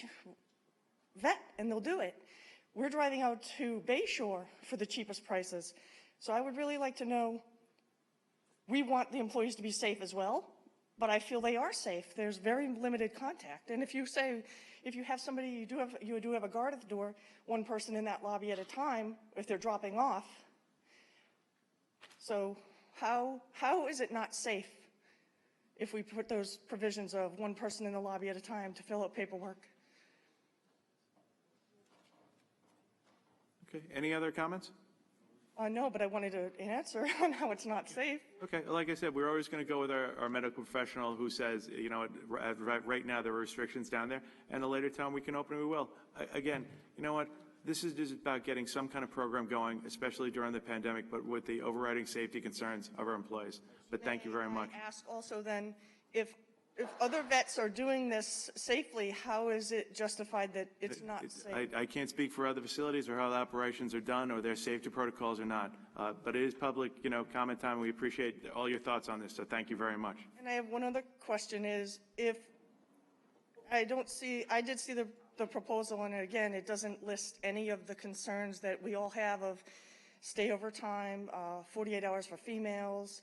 vet and they'll do it. We're driving out to Bayshore for the cheapest prices. So I would really like to know, we want the employees to be safe as well, but I feel they are safe. There's very limited contact. And if you have somebody, you do have a guard at the door, one person in that lobby at a time, if they're dropping off. So how is it not safe if we put those provisions of one person in the lobby at a time to fill out paperwork? Okay, any other comments? No, but I wanted an answer on how it's not safe. Okay, like I said, we're always going to go with our medical professional who says, you know, right now there are restrictions down there, and a later time we can open, we will. Again, you know what? This is just about getting some kind of program going, especially during the pandemic, but with the overriding safety concerns of our employees. But thank you very much. I ask also then, if other vets are doing this safely, how is it justified that it's not safe? I can't speak for other facilities or how the operations are done or their safety protocols or not. But it is public, you know, comment time. We appreciate all your thoughts on this. So thank you very much. And I have one other question is, if I did see the proposal, and again, it doesn't list any of the concerns that we all have of stay overtime, 48 hours for females.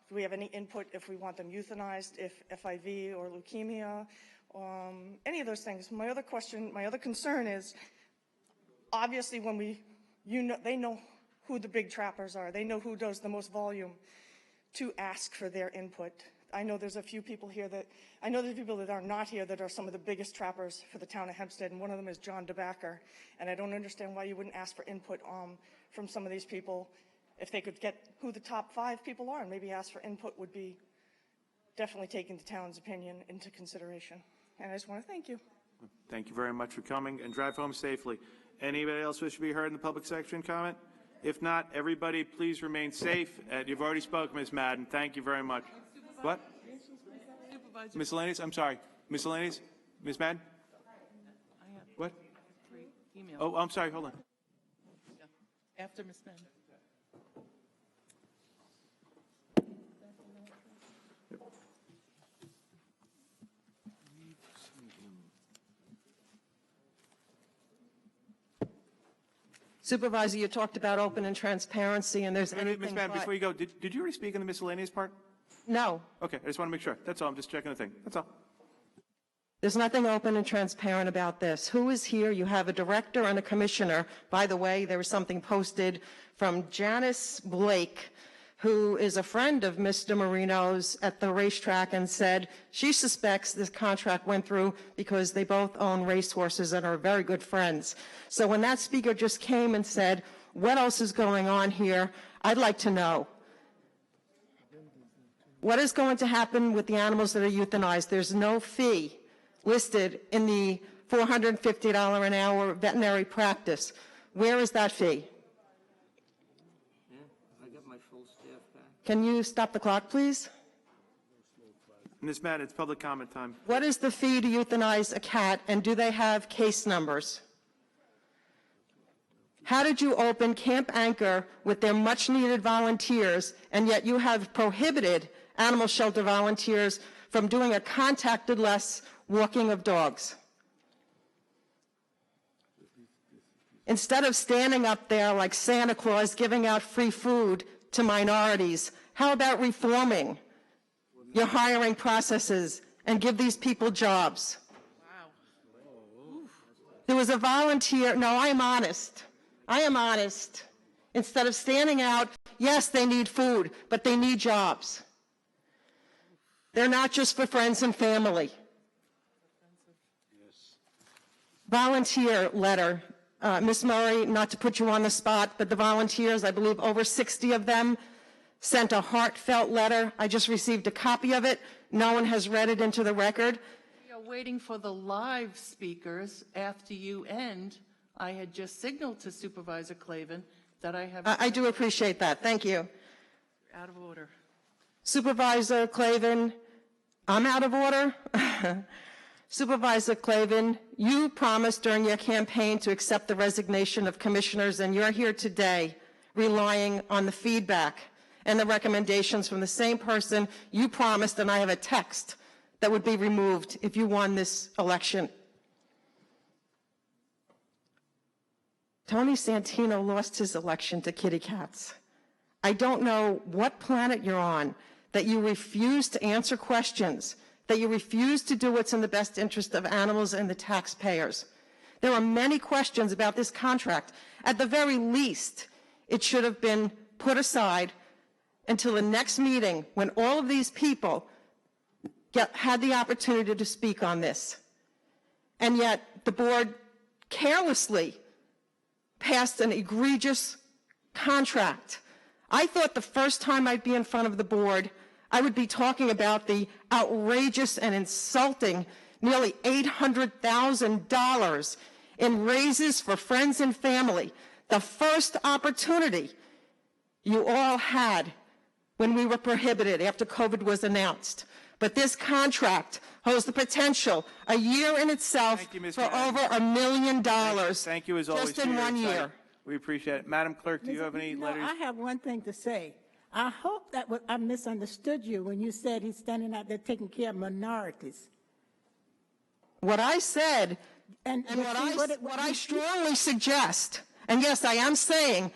Do we have any input if we want them euthanized, if FIV or leukemia, any of those things? My other concern is, obviously they know who the big trappers are. They know who does the most volume to ask for their input. I know there's a few people here there's people that are not here that are some of the biggest trappers for the town of Hempstead, and one of them is John DeBacker. And I don't understand why you wouldn't ask for input from some of these people. If they could get who the top 5 people are and maybe ask for input, would be definitely taking the town's opinion into consideration. And I just want to thank you. Thank you very much for coming, and drive home safely. Anybody else wish to be heard in the public section comment? If not, everybody please remain safe. You've already spoken, Ms. Madden. Thank you very much. What? Miscellaneous? I'm sorry. Miscellaneous? Ms. Madden? What? 3 emails. Oh, I'm sorry. Hold on. After Ms. Madden. Supervisor, you talked about open and transparency, and there's anything Ms. Madden, before you go, did you already speak in the miscellaneous part? No. Okay, I just want to make sure. That's all. I'm just checking the thing. That's all. There's nothing open and transparent about this. Who is here? You have a director and a commissioner. By the way, there was something posted from Janice Blake, who is a friend of Mr. Marino's at the racetrack, and said she suspects this contract went through because they both own racehorses and are very good friends. So when that speaker just came and said, what else is going on here, I'd like to know. What is going to happen with the animals that are euthanized? There's no fee listed in the $450 an hour veterinary practice. Where is that fee? I got my full staff back. Can you stop the clock, please? Ms. Madden, it's public comment time. What is the fee to euthanize a cat, and do they have case numbers? How did you open Camp Anchor with their much-needed volunteers, and yet you have prohibited animal shelter volunteers from doing a contactless walking of dogs? Instead of standing up there like Santa Claus giving out free food to minorities, how about reforming your hiring processes and give these people jobs? Wow. There was a volunteer, no, I am honest. I am honest. Instead of standing out, yes, they need food, but they need jobs. They're not just for friends and family. Volunteer letter. Ms. Murray, not to put you on the spot, but the volunteers, I believe over 60 of them, sent a heartfelt letter. I just received a copy of it. No one has read it into the record. We are waiting for the live speakers. After you end, I had just signaled to Supervisor Clavin that I have... I do appreciate that. Thank you. Out of order. Supervisor Clavin, I'm out of order. Supervisor Clavin, you promised during your campaign to accept the resignation of commissioners, and you're here today relying on the feedback and the recommendations from the same person you promised, and I have a text that would be removed if you won this election. Tony Santino lost his election to kitty cats. I don't know what planet you're on that you refuse to answer questions, that you refuse to do what's in the best interest of animals and the taxpayers. There are many questions about this contract. At the very least, it should have been put aside until the next meeting when all of these people had the opportunity to speak on this. And yet the board carelessly passed an egregious contract. I thought the first time I'd be in front of the board, I would be talking about the outrageous and insulting nearly $800,000 in raises for friends and family, the first opportunity you all had when we were prohibited after COVID was announced. But this contract holds the potential, a year in itself, for over $1 million. Thank you as always. Just in 1 year. We appreciate it. Madam Clerk, do you have any letters? I have one thing to say. I hope that I misunderstood you when you said he's standing out there taking care of minorities. What I said, and what I strongly suggest, and yes, I am saying,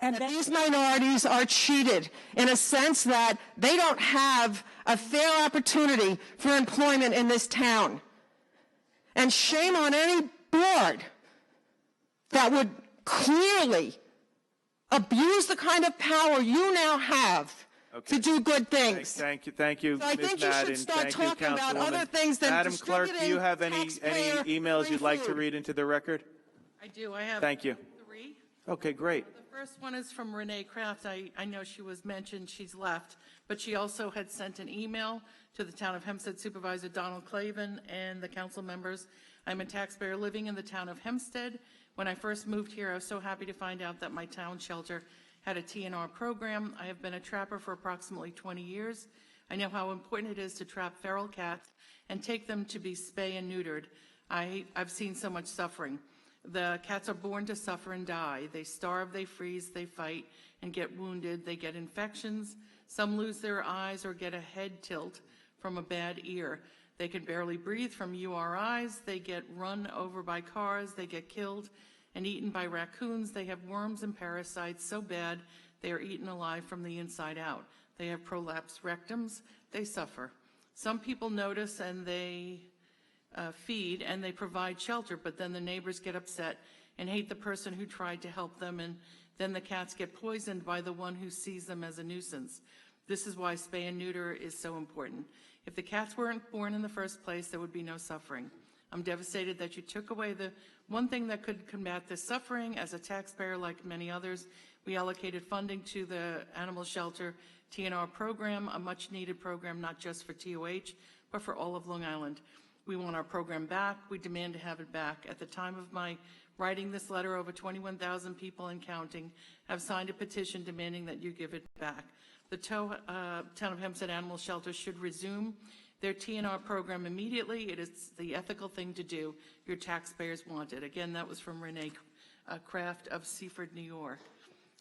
and that these minorities are cheated in a sense that they don't have a fair opportunity for employment in this town. And shame on any board that would clearly abuse the kind of power you now have to do good things. Thank you, So I Ms. think you Madden. should start Thank you, talking about other Councilwoman. things than Madam Clerk, do you have any taxpayer emails you'd like to food. read into the record? I do. I have Thank you. 3. Okay, great. The first one is from Renee Kraft. I know she was mentioned, she's left, but she also had sent an email to the Town of Hempstead Supervisor Donald Clavin and the council members. I'm a taxpayer living in the Town of Hempstead. When I first moved here, I was so happy to find out that my town shelter had a TNR program. I have been a trapper for approximately 20 years. I know how important it is to trap feral cats and take them to be spay and neutered. I've seen so much suffering. The cats are born to suffer and die. They starve, they freeze, they fight, and get wounded. They get infections. Some lose their eyes or get a head tilt from a bad ear. They can barely breathe from URIs. They get run over by cars. They get killed and eaten by raccoons. They have worms and parasites so bad they are eaten alive from the inside out. They have prolapsed rectums. They suffer. Some people notice and they feed and they provide shelter, but then the neighbors get upset and hate the person who tried to help them, and then the cats get poisoned by the one who sees them as a nuisance. This is why spay and neuter is so important. If the cats weren't born in the first place, there would be no suffering. I'm devastated that you took away the one thing that could combat this suffering. As a taxpayer, like many others, we allocated funding to the animal shelter TNR program, a much needed program, not just for TOH, but for all of Long Island. We want our program back. We demand to have it back. At the time of my writing this letter, over 21,000 people and counting have signed a petition demanding that you give it back. The Town of Hempstead Animal Shelter should resume their TNR program immediately. It is the ethical thing to do. Your taxpayers want it. Again, that was from Renee Kraft of Seaford, New York.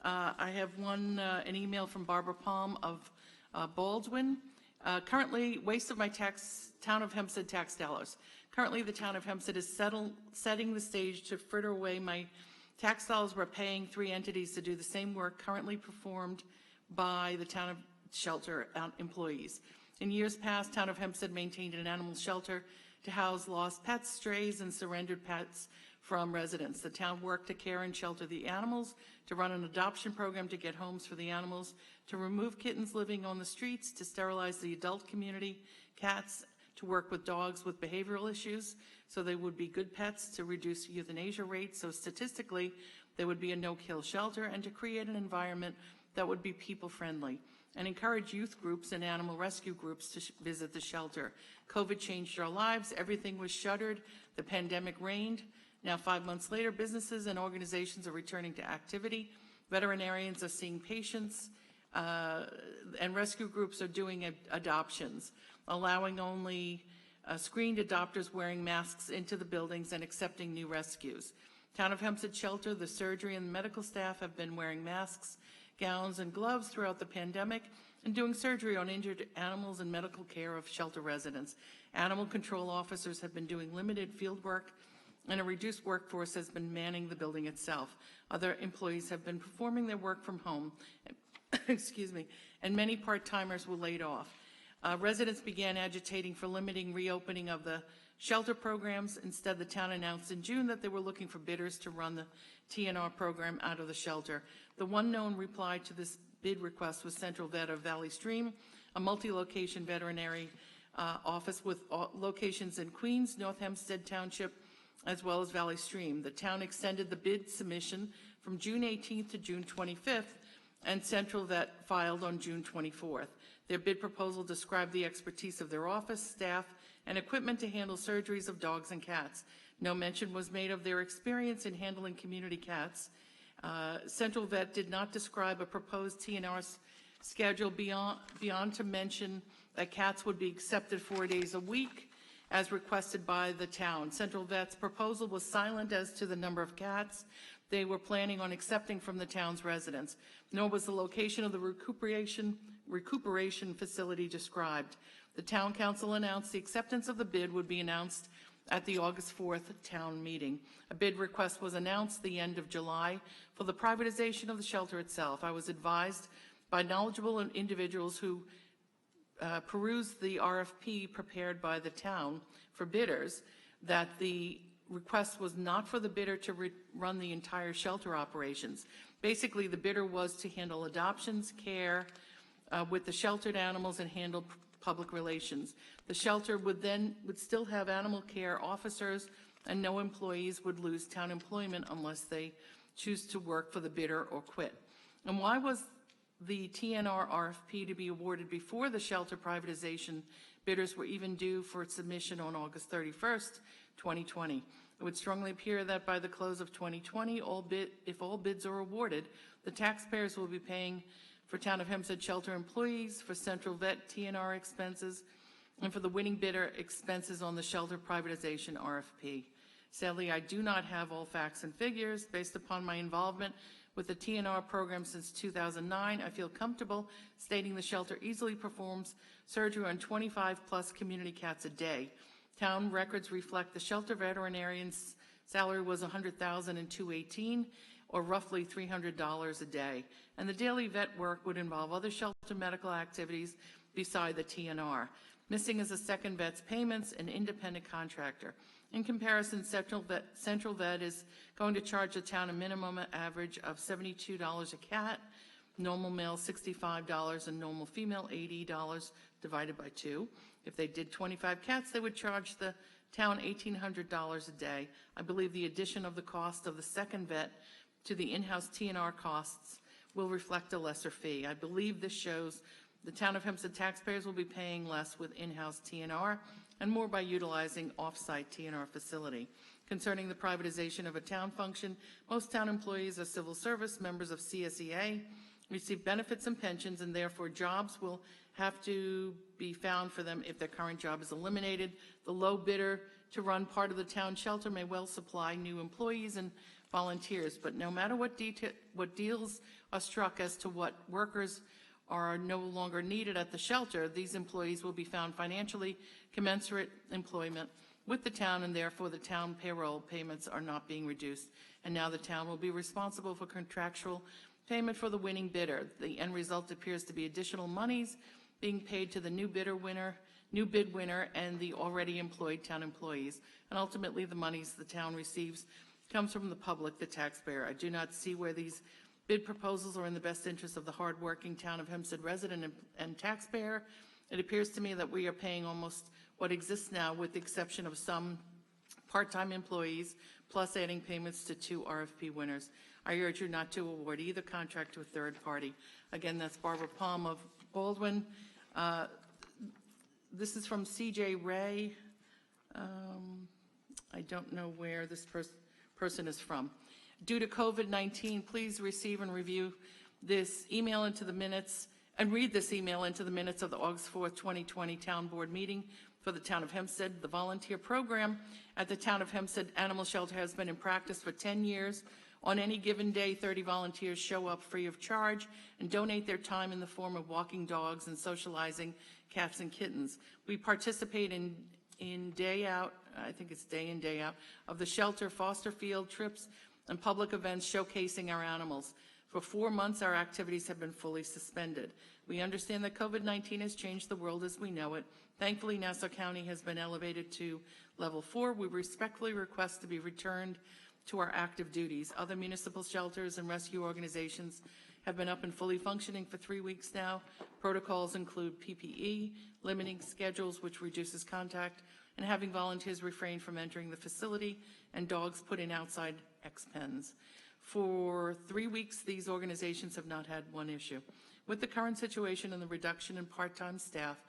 I have an email from Barbara Palm of Baldwin. Currently, waste of my Town of Hempstead tax dollars. Currently, the Town of Hempstead is setting the stage to fritter away my tax dollars. We're paying 3 entities to do the same work currently performed by the Town of Shelter employees. In years past, Town of Hempstead maintained an animal shelter to house lost pets, strays, and surrendered pets from residents. The town worked to care and shelter the animals, to run an adoption program to get homes for the animals, to remove kittens living on the streets, to sterilize the adult community, cats, to work with dogs with behavioral issues so they would be good pets, to reduce euthanasia rates so statistically there would be a no-kill shelter, and to create an environment that would be people-friendly, and encourage youth groups and animal rescue groups to visit the shelter. COVID changed our lives. Everything was shuttered. The pandemic reigned. Now, 5 months later, businesses and organizations are returning to activity. Veterinarians are seeing patients, and rescue groups are doing adoptions, allowing only screened adopters wearing masks into the buildings and accepting new rescues. Town of Hempstead Shelter, the surgery and medical staff have been wearing masks, gowns, and gloves throughout the pandemic and doing surgery on injured animals and medical care of shelter residents. Animal control officers have been doing limited field work and a reduced workforce has been manning the building itself. Other employees have been performing their work from home, excuse me, and many part-timers were laid off. Residents began agitating for limiting reopening of the shelter programs. Instead, the town announced in June that they were looking for bidders to run the TNR program out of the shelter. The one known reply to this bid request was Central Vet of Valley Stream, a multi-location veterinary office with locations in Queens, North Hempstead Township, as well as Valley Stream. The town extended the bid submission from June 18th to June 25th, and Central Vet filed on June 24th. Their bid proposal described the expertise of their office, staff, and equipment to handle surgeries of dogs and cats. No mention was made of their experience in handling community cats. Central Vet did not describe a proposed TNR schedule beyond to mention that cats would be accepted 4 days a week as requested by the town. Central Vet's proposal was silent as to the number of cats they were planning on accepting from the town's residents, nor was the location of the recuperation facility described. The town council announced the acceptance of the bid would be announced at the August 4th town meeting. A bid request was announced the end of July for the privatization of the shelter itself. I was advised by knowledgeable individuals who perused the RFP prepared by the town for bidders that the request was not for the bidder to run the entire shelter operations. Basically, the bidder was to handle adoptions, care with the sheltered animals, and handle public relations. The shelter would still have animal care officers, and no employees would lose town employment unless they choose to work for the bidder or quit. And why was the TNR RFP to be awarded before the shelter privatization bidders were even due for submission on August 31st, 2020? It would strongly appear that by the close of 2020, if all bids are awarded, the taxpayers will be paying for Town of Hempstead shelter employees, for Central Vet TNR expenses, and for the winning bidder expenses on the shelter privatization RFP. Sadly, I do not have all facts and figures. Based upon my involvement with the TNR program since 2009, I feel comfortable stating the shelter easily performs surgery on 25+ community cats a day. Town records reflect the shelter veterinarian's salary was $100,000 in 2018, or roughly $300 a day. And the daily vet work would involve other shelter medical activities beside the TNR. Missing is a second vet's payments, an independent contractor. In comparison, Central Vet is going to charge the town a minimum average of $72 a cat, normal male $65, and normal female $80 divided by 2. If they did 25 cats, they would charge the town $1,800 a day. I believe the addition of the cost of the second vet to the in-house TNR costs will reflect a lesser fee. I believe this shows the Town of Hempstead taxpayers will be paying less with in-house TNR and more by utilizing off-site TNR facility. Concerning the privatization of a town function, most town employees are civil service members of CSEA, receive benefits and pensions, and therefore jobs will have to be found for them if their current job is eliminated. The low bidder to run part of the town shelter may well supply new employees and volunteers, but no matter what deals are struck as to what workers are no longer needed at the shelter, these employees will be found financially commensurate employment with the town, and therefore the town payroll payments are not being reduced. And now the town will be responsible for contractual payment for the winning bidder. The end result appears to be additional monies being paid to the new bid winner, and the already employed town employees. And ultimately, the monies the town receives comes from the public, the taxpayer. I do not see where these bid proposals are in the best interest of the hardworking Town of Hempstead resident and taxpayer. It appears to me that we are paying almost what exists now, with the exception of some part-time employees, plus adding payments to 2 RFP winners. I urge you not to award either contract to a third party. Again, that's Barbara Palm of Baldwin. This is from CJ Ray. I don't know where this person is from. Due to COVID-19, please receive and review this email into the minutes and read this email into the minutes of the August 4th, 2020 Town Board meeting for the Town of Hempstead. The volunteer program at the Town of Hempstead Animal Shelter has been in practice for 10 years. On any given day, 30 volunteers show up free of charge and donate their time in the form of walking dogs and socializing cats and kittens. We participate in in, day out, I think it's day in, day out, of the shelter, foster field trips, and public events showcasing our animals. For 4 months, our activities have been fully suspended. We understand that COVID-19 has changed the world as we know it. Thankfully, Nassau County has been elevated to level 4. We respectfully request to be returned to our active duties. Other municipal shelters and rescue organizations have been up and fully functioning for 3 weeks now. Protocols include PPE, limiting schedules, which reduces contact, and having volunteers refrain from entering the facility, and dogs put in outside X-pens. For 3 weeks, these organizations have not had one issue. With the current situation and the reduction in part-time staff,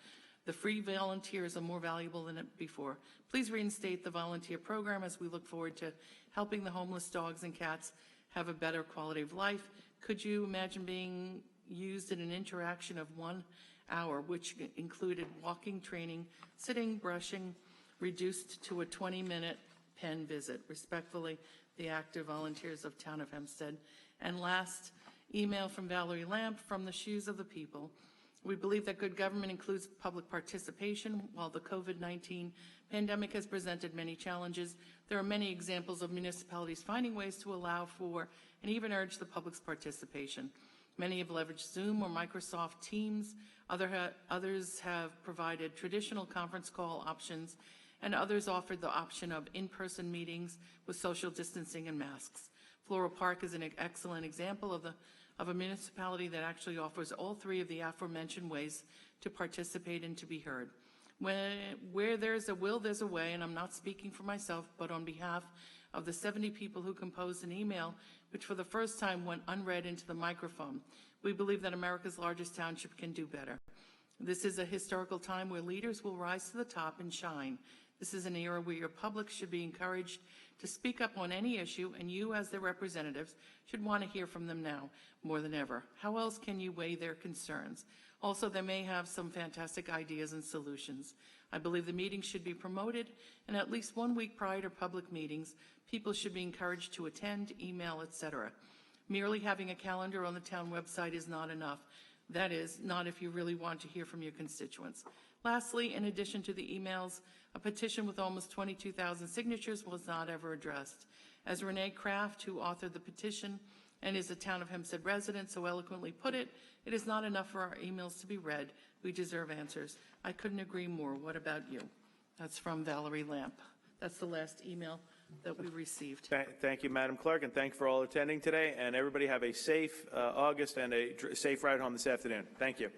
the free volunteers are more valuable than before. Please reinstate the volunteer program as we look forward to helping the homeless dogs and cats have a better quality of life. Could you imagine being used in an interaction of 1 hour, which included walking, training, sitting, brushing, reduced to a 20-minute pen visit? Respectfully, the active volunteers of Town of Hempstead. And last, email from Valerie Lamp from the Shoes of the People. We believe that good government includes public participation. While the COVID-19 pandemic has presented many challenges, there are many examples of municipalities finding ways to allow for and even urge the public's participation. Many have leveraged Zoom or Microsoft Teams. Others have provided traditional conference call options, and others offered the option of in-person meetings with social distancing and masks. Floral Park is an excellent example of a municipality that actually offers all 3 of the aforementioned ways to participate and to be heard. Where there's a will, there's a way, and I'm not speaking for myself, but on behalf of the 70 people who composed an email, which for the first time went unread into the microphone. We believe that America's largest township can do better. This is a historical time where leaders will rise to the top and shine. This is an era where your public should be encouraged to speak up on any issue, and you, as their representatives, should want to hear from them now more than ever. How else can you weigh their concerns? Also, they may have some fantastic ideas and solutions. I believe the meetings should be promoted, and at least 1 week prior to public meetings, people should be encouraged to attend, email, etc. Merely having a calendar on the town website is not enough. That is, not if you really want to hear from your constituents. Lastly, in addition to the emails, a petition with almost 22,000 signatures was not ever addressed. As Renee Kraft, who authored the petition and is a Town of Hempstead resident, so eloquently put it, it is not enough for our emails to be read. We deserve answers. I couldn't agree more. What about you? That's from Valerie Lamp. That's the last email that we received. Thank you, Madam Clerk, and thank you for all attending today. And everybody have a safe August and a safe ride home this afternoon. Thank you.